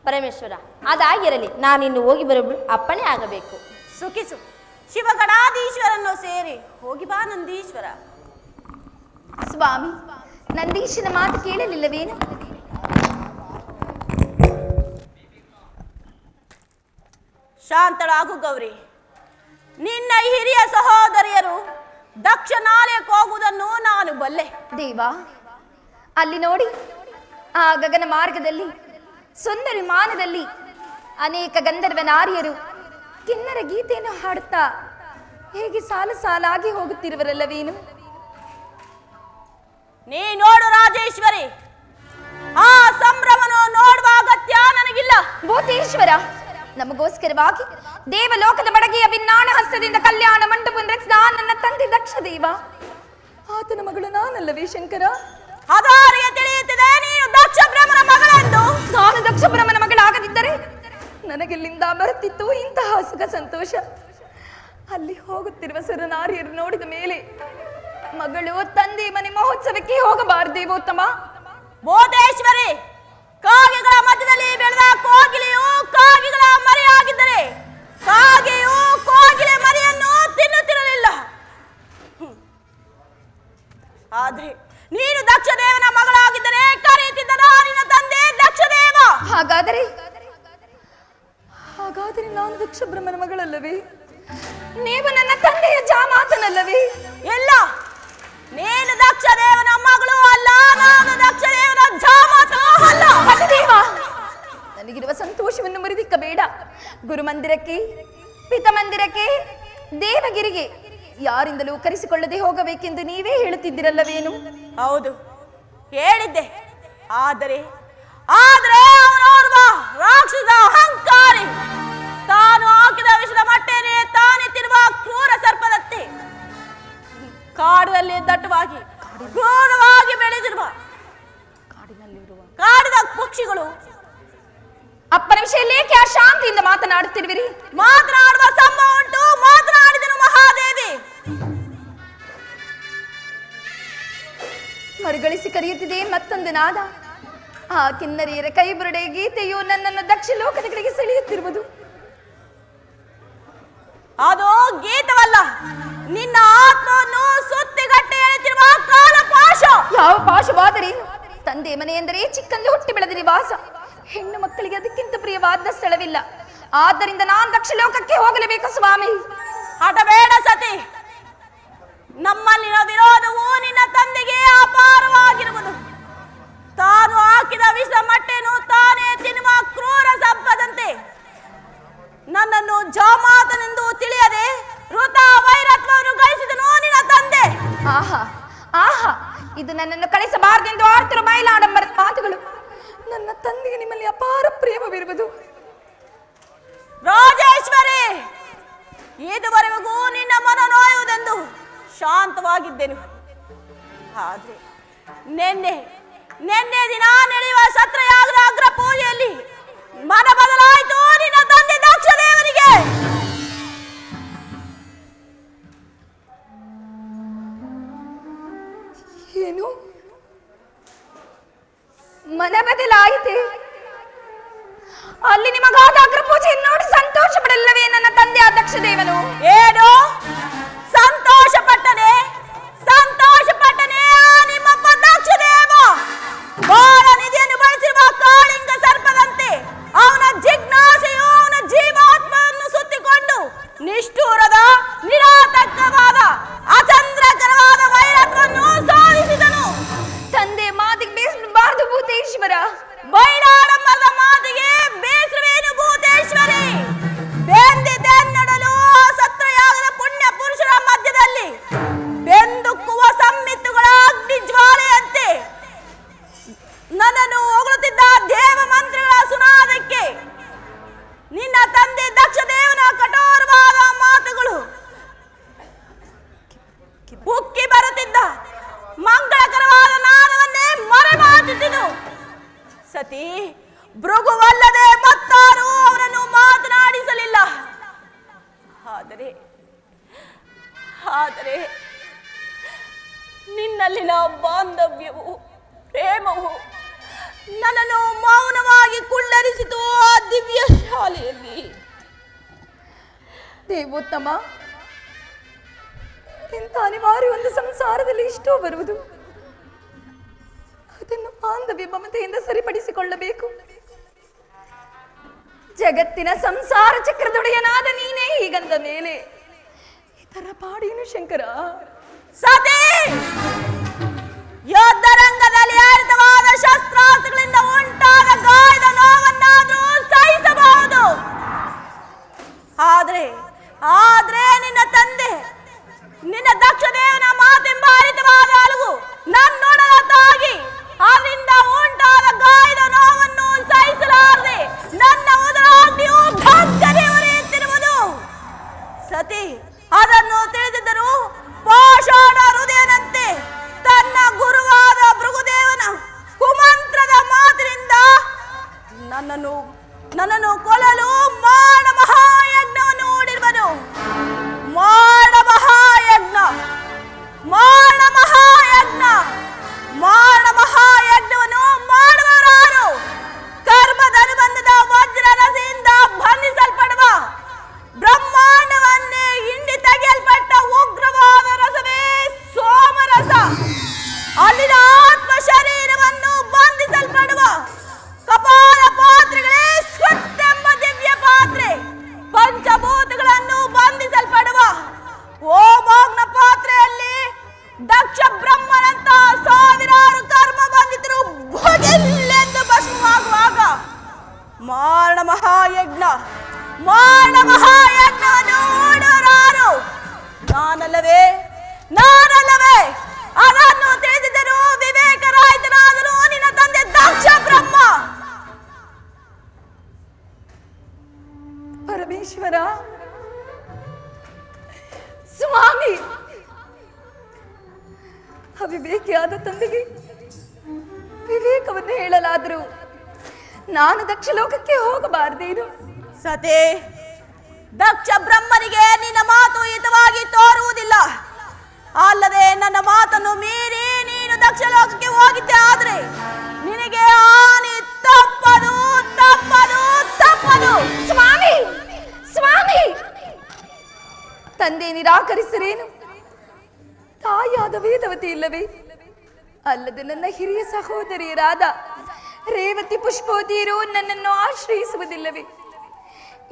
ಪರಮೇಶ್ವರ, ಅದಾಗಿರಲಿ. ನಾನಿನ್ನು ಹೋಗಿ ಬರಲು ಅಪ್ಪಣೆ ಆಗಬೇಕು. ಸುಖಿಸು. ಶಿವಗಣಾಧೀಶ್ವರನ್ನು ಸೇರಿ ಹೋಗಿ ಬಾ ನಂದೀಶ್ವರ. ಸ್ವಾಮಿ, ನಂದೀಶನ ಮಾತು ಕೇಳಲಿಲ್ಲವೇನು? ಶಾಂತಳಾಗು ಗೌರಿ. ನಿನ್ನ ಹಿರಿಯ ಸಹೋದರಿಯರು ದಕ್ಷನಾಲಯಕ್ಕೆ ಹೋಗುವುದನ್ನು ನಾನು ಬಲ್ಲೆ. ದೇವ, ಅಲ್ಲಿ ನೋಡಿ, ಆ ಗಗನ ಮಾರ್ಗದಲ್ಲಿ ಸುಂದರಿ ಮಾನದಲ್ಲಿ ಅನೇಕ ಗಂಧರ್ವ ನಾರಿಯರು ಕಿನ್ನರ ಗೀತೆಯನ್ನು ಹಾಡುತ್ತಾ ಹೇಗೆ ಸಾಲು ಸಾಲಾಗಿ ಹೋಗುತ್ತಿರುವರಲ್ಲವೇನು? ನೀ ನೋಡು ರಾಜೇಶ್ವರಿ, ಆ ಸಂಭ್ರಮನು ನೋಡುವ ಅಗತ್ಯ ನನಗಿಲ್ಲ. ಭೂತೇಶ್ವರ, ನಮಗೋಸ್ಕರವಾಗಿ ದೇವಲೋಕದ ಬಡಗೆಯ ಭಿನ್ನಾಣ ಹಸ್ತದಿಂದ ಕಲ್ಯಾಣ ಮಂಟಪವನ್ನು ರಚಿಸಿದ ನನ್ನ ತಂದೆ ದಕ್ಷ ದೇವ. ಆತನ ಮಗಳು ನಾನಲ್ಲವೇ ಶಂಕರ? ಅದಾರಿಗೆ ತಿಳಿಯುತ್ತಿದೆ ನೀನು ದಕ್ಷ ಬ್ರಹ್ಮನ ಮಗಳೆಂದು. ನಾನು ದಕ್ಷ ಬ್ರಹ್ಮನ ಮಗಳಾಗದಿದ್ದರೆ ನನಗೆಲ್ಲಿಂದ ಬರುತ್ತಿತ್ತು ಇಂತಹ ಸುಖ ಸಂತೋಷ? ಅಲ್ಲಿ ಹೋಗುತ್ತಿರುವ ಸುರನಾರಿಯರು ನೋಡಿದ ಮೇಲೆ ಮಗಳು ತಂದೆ ಮನೆ ಮಹೋತ್ಸವಕ್ಕೆ ಹೋಗಬಾರದೇವೋತ್ತಮ? ಬೋಧೇಶ್ವರಿ, ಕಾಗೆಗಳ ಮಧ್ಯದಲ್ಲಿ ಬೆಳೆದ ಕೋಗಿಲೆಯು ಕಾಗೆಗಳ ಮರಿಯಾಗಿದ್ದರೆ ಕಾಗೆಯು ಕೋಗಿಲೆ ಮರಿಯನ್ನು ತಿನ್ನುತ್ತಿರಲಿಲ್ಲ. ಆದ್ರೆ ನೀನು ದಕ್ಷದೇವನ ಮಗಳಾಗಿದ್ದರೆ ಕರೆಯುತ್ತಿದ್ದ ನಿನ್ನ ತಂದೆ ದಕ್ಷದೇವ. ಹಾಗಾದರೆ ನಾನು ದಕ್ಷ ಬ್ರಹ್ಮನ ಮಗಳಲ್ಲವೇ? ನೀವು ನನ್ನ ತಂದೆಯ ಜಾಮಾತನಲ್ಲವೇ? ಇಲ್ಲ, ನೀನು ದಕ್ಷದೇವನ ಮಗಳು ಅಲ್ಲ, ನಾನು ದಕ್ಷದೇವನ ಜಾಮಾತ ಅಲ್ಲ. ದೇವ, ನನಗಿರುವ ಸಂತೋಷವನ್ನು ಮುರಿದಿಕ್ಕಬೇಡ. ಗುರುಮಂದಿರಕ್ಕೆ, ಪಿತಮಂದಿರಕ್ಕೆ, ದೇವಗಿರಿಗೆ ಯಾರಿಂದಲೂ ಕರೆಸಿಕೊಳ್ಳದೆ ಹೋಗಬೇಕೆಂದು ನೀವೇ ಹೇಳುತ್ತಿದ್ದಿರಲ್ಲವೇನು? ಹೌದು, ಹೇಳಿದ್ದೆ. ಆದರೆ ಅವನೋರ್ವ ರಾಕ್ಷಸ ಅಹಂಕಾರಿ, ತಾನು ಹಾಕಿದ ವಿಷದ ಮಟ್ಟೇನೆ ತಾನೇ ತಿರುವ ಕ್ರೂರ ಸರ್ಪದಂತೆ ಕಾಡಿನಲ್ಲಿ ದಟ್ಟವಾಗಿ ಕ್ರೂರವಾಗಿ ಬೆಳೆದಿರುವ ಕಾಡಿನ ಪಕ್ಷಿಗಳು ಅಪ್ಪನ ವಿಷಯದಲ್ಲಿ ಏಕೆ ಶಾಂತಿಯಿಂದ ಮಾತನಾಡುತ್ತಿರುವಿರಿ? ಮಾತನಾಡುವ ಸಂಭವ ಉಂಟು, ಮಾತನಾಡಿದನು ಮಹಾದೇವಿ. ಮರುಗಳಿಸಿ ಕರೆಯುತ್ತಿದೆ ಮತ್ತೊಂದು ನಾದ. ಆ ಕಿನ್ನರಿಯರ ಕೈಬುರುಡೆ ಗೀತೆಯು ನನ್ನನ್ನು ದಕ್ಷ ಲೋಕದ ಕಡೆಗೆ ಸೆಳೆಯುತ್ತಿರುವುದು. ಅದು ಗೀತವಲ್ಲ, ನಿನ್ನ ಆತ್ಮವನ್ನು ಸುತ್ತಿಗಟ್ಟಿ ಎಳೆತಿರುವ ಕಾಲ ಪಾಶ. ಯಾವ ಪಾಶವಾದರೆ ತಂದೆ ಮನೆ ಎಂದರೆ ಚಿಕ್ಕಂದು ಹುಟ್ಟಿ ಬೆಳೆದ ನಿವಾಸ. ಹೆಣ್ಣು ಮಕ್ಕಳಿಗೆ ಅದಕ್ಕಿಂತ ಪ್ರಿಯವಾದ ಸ್ಥಳವಿಲ್ಲ. ಆದ್ದರಿಂದ ನಾನು ದಕ್ಷ ಲೋಕಕ್ಕೆ ಹೋಗಲೇಬೇಕು ಸ್ವಾಮಿ. ಹಠಬೇಡ ಸತಿ, ನಮ್ಮಲ್ಲಿನ ವಿರೋಧವು ನಿನ್ನ ತಂದೆಗೆ ಅಪಾರವಾಗಿರುವುದು. ತಾನು ಹಾಕಿದ ವಿಷ ಮಟ್ಟೆನು ತಾನೇ ತಿನ್ನುವ ಕ್ರೂರ ಸಂಪದಂತೆ ನನ್ನನ್ನು ಜಾಮಾತನೆಂದು ತಿಳಿಯದೆ ಋತ ವೈರತ್ವವನ್ನು ಗಳಿಸಿದನು ನಿನ್ನ ತಂದೆ. ಆಹಾ ಆಹಾ, ಇದು ನನ್ನನ್ನು ಕಳಿಸಬಾರದೆಂದು ಆಡ್ತಿರೋ ಬಯಲಾಡಂಬರದ ಮಾತುಗಳು. ನನ್ನ ತಂದೆಗೆ ನಿಮ್ಮಲ್ಲಿ ಅಪಾರ ಪ್ರೇಮವಿರುವುದು. ರಾಜೇಶ್ವರಿ, ಇದುವರೆಗೂ ನಿನ್ನ ಮನ ನೋಯುವುದೆಂದು ಶಾಂತವಾಗಿದ್ದೆನು. ಆದ್ರೆ ನಿನ್ನೆ ದಿನ ನಡೆಯುವ ಸತ್ರಯಾಗದ ಅಗ್ರ ಪೂಜೆಯಲ್ಲಿ ಮನ ಬದಲಾಯಿತು ನಿನ್ನ ತಂದೆ ದಕ್ಷ ದೇವನಿಗೆ. ಏನು ಮನ ಬದಲಾಯಿತೆ? ಅಲ್ಲಿ ನಿಮಗಾದ ಅಗ್ರ ಪೂಜೆ ನೋಡಿ ಸಂತೋಷ ಪಡಲ್ಲವೇ ನನ್ನ ತಂದೆ ಆ ದಕ್ಷ ದೇವನು? ಏನು ಸಂತೋಷ ಪಟ್ಟನೆ ನಿಮ್ಮಪ್ಪ ದಕ್ಷ ದೇವ ಬಾಳ ನಿಧಿಯನ್ನು ಬಳಸಿರುವ ಕಾಳಿಂಗ ಸರ್ಪದಂತೆ ಅವನ ಜಿಜ್ಞಾಸೆಯು ಅವನ ಜೀವಾತ್ಮವನ್ನು ಸುತ್ತಿಕೊಂಡು ನಿಷ್ಠೂರದ ನಿರಾತಂಕವಾದ ಅಚಂದ್ರಕರವಾದ ವೈರತ್ವವನ್ನು ಸಾಧಿಸಿದನು. ತಂದೆ ಮಾತಿಗೆ ಬೇಸಬಾರದು ಭೂತೇಶ್ವರ. ಬೈರಾಡಂಬರದ ಮಾತಿಗೆ ಬೇಸರವೇನು ಭೂತೇಶ್ವರಿ? ಬೆಂದಿದ್ದೆನ್ನಡಲು ಸತ್ರಯಾಗದ ಪುಣ್ಯ ಪುರುಷರ ಮಧ್ಯದಲ್ಲಿ ಬೆಂದುಕ್ಕುವ ಸಮ್ಮಿತ್ತುಗಳ ಅಗ್ನಿ ಜ್ವಾಲೆಯಂತೆ ನನ್ನನ್ನು ಹೊಗಳುತ್ತಿದ್ದ ದೇವ ಮಂತ್ರಿಗಳ ಸುನಾದಕ್ಕೆ ನಿನ್ನ ತಂದೆ ದಕ್ಷ ದೇವನ ಕಠೋರವಾದ ಮಾತುಗಳು ಉಕ್ಕಿ ಬರುತ್ತಿದ್ದ ಮಂಗಳಕರವಾದ ನಾದವನ್ನೇ ಮರೆಮಾಚುತ್ತಿದ್ದು. ಸತಿ, ಭೃಗುವಲ್ಲದೆ ಮತ್ತಾರು ಅವರನ್ನು ಮಾತನಾಡಿಸಲಿಲ್ಲ. ಆದರೆ ನಿನ್ನಲ್ಲಿನ ಬಾಂಧವ್ಯವು ಪ್ರೇಮವು ನನ್ನನ್ನು ಮೌನವಾಗಿ ಕುಳ್ಳರಿಸಿತು ಆ ದಿವ್ಯ ಶಾಲೆಯಲ್ಲಿ. ದೇವೋತ್ತಮ, ಇಂಥ ಅನಿವಾರ್ಯ ಒಂದು ಸಂಸಾರದಲ್ಲಿ ಇಷ್ಟೋ ಬರುವುದು. ಅದನ್ನು ಬಾಂಧವ್ಯ ಮಮತೆಯಿಂದ ಸರಿಪಡಿಸಿಕೊಳ್ಳಬೇಕು. ಜಗತ್ತಿನ ಸಂಸಾರ ಚಕ್ರದೊಡೆಯನಾದ ನೀನೇ ಹೀಗಂದ ಮೇಲೆ ಇತರ ಪಾಡೇನು ಶಂಕರ? ಸತಿ, ಯುದ್ಧರಂಗದಲ್ಲಿ ಹರಿತವಾದ ಶಸ್ತ್ರಾಸ್ತ್ರಗಳಿಂದ ಉಂಟಾದ ಗಾಯದ ನೋವನ್ನಾದ್ರೂ ಸಹಿಸಬಹುದು. ಆದ್ರೆ ನಿನ್ನ ತಂದೆ, ನಿನ್ನ ದಕ್ಷ ದೇವನ ಮಾತೆಂಬ ಹರಿತವಾದ ಅಲುಗು ನನ್ನೊಡಲ ತಾಗಿ ಅದರಿಂದ ಉಂಟಾದ ಗಾಯದ ನೋವನ್ನು ಸಹಿಸಲಾರದೆ ನನ್ನ ಉದರಾಗ್ನಿಯು ಧಗ್ಗನೆ ಉರಿಯುತ್ತಿರುವುದು. ಸತಿ, ಅದನ್ನು ತಿಳಿದಿದ್ದರೂ ಪಾಷಾಣ ಹೃದಯನಂತೆ ತನ್ನ ಗುರುವಾದ ಭೃಗುದೇವನ ಕುಮಂತ್ರದ ಮಾತಿನಿಂದ ನನ್ನನ್ನು ಕೊಲ್ಲಲು ಮಾಡ ಮಹಾಯಜ್ಞವನ್ನು ಹೂಡಿರುವನು. ಮಾಡ ಮಹಾಯಜ್ಞವನ್ನು ಮಾಡುವವರಾರು? ಕರ್ಮದ ಅನುಬಂಧದ ವಜ್ರ ರಸೆಯಿಂದ ಬಂಧಿಸಲ್ಪಡುವ ಬ್ರಹ್ಮಾಂಡವನ್ನೇ ಹಿಂಡಿ ತೆಗೆಯಲ್ಪಟ್ಟ ಉಗ್ರವಾದ ರಸವೇ ಸೋಮರಸ. ಅಲ್ಲಿನ ಆತ್ಮ ಶರೀರವನ್ನು ಬಂಧಿಸಲ್ಪಡುವ ಕಪಾಲ ಪಾತ್ರೆಗಳೇ ಸ್ವತ್ತೆಂಬ ದಿವ್ಯ ಪಾತ್ರೆ. ಪಂಚಭೂತಗಳನ್ನು ಬಂಧಿಸಲ್ಪಡುವ ಓಮಾಗ್ನ ಪಾತ್ರೆಯಲ್ಲಿ ದಕ್ಷ ಬ್ರಹ್ಮನಂತ ಸಾವಿರಾರು ಕರ್ಮ ಬಂಧಿತರು ಭೋಗೆಲ್ಲೆಂದು ಭಸ್ಮವಾಗುವಾಗ ಮಾರಣ ಮಹಾಯಜ್ಞವನ್ನು ಓಡೋರಾರು? ನಾನಲ್ಲವೇ? ಅದನ್ನು ತಿಳಿದಿದ್ದರೂ ವಿವೇಕರಾಹಿತನಾದರೂ ನಿನ್ನ ತಂದೆ ದಕ್ಷ ಬ್ರಹ್ಮ. ತಂದೆಗೆ ವಿವೇಕವನ್ನು ಹೇಳಲಾದರೂ ನಾನು ದಕ್ಷ ಲೋಕಕ್ಕೆ ಹೋಗಬಾರದೇನು? ಸತೆ, ದಕ್ಷ ಬ್ರಹ್ಮನಿಗೆ ನಿನ್ನ ಮಾತು ಹಿತವಾಗಿ ತೋರುವುದಿಲ್ಲ. ಅಲ್ಲದೆ ನನ್ನ ಮಾತನ್ನು ಮೀರಿ ನೀನು ದಕ್ಷ ಲೋಕಕ್ಕೆ ಹೋಗಿದ್ದೆ ಆದ್ರೆ ನಿನಗೆ ಹಾನಿ ತಪ್ಪದು ತಪ್ಪದು ತಪ್ಪದು. ಸ್ವಾಮಿ, ಸ್ವಾಮಿ, ತಂದೆ ನಿರಾಕರಿಸರೇನು? ತಾಯಾದ ವೇದವತಿ ಇಲ್ಲವೇ? ಅಲ್ಲದೆ ನನ್ನ ಹಿರಿಯ ಸಹೋದರಿಯರಾದ ರೇವತಿ ಪುಷ್ಪವತಿಯರು ನನ್ನನ್ನು ಆಶ್ರಯಿಸುವುದಿಲ್ಲವೇ?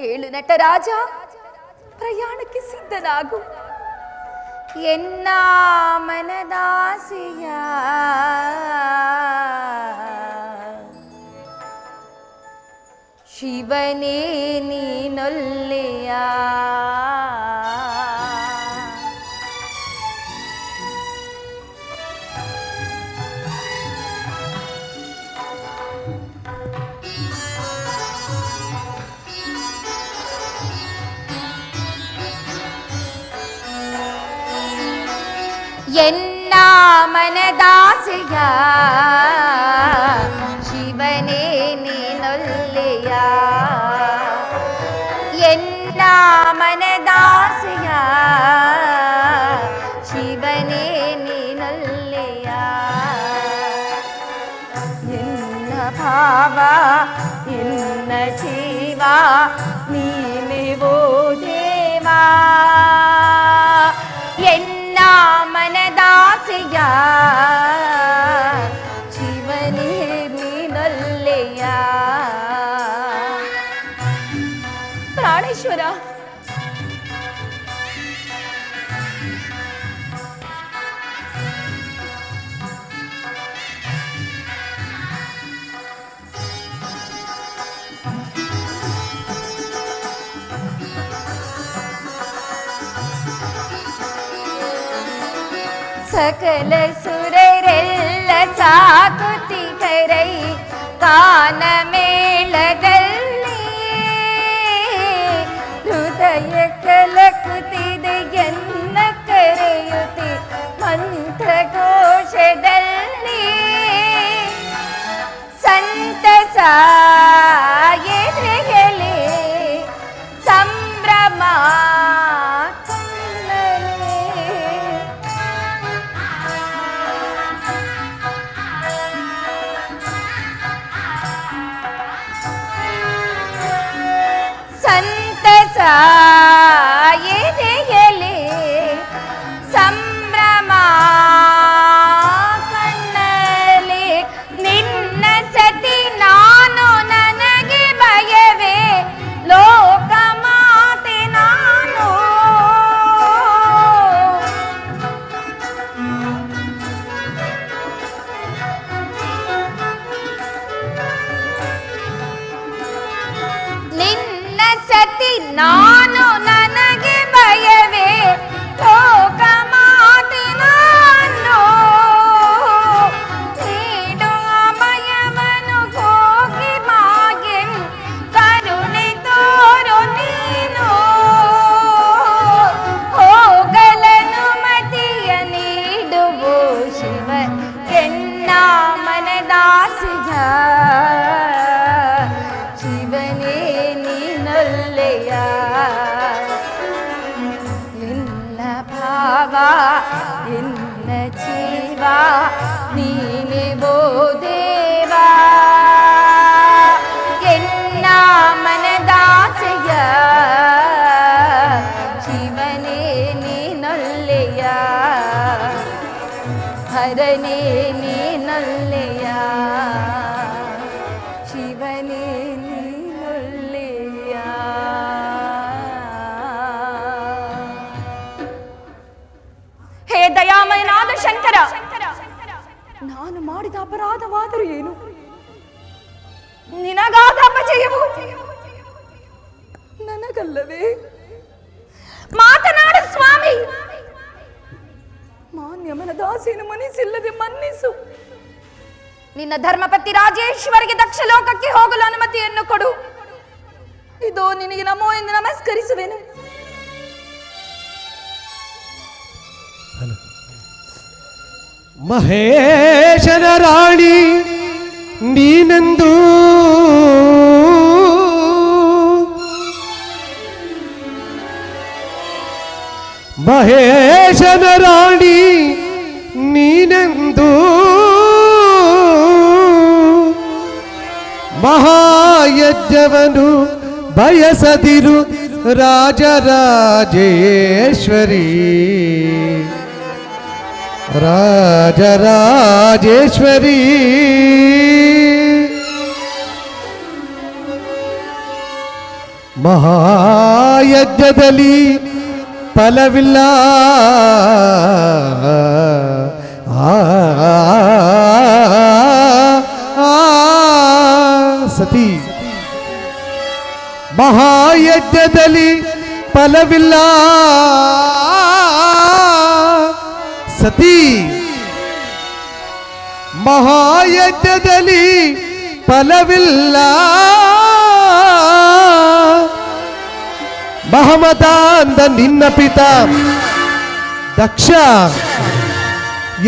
ಏಳು ನಟರಾಜ, ಪ್ರಯಾಣಕ್ಕೆ ಸಿದ್ಧನಾಗು. ಎನ್ನ ಮನದಾಸೆಯ ಶಿವನೇ ನೀನೊಲ್ಲೆಯ. ಎನ್ನ ಮನದಾಸೆಯ ಶಿವನೇ ನೀನೊಲ್ಲೆಯ. ಎನ್ನ ಮನದಾಸೆಯ ಶಿವನೇ ನೀನೊಲ್ಲೆಯ. ಎನ್ನ ಭಾವ ಎನ್ನ ಜೀವ ನೀನೇ ಓ ದೇವಾ. ಎನ್ನ ಮನದಾಸೆಯ ಶಿವನೇ ನೀನೊಲ್ಲೆಯ. ಪ್ರಾಣೇಶ್ವರ, ಸಕಲ ಸುರರೆಲ್ಲ ಸಾಕುತಿಗರೈ ಕಾನ ಮೇಳದಲ್ಲಿ ಹೃದಯ ಕಲಕುತ್ತಿದೆ ಎನ್ನ ಕರೆಯುತ್ತಿ ಮಂತ್ರಘೋಷದಲ್ಲಿ. ಸಂತಸ ಎದೆಯಲ್ಲಿ ಸಂಭ್ರಮ ಸಂತಸ ಎದೆಯಲ್ಲಿ ಸಂಭ್ರಮ ಕಣ್ಣಲ್ಲಿ. ನಿನ್ನ ಸತಿ ನಾನು ನನಗೆ ಭಯವೇ ಲೋಕ ಮಾತೆ ನಾನು. ನಿನ್ನ ಸತಿ ನಾನು ನನಗೆ ಭಯವೇ ಲೋಕ ಮಾತೆ ನಾನು. ನೀಡು ಅಮಯವನ್ನು ಹೋಗಿ ಮಾಗೆನ್ ಕರುಣೆ ತೋರು ನೀನು. ಹೋಗಲನು ಮತಿಯ ನೀಡುವು ಶಿವ ಎನ್ನ ಮನದಾಸೆಯ ಶಿವನೇ ನೀನೊಲ್ಲೆಯ. ಎನ್ನ ಭಾವ ಎನ್ನ ಜೀವ ನೀನೇ ಓ ದೇವಾ. ಎನ್ನ ಮನದಾಸೆಯ ಶಿವನೇ ನೀನೊಲ್ಲೆಯ. ಹರನೇ ನೀನೊಲ್ಲೆಯ ಶಿವನೇ ನೀನೊಲ್ಲೆಯ. ಹೇ ದಯಾಮಯನಾದ ಶಂಕರ, ನಾನು ಮಾಡಿದ ಅಪರಾಧವಾದರೂ ಏನು? ನಿನಗಾದ ಅಪಜಯವು ನನಗಲ್ಲವೇ? ಮಾತನಾಡು ಸ್ವಾಮಿ. ಮಾನ್ಯ ಮನದಾಸೆಯನ್ನು ಮನಸ್ಸಿಲ್ಲದೆ ಮನ್ನಿಸು. ನಿನ್ನ ಧರ್ಮಪತಿ ರಾಜೇಶ್ವರಿಗೆ ದಕ್ಷ ಲೋಕಕ್ಕೆ ಹೋಗಲು ಅನುಮತಿಯನ್ನು ಕೊಡು. ಇದು ನಿನಗೆ ನಮೋ ಎಂದು ನಮಸ್ಕರಿಸುವೆನು. ಮಹೇಶನ ರಾಣಿ ನೀನೆಂದು ಮಹೇಶನ ರಾಣಿ ನೀನೆಂದು ಮಹಾಯಜ್ಞವನು ಬಯಸದಿರು ರಾಜರಾಜೇಶ್ವರಿ ರಾಜರಾಜೇಶ್ವರಿ ಮಹಾಯಜ್ಞದಲ್ಲಿ ಫಲವಿಲ್ಲ ಸತಿ ಮಹಾಯಜ್ಞದಲ್ಲಿ ಫಲವಿಲ್ಲ ಸತಿ ಮಹಾಯಜ್ಞದಲ್ಲಿ ಫಲವಿಲ್ಲ ಮಹಮತ ಅಂದ ನಿನ್ನ ಪಿತ ದಕ್ಷ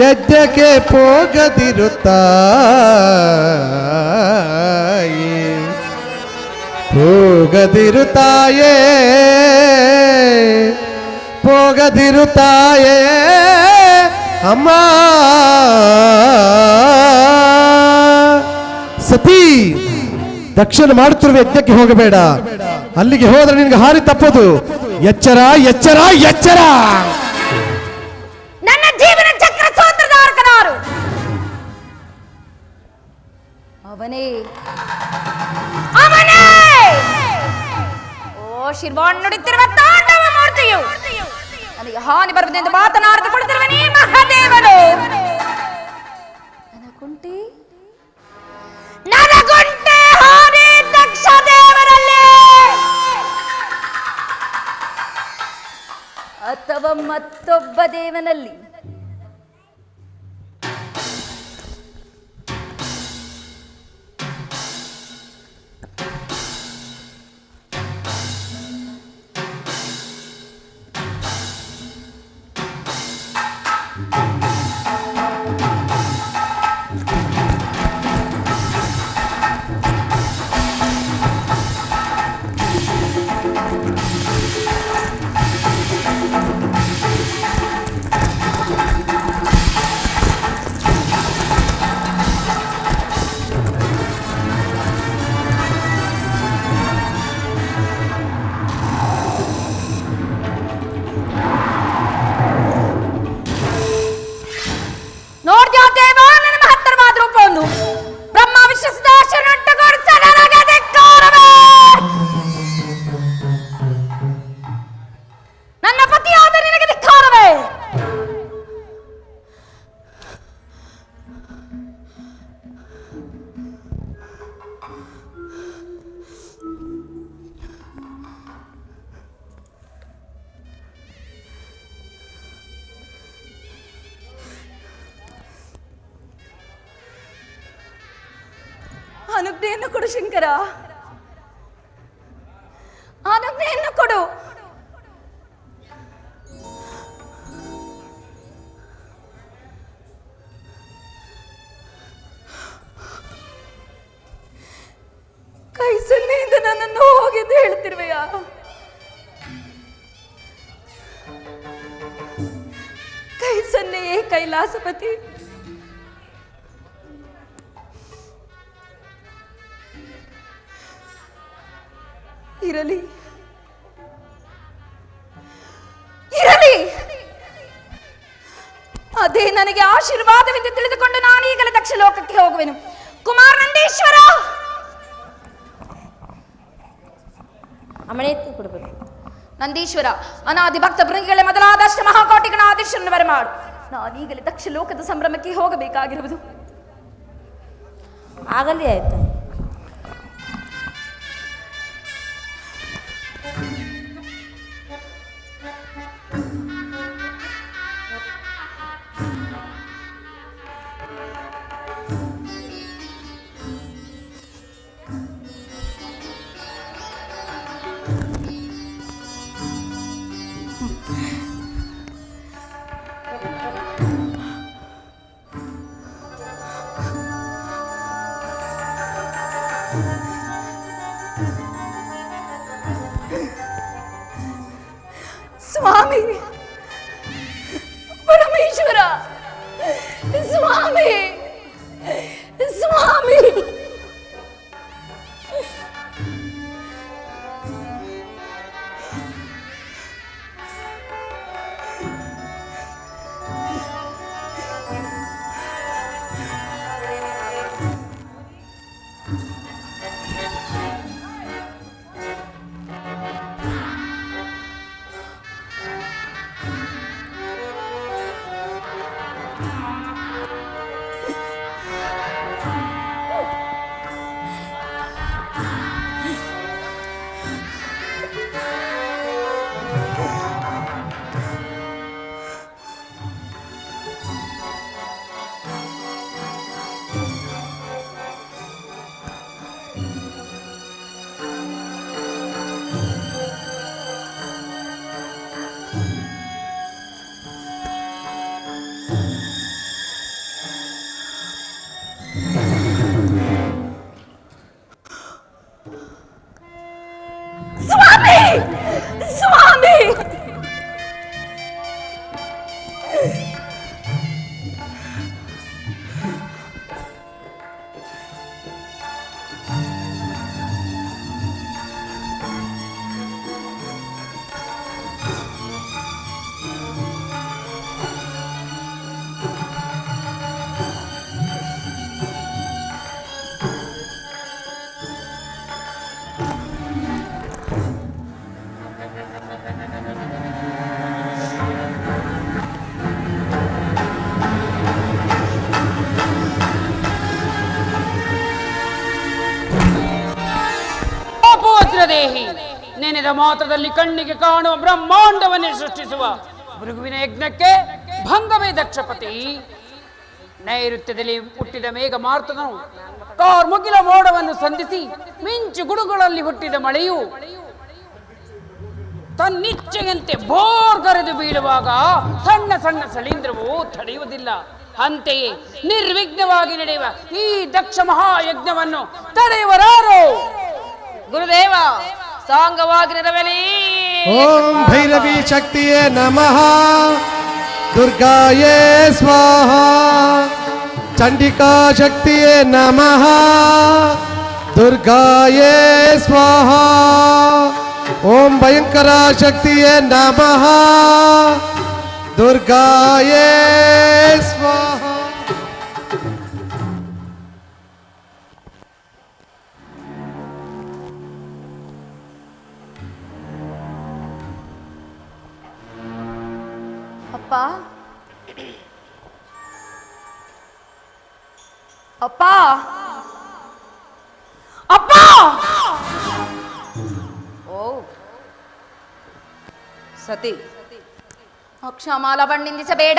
ಯಜ್ಞಕ್ಕೆ ಹೋಗದಿರುತ್ತಾಯೇ ಹೋಗದಿರುತ್ತಾಯೇ ಅಮ್ಮ ಸತಿ ದಕ್ಷಿಣ ಮಾಡುತ್ತಿರುವ ಯಜ್ಞಕ್ಕೆ ಹೋಗಬೇಡ. ಅಲ್ಲಿಗೆ ಹೋದ್ರೆ ನಿನಗೆ ಹಾರಿ ತಪ್ಪದು. ಎಚ್ಚರ ಎಚ್ಚರ ಎಚ್ಚರ. ನನ್ನ ಜೀವನ ಚಕ್ರ ಸೂತ್ರಧಾರಕನಾರು ಅವನೇ ಅವನೇ. ಓ ಶಿರ್ವಾಣ್ ನುಡಿತಿರುವ ತಾಂಡವ ಮೂರ್ತಿಯು ನನಗೆ ಹಾನಿ ಬರುವುದೆಂದು ಮಾತನಾಡಿದುಕೊಳ್ಳುತ್ತಿರುವ ನೀ ಮಹಾದೇವನು. ನನಗುಂಟೆ ಹಾನಿ ದಕ್ಷ ದೇವರಲ್ಲಿ ಅಥವಾ ಮತ್ತೊಬ್ಬ ದೇವನಲ್ಲಿ. ನೋಡ್ದ್ಯಾ ದೇವ, ನನ್ನ ಮಹತ್ತರವಾದ ರೂಪವನ್ನು ಬ್ರಹ್ಮ ವಿಶ್ವಸಿದಾಶನುಂಟುಗೊಳಿಸ ನನಗೆ ಧಿಕ್ಕಾರವೇ. ನನ್ನ ಪತಿಯಾದ ನಿನಗೆ ಧಿಕ್ಕಾರವೇ. ಅನುಜ್ಞೆಯನ್ನು ಕೊಡು ಶಂಕರ, ಅನುಜ್ಞೆಯನ್ನು ಕೊಡು. ಕೈ ಸನ್ನೆಯಿಂದ ನನ್ನನ್ನು ಹೋಗೆಂದು ಹೇಳ್ತಿರುವೆಯ? ಕೈ ಸನ್ನೆಯೇ ಕೈಲಾಸಪತಿ. ಇರಲಿ ಇರಲಿ, ಅದೇ ನನಗೆ ಆಶೀರ್ವಾದವೆಂದು ತಿಳಿದುಕೊಂಡು ನಾನೀಗಲೇ ದಕ್ಷ ಲೋಕಕ್ಕೆ ಹೋಗುವೆನು. ಕುಮಾರ ನಂದೀಶ್ವರ, ಅಮಣೆ ಕೊಡಬೇಕು. ನಂದೀಶ್ವರ, ಅನಾದಿ ಭಕ್ತ ಬೃಂಗಿಗಳೇ ಮೊದಲಾದ ಅಷ್ಟ ಮಹಾಕೋಟಿಗಳ ಆದೇಶವನ್ನು ಬರಮಾಡು. ನಾನೀಗಲೇ ದಕ್ಷ ಲೋಕದ ಸಂಭ್ರಮಕ್ಕೆ ಹೋಗಬೇಕಾಗಿರುವುದು. ಆಗಲಿ ಆಯ್ತು. ಸ್ವಾಮಿ ಪರಮೇಶ್ವರ, ಸ್ವಾಮಿ ಸ್ವಾಮಿ. ಸ್ವಾಮಿ ದೇಹಿ ನೆನೆದ ಮಾತ್ರದಲ್ಲಿ ಕಣ್ಣಿಗೆ ಕಾಣುವ ಬ್ರಹ್ಮಾಂಡವನ್ನೇ ಸೃಷ್ಟಿಸುವ ಭೃಗುವಿನ ಯಜ್ಞಕ್ಕೆ ಭಂಗವೇ ದಕ್ಷಪತಿ. ನೈಋತ್ಯದಲ್ಲಿ ಹುಟ್ಟಿದ ಮೇಘ ಮಾರ್ತನು ಕಾರ್ಮುಗಿಲ ಮೋಡವನ್ನು ಸಂಧಿಸಿ ಮಿಂಚು ಗುಡುಗಳಲ್ಲಿ ಹುಟ್ಟಿದ ಮಳೆಯು ತನ್ನಿಚ್ಛೆಯಂತೆ ಬೋರ್ಗರೆದು ಬೀಳುವಾಗ ಸಣ್ಣ ಸಣ್ಣ ಸಳೀಂದ್ರವು ತಡೆಯುವುದಿಲ್ಲ. ಅಂತೆಯೇ ನಿರ್ವಿಘ್ನವಾಗಿ ನಡೆಯುವ ಈ ದಕ್ಷ ಮಹಾಯಜ್ಞವನ್ನು ತಡೆಯುವರಾರು? ಗುರುದೇವ ಸಾಂಗವಾಗಿ ನೆರವೇರಿ. ಓಂ ಭೈರವಿ ಶಕ್ತಿಯೇ ನಮಃ, ದುರ್ಗಾಯೇ ಸ್ವಾಹ, ಚಂಡಿಕಾ ಶಕ್ತಿಯೇ ನಮಃ, ದುರ್ಗಾಯೇ ಸ್ವಾಹ. ಓಂ ಭಯಂಕರ ಶಕ್ತಿಯೇ ನಮಃ, ದುರ್ಗಾಯೇ ಸ್ವಾಹ. ಅಪ್ಪ ಅಪ್ಪ ಅಪ್ಪ. ಓ ಸತಿ, ಅಕ್ಷಮಾಲವನ್ನು ನಿಂದಿಸಬೇಡ,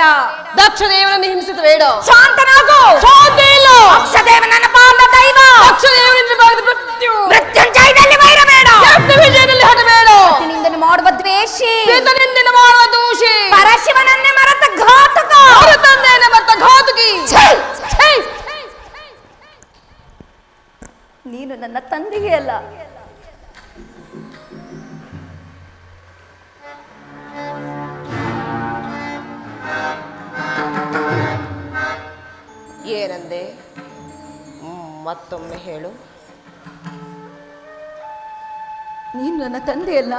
ದಕ್ಷ ದೇವನನ್ನು ಹಿಂಸಿಸಬೇಡ. ಶಾಂತನಾಗು. ಶಾಂತಿ ಇಲ್ಲ. ಅಕ್ಷದೇವನನ್ನ ಪಾಲ ದೈವ. ದಕ್ಷ ದೇವನಿಂದ ಬಾಗಿದ ಮೃತ್ಯು. ಮೃತ್ಯುಂಜಯದಲ್ಲಿ ವೈರಬೇಡ, ವಿಜಯದಲ್ಲಿ ಹಠಬೇಡ. ನಿಂದನೆ ಮಾಡುವ ದ್ವೇಷಿ, ನಿಂದನ ಮಾಡುವ ದೋಷಿ, ಪರಶಿವನನ್ನೇ ಮರೆತ ಘಾತಕ, ತಂದೆಯ ಮತ್ತ ಘಾತುಕಿ. ನೀನು ನನ್ನ ತಂದೆಗೆ ಅಲ್ಲ, ಏನಂದೆ? ಮತ್ತೊಮ್ಮೆ ಹೇಳು. ನೀನು ನನ್ನ ತಂದೆಯಲ್ಲ,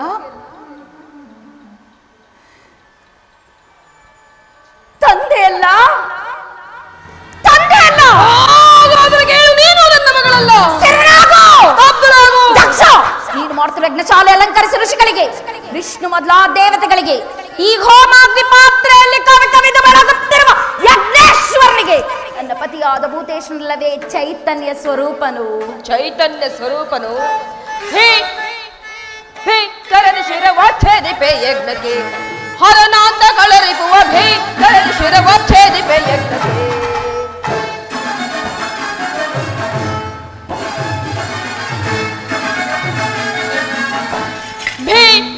ತಂದೆಯಲ್ಲ, ತಂದೆಯಲ್ಲ. ನೀನು ನನ್ನ ಮಗಳಲ್ಲ. ನೀನು ಮಾಡ್ತಿರೋ ಯಜ್ಞಶಾಲೆ ಅಲಂಕರಿಸಿದ ಋಷಿಗಳಿಗೆ, ವಿಷ್ಣು ಮೊದಲ ದೇವತೆಗಳಿಗೆ, ಈ ಹೋಮಾಗ್ನಿ ಪಾತ್ರೆಯಲ್ಲಿ ಕವಿ ಕವಿದು ಬೆಳಗುತ್ತಿರುವ ಯಜ್ಞೇಶ್ವರನಿಗೆ, ನನ್ನ ಪತಿಯಾದ ಭೂತೇಶ್ವರಲ್ಲವೇ ಚೈತನ್ಯ ಸ್ವರೂಪನು. ಚೈತನ್ಯ ಸ್ವರೂಪನು ಕರನ ಶಿರವಚ್ಛೇದಿಪೆ ಯಜ್ಞಕ್ಕೆ, ಹರನಾಂತ ಕಳರಿಪುವ ಭೀ ಕರನ ಶಿರವಚ್ಛೇದಿಪೆ ಯಜ್ಞಕ್ಕೆ.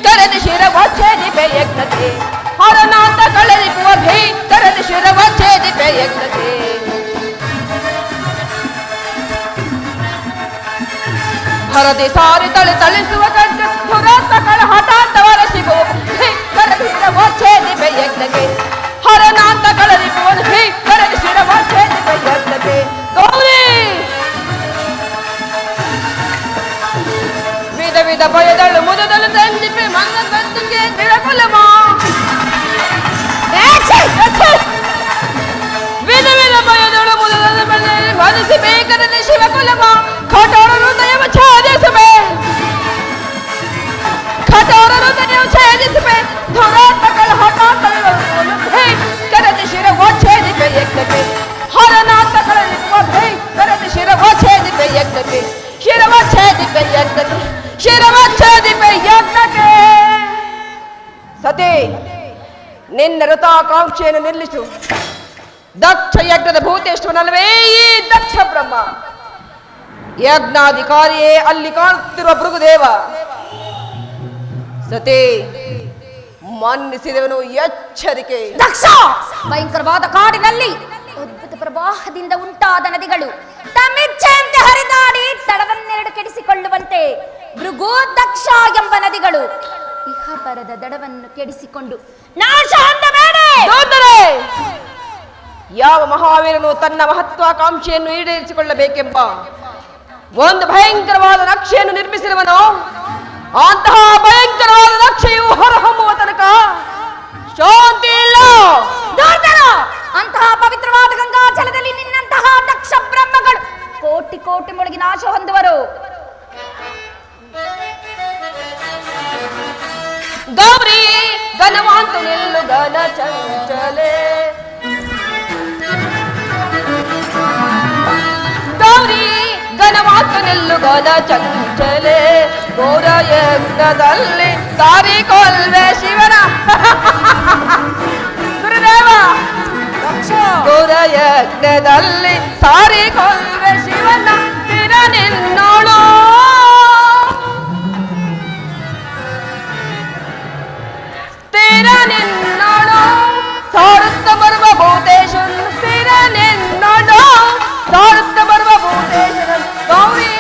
ಕರನ ಶಿರವಚ್ಛೇದಿಪೆ ಯಜ್ಞಕ್ಕೆ, ಹರನಾಂತ ಕಳರಿಪುವ ಭೀ ಕರನ ಶಿರವಚ್ಛೇದಿಪೆ ಯಜ್ಞಕ್ಕೆ. ಹರದಿ ಸಾರಿ ತಳಿಸುವ ಕಂಡ ದುರಾತ್ಮಗಳ ಹಠಾತ್ತವರ ಶಿವು ಕರದಿ ಶಿರವಚ್ಛೇದಿಪೆ ಯಜ್ಞಕ್ಕೆ ಹರನಾಂತಗಳ ರಿಪುವನ್ನು ಕರದಿ ಶಿರವಚ್ಛೇದಿಪೆ ಯಜ್ಞಕ್ಕೆ ಗೌರಿ ವಿಧ ವಿಧ ಭಯದಳು ಮುದದಳು ಸಂಜಿಪೆ ಮನ್ನ ಬಂದಿಗೆ ತಿಳಕುಲಮ ವಿಧ ವಿಧ ಭಯದಳು ಮುದದಳು ಮನಸ್ಸಿ ಬೇಕರದೆ ಶಿವಕುಲಮ ಕಠೋರ ಹೃದಯವ ಛೇದಿಸುವೆ ಕಠೋರ ಹೃದಯವ ಛೇದಿಸುವೆ ದುರಾತ್ಮಗಳ ಹಠಾತ್ತಗಳು ಕರದಿ ಶಿರವಚ್ಛೇದಿಪೆ ಯಜ್ಞಕ್ಕೆ ಹರನಾಂತಗಳ ರಿಪುವನ್ನು ಕರದಿ ಶಿರವಚ್ಛೇದಿಪೆ ಯಜ್ಞಕ್ಕೆ ಶಿರವಚ್ಛೇದಿಪೆ ಯಜ್ಞಕ್ಕೆ ಶಿರವಚ್ಛೇದಿಪೆ ಯಜ್ಞಕ್ಕೆ. ಸತಿ ನಿನ್ನ ಋತಾಕಾಂಕ್ಷೆಯನ್ನು ನಿಲ್ಲಿಸು. ದಕ್ಷ ಯಜ್ಞದ ಭೂತೇಶ್ವರನಲ್ಲವೇ ಈ ದಕ್ಷ ಬ್ರಹ್ಮ, ಯಜ್ಞಾಧಿಕಾರಿಯೇ ಅಲ್ಲಿ ಕಾಣುತ್ತಿರುವ ಭೃಗುದೇವ. ಸತಿ ಮನ್ನಿಸಿದವನು ಎಚ್ಚರಿಕೆ. ದಕ್ಷ ಭಯಂಕರವಾದ ಕಾಡಿನಲ್ಲಿ ಅದ್ಭುತ ಪ್ರವಾಹದಿಂದ ಉಂಟಾದ ನದಿಗಳು ತಮ್ಮಿಚ್ಛೆಯಂತೆ ಹರಿದಾಡಿ ದಡವನ್ನೆರಡು ಕೆಡಿಸಿಕೊಳ್ಳುವಂತೆ ಭೃಗು ದಕ್ಷ ಎಂಬ ನದಿಗಳು ಇಹಪರದ ದಡವನ್ನು ಕೆಡಿಸಿಕೊಂಡು ನಾಶ ಹೊಂದಬೇಡಿ. ಯಾವ ಮಹಾವೀರನು ತನ್ನ ಮಹತ್ವಾಕಾಂಕ್ಷೆಯನ್ನು ಈಡೇರಿಸಿಕೊಳ್ಳಬೇಕೆಂಬ ಒಂದು ಭಯಂಕರವಾದ ನಕ್ಷೆಯನ್ನು ನಿರ್ಮಿಸಿರುವನೋ ಅಂತಹ ಭಯಂಕರವಾದ ನಕ್ಷೆಯು ಹೊರಹೊಮ್ಮುವ ತನಕ ಶಾಂತಿ ಇಲ್ಲ. ಅಂತಹ ಪವಿತ್ರವಾದ ಗಂಗಾಜಲದಲ್ಲಿ ನಿನ್ನಂತಹ ದಕ್ಷ ಬ್ರಹ್ಮಗಳು ಕೋಟಿ ಕೋಟಿ ಮುಳುಗಿ ನಾಶ ಹೊಂದುವರು. ಗೌರಿ ಘನವಾಂತು ನಿಲ್ಲು ಘನ ಚಂಚಲೆ, ಗೌರಿ ಘನವಾಂತು ನಿಲ್ಲು ಘನ ಚಂಚಲೆ, ಘೋರ ಯಜ್ಞದಲ್ಲಿ ಸಾರಿ ಕೊಲ್ವೆ ಶಿವನ ಗುರುದೇವ. ಘೋರ ಯಜ್ಞದಲ್ಲಿ ಸಾರಿ ಕೊಲ್ವೆ ಶಿವನ ಸ್ಥಿರ ನಿನ್ನೋಳು, ಸ್ಥಿರ ನಿನ್ನೋಳು ಸಾರುತ್ತ ಬರುವ ಭೂತೇಶನ್, ಸ್ಥಿರ ನಿನ್ನೋಳು ಸಾರುತ್ತ ಬರುವ ಭೂತೇಶನ್. ಗೌರಿ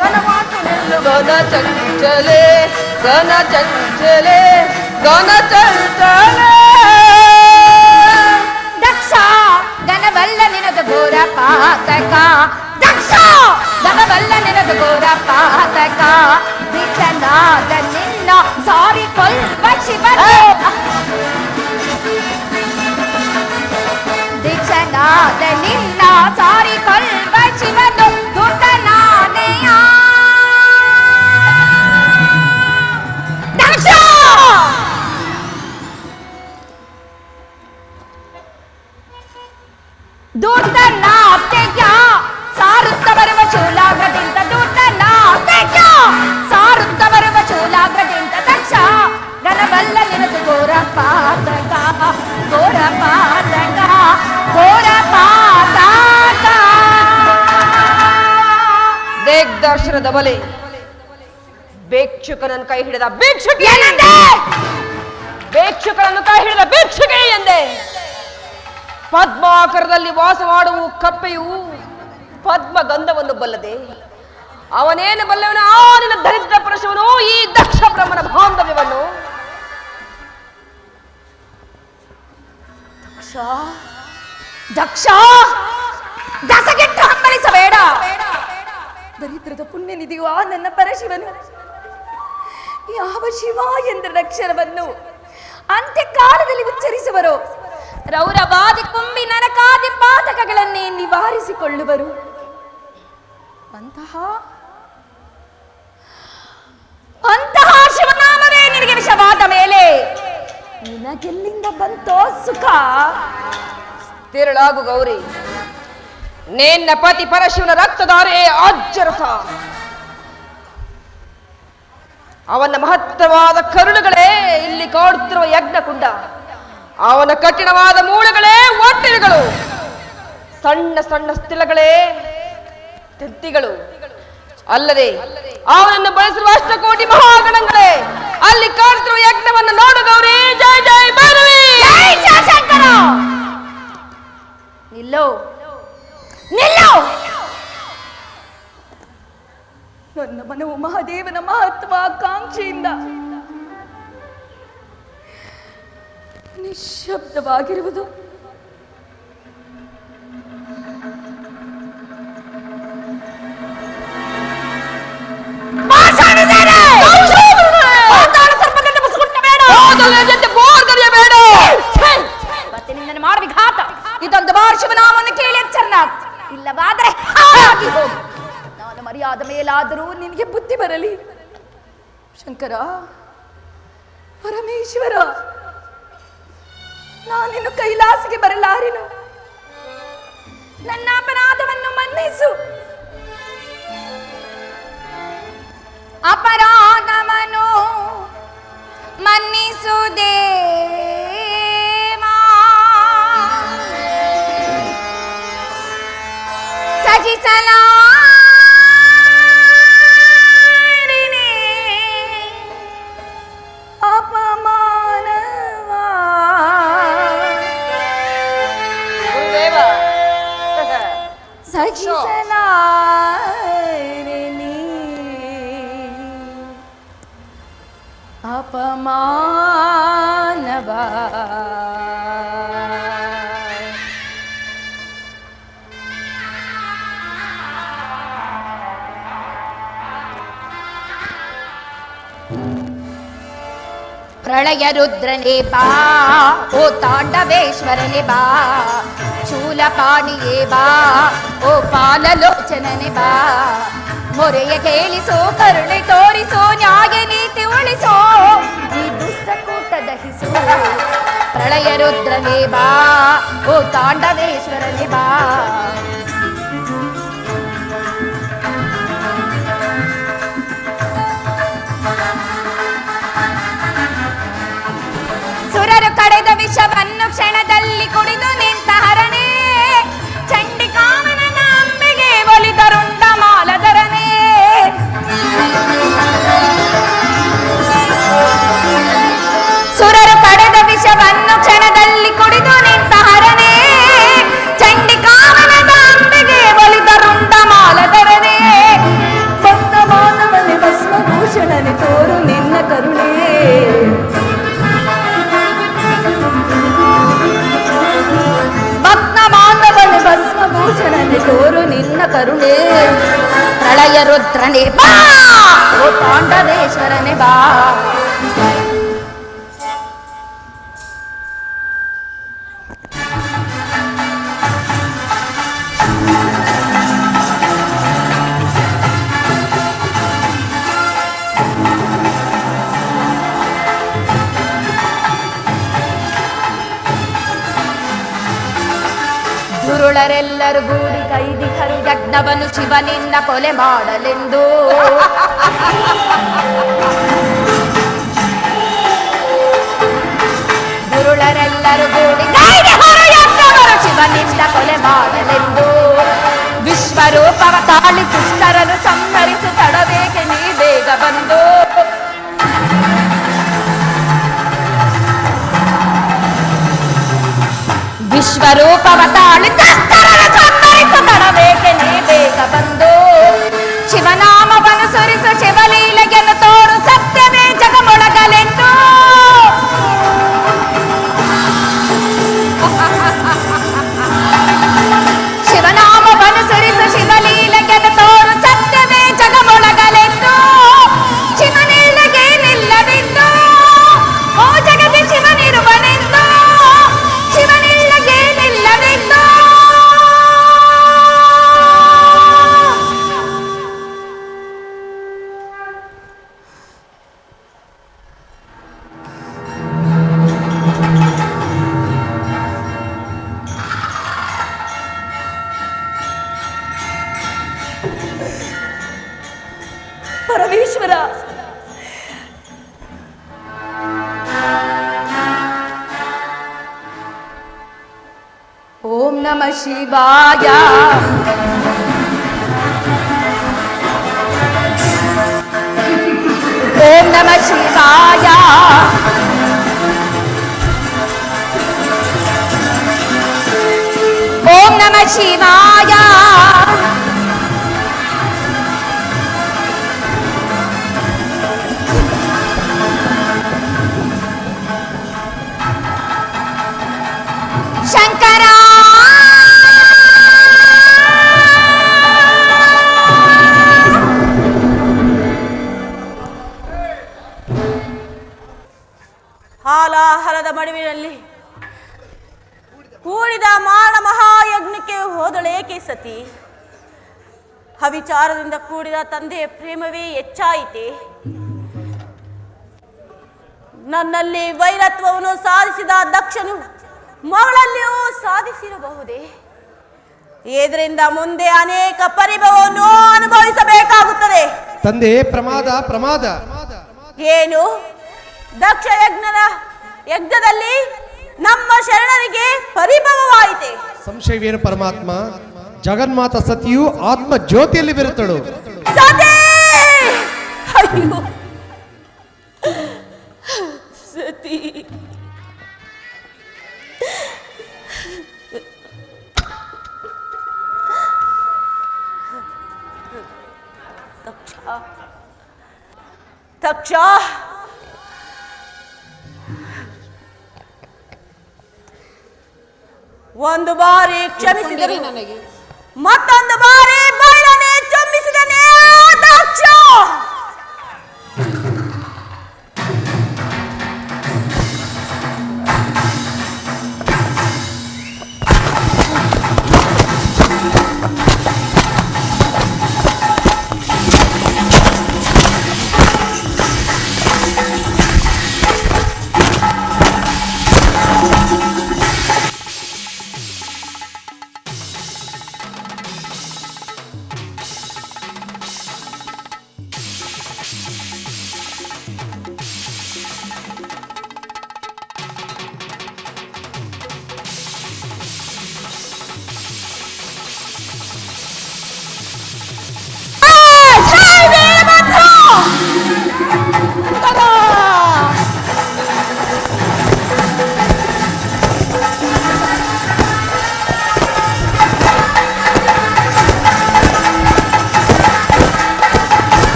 ಘನವಾಂತು ನಿಲ್ಲು ಘನ ಚಂಚಲೆ, ಘನ ಚಂಚಲೆ, ಘನ ಚಂಚಲೆ. ದಕ್ಷ ಘನವಲ್ಲ ನಿನದು ಘೋರ ಪಾತಕ, ದಕ್ಷ ಘನವಲ್ಲ ನಿನದು ಘೋರ ಪಾತಕ, ದೀಕ್ಷನಾದ ನಿನ್ನ ಸಾರಿ ಕೊಲ್ವ ಶಿವನು, ದೀಕ್ಷನಾದ ನಿನ್ನ ಸಾರಿ ಕೊಲ್ವ ಶಿವನು ದುರ್ಗನಾನೆಯ. ದಕ್ಷ ದೂತನಾತ್ಯ ಸಾರುತ್ತ ಬರುವ ಶೂಲಾಗ್ರದಿಂದ, ದೂತನಾತ್ಯ ಸಾರುತ್ತ ಬರುವ ಶೂಲಾಗ್ರದಿಂದ ದಕ್ಷ ಘನವಲ್ಲ ನಿನದು ಘೋರ ಪಾತಕ, ಘೋರ ಪಾತಕ, ಘೋರ ಪಾತಕ. ದಿಗ್ದರ್ಶನದ ಬಲೆ ಭಿಕ್ಷುಕನನ್ನು ಕೈ ಹಿಡಿದ ಭಿಕ್ಷುಕಿ, ಭಿಕ್ಷುಕನನ್ನು ಕೈ ಹಿಡಿದ ಭಿಕ್ಷುಕಿ ಎಂದೆ. ಪದ್ಮಾಕರದಲ್ಲಿ ವಾಸ ಮಾಡುವ ಕಪ್ಪೆಯು ಪದ್ಮ ಗಂಧವನ್ನು ಬಲ್ಲದೆ ಅವನೇನು ಬಲ್ಲವನು ಆ ನಿನ್ನ ದರಿದ್ರ ಪುರುಷವನು ಈ ದಕ್ಷ ಬ್ರಹ್ಮನ ಬಾಂಧವ್ಯವನ್ನು. ದಕ್ಷ ದಕ್ಷ ದಸಗೆಟ್ಟು ಹಂಬಲಿಸಬೇಡ. ದರಿದ್ರದ ಪುಣ್ಯ ನಿಧಿಯು ಆ ನನ್ನ ಪರಶಿವನು ಯಾವ ಶಿವ ಎಂದ್ರ ಅಕ್ಷರವನ್ನು ಅಂತ್ಯಕಾಲದಲ್ಲಿ ಉಚ್ಚರಿಸುವರು. ರೌರವಾದಿ ಕುಂಬಿ ನರಕಾದಿ ಪಾತಕಗಳನ್ನೇ ನಿವಾರಿಸಿಕೊಳ್ಳುವರು. ಅಂತಹ ಶಿವನಾಮವೇ ನಿನಗೆ ವಿಷವಾದ ಮೇಲೆ ನಿನಗೆಲ್ಲಿಂದ ಬಂತೋ ಸುಖ? ತಿರುಳಾಗು ಗೌರಿ, ನಿನ್ನ ಪತಿ ಪರಶಿವನ ರಕ್ತಧಾರೆ ಅಜ್ಜರಸ. ಅವನ ಮಹತ್ತರವಾದ ಕರುಳುಗಳೇ ಇಲ್ಲಿ ಕಾಡುತ್ತಿರುವ ಯಜ್ಞಕುಂಡ, ಅವನ ಕಠಿಣವಾದ ಮೂಳೆಗಳೇ ಒಟ್ಟಿಗೆಗಳು, ಸಣ್ಣ ಸಣ್ಣ ಸ್ಥಿಲಗಳೇ ತಿತ್ತಿಗಳು. ಅಲ್ಲದೆ ಅವನನ್ನು ಬಳಸಿರುವ ಅಷ್ಟಕೋಟಿ ಮಹಾಗಣಗಳೇ ಅಲ್ಲಿ ಕಾಡುತ್ತಿರುವ ಯಜ್ಞವನ್ನು ನೋಡು ಗೌರಿ. ಜಯ ಜಯ ಭೈರವಿ. ನಿಲ್ಲೋ ನಿಲ್ಲೋ. ನನ್ನ ಮನವು ಮಹಾದೇವನ ಮಹತ್ವಾಕಾಂಕ್ಷೆಯಿಂದ ನಿಶ್ಶಬ್ದವಾಗಿರುವುದು. ಮಾಡವಿಘಾತ ಇದೊಂದು ಭಾಷವನಾಮವನ್ನು ಕೇಳಿ ಎಚ್ಚರನ, ಇಲ್ಲವಾದರೆ ನಾನು ಮರ್ಯಾದ ಮೇಲಾದರೂ ನಿನಗೆ ಬುದ್ಧಿ ಬರಲಿ. ಶಂಕರ, ಪರಮೇಶ್ವರ, ನಾನಿನ್ನು ಕೈಲಾಸಿಗೆ ಬರಲಾರೆನು. ನನ್ನ ಅಪರಾಧವನ್ನು ಮನ್ನಿಸು. ಅಪರಾಧವನ್ನು ಮನ್ನಿಸುವುದೇ ಸಹಿಸಲಾರಿನೇ ಅಪಮಾನವಾ. ಗುರುದೇವ, ಸಹಿಸಲಾರಿನೇ ಅಪಮಾನವಾ. ಪ್ರಳಯ ರುದ್ರನೇ ಬಾ, ಓ ತಾಂಡವೇಶ್ವರನೇ ಬಾ, ಶೂಲಪಾಣಿಯೇ ಬಾ, ಓ ಪಾಲಲೋಚನನೆ ಬಾ, ಮೊರೆಯ ಕೇಳಿಸೋ, ಕರುಣೆ ತೋರಿಸೋ, ನ್ಯಾಯ ನೀತಿ ಉಳಿಸೋ, ಈ ದುಷ್ಟಕೂಟ ದಹಿಸೋ. ಪ್ರಳಯ ರುದ್ರನೇ ಬಾ, ಓ ತಾಂಡವೇಶ್ವರನೇ ಬಾ. ಸುರರು ಕಡೆದ ವಿಷವನ್ನು ಕ್ಷಣದಲ್ಲಿ ಕುಡಿದು ನಿಂತ ಹರನೇ, ಚಂಡಿಕಾಮನನ ಅಂಬೆಗೆ ಒಲಿದರುಂಡ ಮಾಲಧರನೇ. ಸುರರು ಕಡೆದ ವಿಷವನ್ನು ಕ್ಷಣದಲ್ಲಿ ಕುಡಿದು ನಿಂತ ಹರನೇ, ಚಂಡಿಕಾಮನನ ಅಂಬೆಗೆ ಒಲಿದರುಂಡ ಮಾಲಧರನೇ. ಭಕ್ತ ಮಾನವನೇ ಭಸ್ಮಭೂಷಣನೆ ತೋರು ನಿನ್ನ ಕರುಣೆ. ಭಸ್ಮಭೂಷಣನೆ ತೋರು ನಿನ್ನ ಕರುಣೆ. ಪ್ರಳಯ ರುದ್ರನೇ ಬಾ, ಓ ತಾಂಡವೇಶ್ವರನೇ ಬಾ. ದುರುಳರೆಲ್ಲರೂ ಗೂಡಿ ಕೈದಿಹರು ಯಜ್ಞವನ್ನು ಶಿವನಿಂದ ಕೊಲೆ ಮಾಡಲೆಂದು. ದುರುಳರೆಲ್ಲರೂ ಗೂಡಿ ಕೈದಿಹರು ಯಜ್ಞವನ್ನು ಶಿವನಿಂದ ಕೊಲೆ ಮಾಡಲೆಂದು. ವಿಶ್ವರೂಪವ ತಾಳಿ ದುಷ್ಟರನ್ನು ಸಂಹರಿಸು, ತಡಬೇಕೆ ನೀ ಬೇಗ ಬಂದು. ವಿಶ್ವರೂಪವ ತಾಳಿ ದುಷ್ಟರನ್ನು ಸಂಹರಿಸು, ತಡಬೇಕೆ ನೀ ಬೇಗ ಬಂದು. ಶಿವನಾಮವನ್ನು ಸುರಿಸು, ಶಿವಲೀಲೆಯನ್ನು ತೋರು, ಸತ್ಯವೇ ಜಗಮೊಳಗಲೆಂದು. ಶಿವನಾಮವನ್ನು ಸುರಿಸು, ಶಿವಲೀಲೆಯನ್ನು ತೋರು, ಸತ್ಯವೇ ಜಗಮೊಳಗಲೆಂದು. ಶಿವನಿಲ್ಲಗೆ ನಿಲ್ಲವೆಂದು, ಓ ಜಗತಿ ಶಿವನಿರುವನೆಂದು. ಶಿವನಿಲ್ಲಗೆ ನಿಲ್ಲವೆಂದು. ಪರಮೇಶ್ವರ, ಓಂ ನಮಃ ಶಿವಾಯ. ಓಂ ನಮಃ ಶಿವಾಯ. ಓಂ ನಮಃ ಶಿವಾಯ. ಮಡುವಿನಲ್ಲಿ ಕೂಡಿದ ಮಾರಣ ಮಹಾಯಜ್ಞಕ್ಕೆ ಹೋದಳೇಕೆ ಸತಿ? ಅವಿಚಾರದಿಂದ ಕೂಡಿದ ತಂದೆಯ ಪ್ರೇಮವೇ ಹೆಚ್ಚಾಯಿತೆ. ನನ್ನಲ್ಲಿ ವೈರತ್ವವನ್ನು ಸಾಧಿಸಿದ ದಕ್ಷನು ಮಗಳಲ್ಲಿಯೂ ಸಾಧಿಸಿರಬಹುದೇ? ಇದರಿಂದ ಮುಂದೆ ಅನೇಕ ಪರಿಭವವನ್ನು ಅನುಭವಿಸಬೇಕಾಗುತ್ತದೆ. ತಂದೆ, ಪ್ರಮಾದ ಪ್ರಮಾದ. ಏನು? ದಕ್ಷ ಯಜ್ಞದಲ್ಲಿ ನಮ್ಮ ಶರಣರಿಗೆ ಪರಿಭವವಾಯಿತೆ. ಸಂಶಯವೇನು ಪರಮಾತ್ಮ? ಜಗನ್ಮಾತ ಸತಿಯು ಆತ್ಮ ಜ್ಯೋತಿಯಲ್ಲಿ ಬೆರೆತಳು. ಸತಿ! ಅಯ್ಯೋ ಸತಿ, ದಕ್ಷ ಒಂದು ಬಾರಿ ಕ್ಷಮಿಸಿದರು, ನನಗೆ ಮತ್ತೊಂದು ಬಾರಿ ಬಯಲನೆ ಚುಂಬಿಸಿದನೇ ದಕ್ಷ.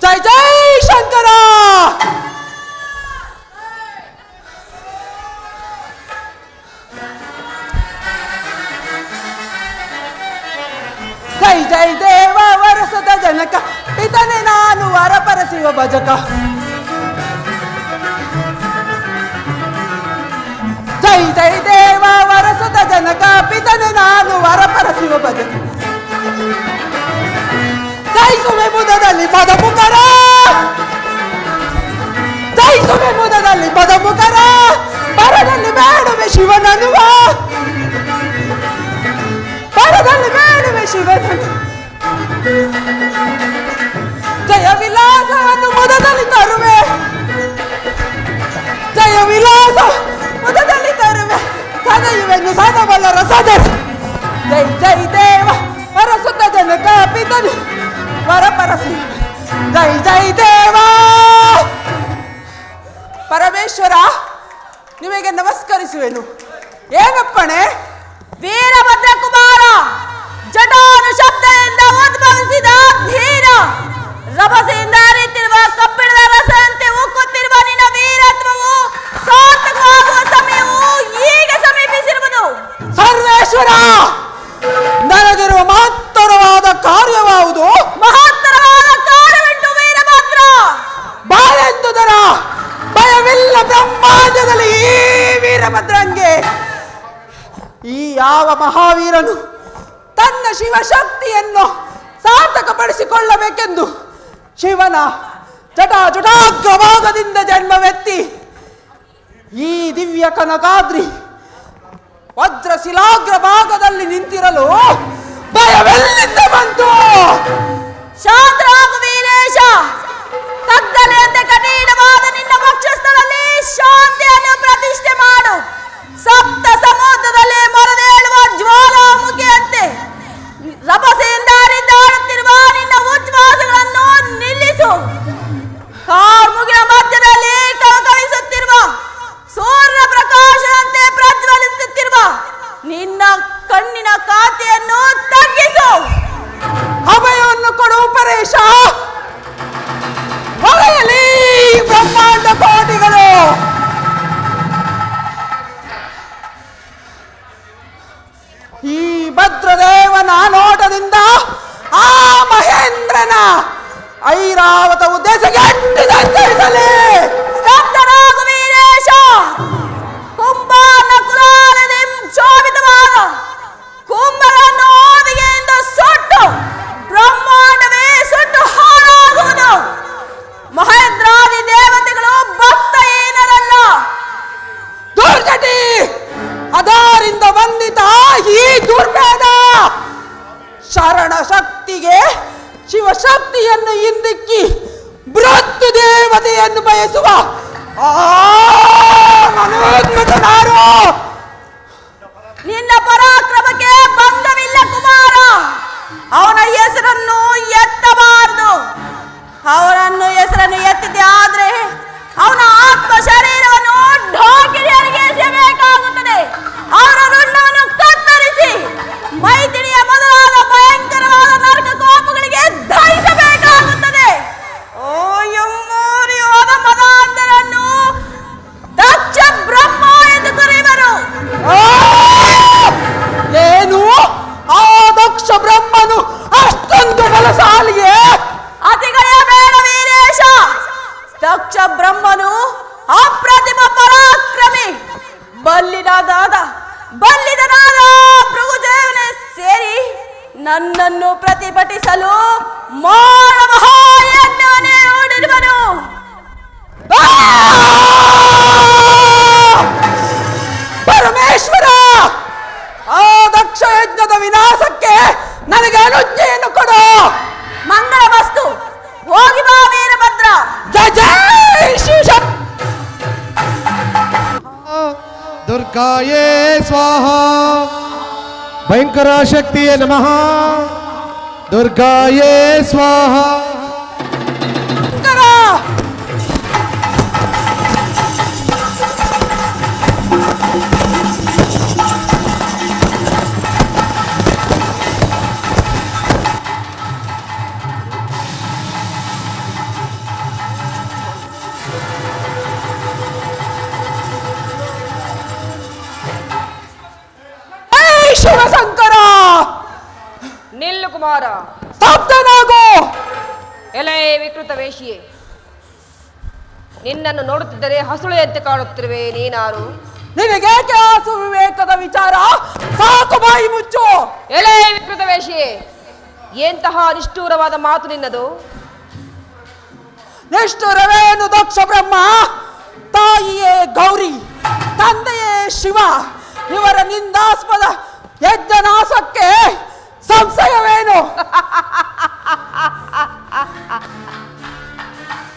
ಜೈ ಜೈ ಶಂಕರ. ಜೈ ಜೈ ದೇವ ವರಸದ ಜನಕ, ಇದನ್ನೇ ನಾನು ವರಪರಸಿವ ಭಜಕ. ಜೈ ಜೈ ದೇವ ವರಸದ ಜನಕ, ಪಿತನೆ ನಾನು ವರಪರಸಿವ ಭಜಕ. ಜಯಿಸುವೆ ಮುದದಲ್ಲಿ ಪದಮುಖರ, ಜಯಿಸುವೆ ಮುದದಲ್ಲಿ ಪದಮುಖರ, ಬರದಲ್ಲಿ ಬೇಡುವೆ ಶಿವನನುವ, ಬರದಲ್ಲಿ ಬೇಡುವೆ ಶಿವನನು. ಜಯ ವಿಲಾಸವನ್ನು ಮುದದಲ್ಲಿ ತರುವೆ, ಜಯ ವಿಲಾಸ ಮುದದಲ್ಲಿ ತರುವೆ, ಸದಯುವೆನ್ನು ಸದಬಲ್ಲರ ಸದ. ಜೈ ಜೈ ದೇವ ವರಸುತ್ತ ಜನಕ, ಪಿತನು ವರಪರಸಿ. ಜೈ ಜೈ ದೇವ. ಪರಮೇಶ್ವರ, ನಿಮಗೆ ನಮಸ್ಕರಿಸುವೆನು. ಏನಪ್ಪಣೆ? ವೀರಭದ್ರ ಕುಮಾರ, ಜಟಾನು ಶಬ್ದದಿಂದ ಉದ್ಭವಿಸಿದ ಧೀರ, ರಭಸೆಯಿಂದ ಹರಿಯುತ್ತಿರುವ ಕಬ್ಬಿಣದ ರಸದಂತೆ ಉಕ್ಕುತ್ತಿರುವ ನಿನ್ನ ವೀರತ್ವವು ಸಾರ್ಥಕವಾಗುವ ಸಮಯವು ಈಗ ಸಮೀಪಿಸಿರುವುದು. ಸರ್ವೇಶ್ವರ, ನನಗಿರುವ ಮಹತ್ತರವಾದ ಕಾರ್ಯವಾವುದು? ಮಹತ್ತರವಾದ ಕಾರ್ಯವೆಂಟು ವೀರಭದ್ರ. ಬಾಳೆಂದುದರ ಭಯವಿಲ್ಲ ಬ್ರಹ್ಮಾಂಡದಲ್ಲಿ ಈ ವೀರಭದ್ರಂಗೆ. ಈ ಯಾವ ಮಹಾವೀರನು ತನ್ನ ಶಿವಶಕ್ತಿಯನ್ನು ಸಾರ್ಥಕಪಡಿಸಿಕೊಳ್ಳಬೇಕೆಂದು ಶಿವನ ಜಟಾಜಟಾಗ್ರಭಾಗದಿಂದ ಜನ್ಮವೆತ್ತಿ ಈ ದಿವ್ಯ ಕನಕಾದ್ರಿ ವಜ್ರಶಿಲಾಗ್ರ ಭಾಗದಲ್ಲಿ ನಿಂತಿರಲು ಭಯವೆಲ್ಲಿಂದ ಬಂತು? ಶಾಂತರಾಗು ವೀರೇಶ, ಕತ್ತಲೆಯಂತೆ ಕಠಿಣವಾದ ನಿನ್ನ ವಕ್ಷಸ್ಥಳದಲ್ಲಿ ಶಾಂತಿಯನ್ನು ಪ್ರತಿಷ್ಠೆ ಮಾಡು. ಸಪ್ತ ಸಮುದ್ರದಲ್ಲಿ ಮೊರದೇಳುವ ಜ್ವಾಲಾಮುಖಿಯಂತೆ ರಭಸೆಯಿಂದ ಹರಿದಾಡುತ್ತಿರುವ ನಿನ್ನ ಉಚ್ಛ್ವಾಸಗಳನ್ನು ನಿಲ್ಲಿಸು. ಕಾರ್ಮುಗಿನ ಮಧ್ಯದಲ್ಲಿ ಕಳಕಳಿಸುತ್ತಿರುವ ಸೂರ್ಯ ಪ್ರಕಾಶದಂತೆ ಐರಾವತವು ದೆಸೆಗೆಟ್ಟು ಸಂಚರಿಸಲಿ. ಸ್ತಬ್ಧನಾಗು ವೀರೇಶ. ಕುಂಭನ ಕುಲಾಲದಿ ಶೋಭಿತವಾದ ಕುಂಭರನ್ನು ಓದಿಗೆಯಿಂದ ಸುಟ್ಟು ಬ್ರಹ್ಮಾಂಡವೇ ಸುಟ್ಟು ಹಾಳಾಗುವುದು. ಮಹೇಂದ್ರಾದಿ ದೇವತೆಗಳು ಭಕ್ತಹೀನರಲ್ಲ. ದುರ್ಜಟಿ ಅದರಿಂದ ಬಂದಿತ ಈ ದುರ್ಭೇದ ಶರಣ ಶಕ್ತಿಗೆ ಶಿವಶಕ್ತಿಯನ್ನು ಹಿಂದಿಕ್ಕಿ ಮೃತ್ಯು ದೇವತೆಯನ್ನು ಬಯಸುವ ಮನೋನ್ಮತನಾರು. ನಿನ್ನ ಪರಾಕ್ರಮಕ್ಕೆ ಭಂಗವಿಲ್ಲ ಕುಮಾರ. ಅವನ ಹೆಸರನ್ನು ಎತ್ತಬಾರದು. ಅವನನ್ನು ಹೆಸರನ್ನು ಎತ್ತಿದೆ ಆದ್ರೆ ಅವನ ಆತ್ಮ ಶರೀರವನ್ನು ಢೋಕಿರಿಯರಿಗೆ ಎಸೆಯಬೇಕಾಗುತ್ತದೆ. ಅವರ ರುಂಡವನ್ನು ಕತ್ತರಿಸಿ ಮೈಥಿಲಿಯ ಮೊದಲಾದ ಭಯಂಕರವಾದ ನರಕ ಕೋಪಗಳಿಗೆ ದಹಿಸಬೇಕಾಗುತ್ತದೆ. ಓ ಎಂಬೂರಿಯಾದ ಮದಾಂಧರನ್ನು ದಕ್ಷ ಬ್ರಹ್ಮ ಎಂದು ಕರೆಯುವರು. ಏನು ಆ ದಕ್ಷ ಬ್ರಹ್ಮನು ಅಷ್ಟೊಂದು ಬಲಶಾಲಿಯೇ? ಅತಿಗಳೆಯಬೇಡ ವೀರೇಶ. ದಕ್ಷ ಬ್ರಹ್ಮನು ಅಪ್ರತಿಮ ಪರಾಕ್ರಮಿ. ಬಲ್ಲಿದನಾದ ಭೃಗುದೇವನೇ ಸೇರಿ ನನ್ನನ್ನು ಪ್ರತಿಭಟಿಸಲು ಮಾಡ ಮಹಾಯಜ್ಞವನ್ನೇ ಹೂಡಿರುವನು. ಪರಮೇಶ್ವರ, ಆ ದಕ್ಷ ಯಜ್ಞದ ವಿನಾಶಕ್ಕೆ ನನಗೆ ಅನುಜ್ಞೆಯನ್ನು ಕೊಡು. ಮಂಗಳ ವಸ್ತು. ಹೋಗಿ ಬಾ ವೀರಭದ್ರ. ಜಯ ಜಯ ಶಿವಶಕ್ತಿ. ದುರ್ಗಾಯೇ ಸ್ವಾಹ. ಭಯಂಕರ ಶಕ್ತಿಯೇ ನಮಃ. ದುರ್ಗಾಯೇ ಸ್ವಾಹ. ಶಿವಶಂಕರ, ನಿಲ್ಲು ಕುಮಾರ. ಸ್ತಬ್ಧನಾಗು. ಎಲೆ ವಿಕೃತ ವೇಷಿಯೇ, ನಿನ್ನನ್ನು ನೋಡುತ್ತಿದ್ದರೆ ಹಸುಳೆಯಂತೆ ಕಾಣುತ್ತಿರುವೆ. ನೀನಾರು? ನಿನಗೇಕೆ ಆ ಸುವಿವೇಕದ ವಿಚಾರ? ಸಾಕು, ಬಾಯಿ ಮುಚ್ಚು. ಎಲೆ ವಿಕೃತ ವೇಷಿಯೇ, ಎಂತಹ ನಿಷ್ಠೂರವಾದ ಮಾತು ನಿನ್ನದು? ನಿಷ್ಠುರವೇನು ದಕ್ಷ ಬ್ರಹ್ಮ? ತಾಯಿಯೇ ಗೌರಿ, ತಂದೆಯೇ ಶಿವ. ಇವರ ನಿಂದಾಸ್ಪದ ಯಜ್ಞನಾಶಕ್ಕೆ ಸಂಶಯವೇನು?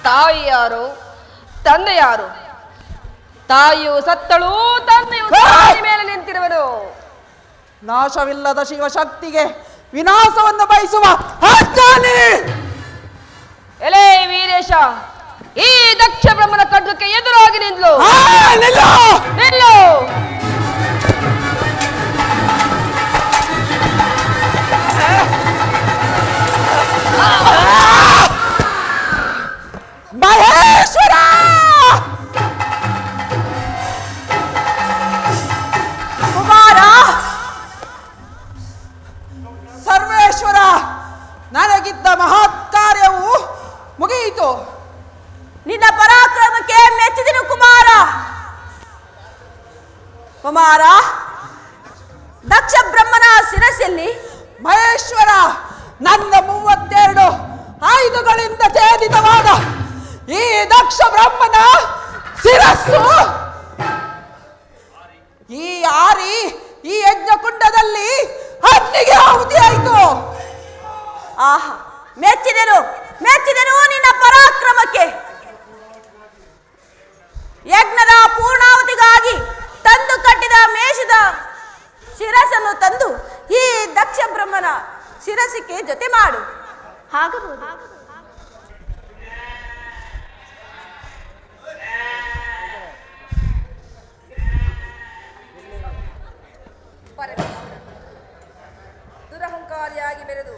ತಾಯಿ ಯಾರು, ತಂದೆ ಯಾರು? ತಾಯಿಯು ಸತ್ತಳು, ತಂದೆಯು ಸಮಾಧಿ ಮೇಲೆ ನಿಂತಿರುವನು. ನಾಶವಿಲ್ಲದ ಶಿವಶಕ್ತಿಗೆ ವಿನಾಶವನ್ನು ಬಯಸುವ ಅಜ್ಞಾನಿ. ಎಲೆ ವೀರೇಶ, ಈ ದಕ್ಷ ಬ್ರಹ್ಮನ ಖಡ್ಗಕ್ಕೆ ಎದುರಾಗಿ ನಿಂದ್ಲು. ನಿಲ್ಲು. ಮಹೇಶ್ವರ, ಕುಮಾರ, ಸರ್ವೇಶ್ವರ, ನನಗಿದ್ದ ಮಹತ್ ಕಾರ್ಯವು ಮುಗಿಯಿತು. ನಿನ್ನ ಪರಾಕ್ರಮಕ್ಕೆ ಮೆಚ್ಚಿದನು ಕುಮಾರ. ಕುಮಾರ, ದಕ್ಷ ಬ್ರಹ್ಮನ ಶಿರಸ್ಸಲ್ಲಿ ಮಹೇಶ್ವರ, ನನ್ನ 32 ಆಯುಧಗಳಿಂದ ಛೇದಿತವಾದ ಈ ದಕ್ಷ ಬ್ರಹ್ಮನ ಶಿರಸ್ಸು ಈ ಆರಿ ಈ ಯಜ್ಞಕುಂಡದಲ್ಲಿ ಅಗ್ನಿಗೆ ಆಹುತಿಯಾಯಿತು. ಆಹಾ, ಮೆಚ್ಚಿದನು ನಿನ್ನ ಪರಾಕ್ರಮಕ್ಕೆ. ಯಜ್ಞದ ಪೂರ್ಣಾವತಿಗಾಗಿ ತಂದು ಕಟ್ಟಿದ ಮೇಷದ ಶಿರಸ್ಸನ್ನು ತಂದು ಈ ದಕ್ಷ ಬ್ರಹ್ಮನ ಶಿರಸ್ಸಿಗೆ ಜೊತೆ ಮಾಡು. ಆಗಬಹುದು. ದುರಹಂಕಾರಿಯಾಗಿ ಬೆರೆದು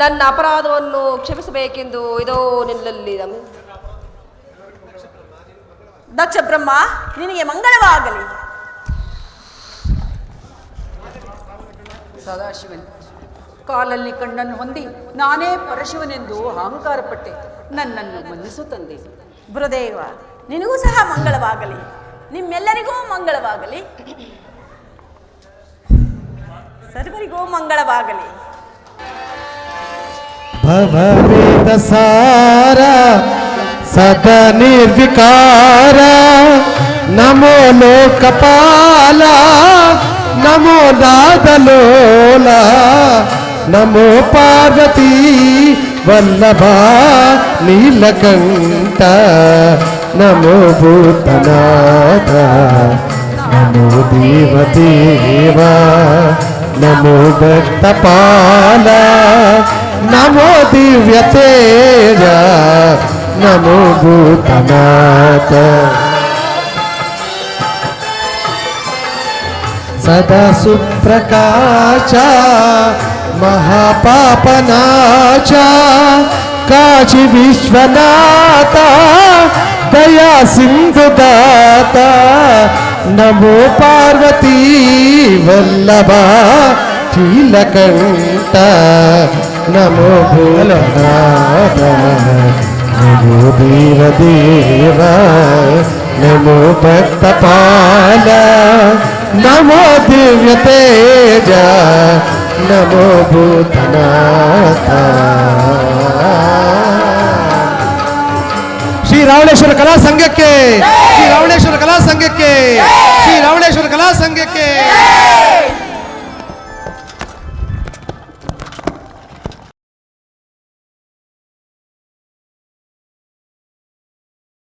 ನನ್ನ ಅಪರಾಧವನ್ನು ಕ್ಷಮಿಸಬೇಕೆಂದು ಇದೋ ನಿಲ್ಲಲ್ಲಿ ದಕ್ಷ ಬ್ರಹ್ಮ, ನಿನಗೆ ಮಂಗಳವಾಗಲಿ. ಸದಾಶಿವನ್ ಕಾಲಲ್ಲಿ ಕಣ್ಣನ್ನು ಹೊಂದಿ ನಾನೇ ಪರಶಿವನೆಂದು ಅಹಂಕಾರಪಟ್ಟೆ. ನನ್ನನ್ನು ಮನ್ನಿಸು ತಂದೆ. ಗುರುದೇವ, ನಿನಗೂ ಸಹ ಮಂಗಳವಾಗಲಿ, ನಿಮ್ಮೆಲ್ಲರಿಗೂ ಮಂಗಳವಾಗಲಿ, ಸರ್ವರಿಗೂ ಮಂಗಳವಾಗಲಿ. ಭವವೇದ ಸಾರ ಸದಾ ನಿರ್ವಿಕಾರ, ನಮೋ ಲೋಕಪಾಲ, ನಮೋ ನಾದಲೋಲ, ನಮೋ ಪಾರ್ವತಿ ವಲ್ಲಭ ನೀಲಕಂಠ, ನಮೋ ಭೂತನಾಥ, ನಮೋ ದೇವದೇವ, ನಮೋ ಭಕ್ತಪಾಲ, ನಮೋ ದಿವ್ಯ ತೇಜ, ನಮೋ ಭೂತನಾಥ. ಸದಾ ಸುಪ್ರಕಾಶ ಮಹಾಪಾಪನಾಶ, ಕಾಶಿ ವಿಶ್ವನಾಥ ದಯಾ ಸಿಂಧುದಾತ, ನಮೋ ಪಾರ್ವತಿ ವಲ್ಲಭ ನೀಲಕಂಠ, ನಮೋ ಭೋಲನಾಥ, ನಮೋ ದೇವದೇವ, ನಮೋ ಭಕ್ತಪಾಲ, ನಮೋ ದಿವ್ಯ ತೇಜ, ನಮೋ ಭೂತನಾಥ. ಶ್ರೀ ರಾವಣೇಶ್ವರ ಕಲಾ ಸಂಘಕ್ಕೆ, ಶ್ರೀ ರಾವಣೇಶ್ವರ ಕಲಾ ಸಂಘಕ್ಕೆ, ಶ್ರೀ ರಾವಣೇಶ್ವರ ಕಲಾ ಸಂಘಕ್ಕೆ.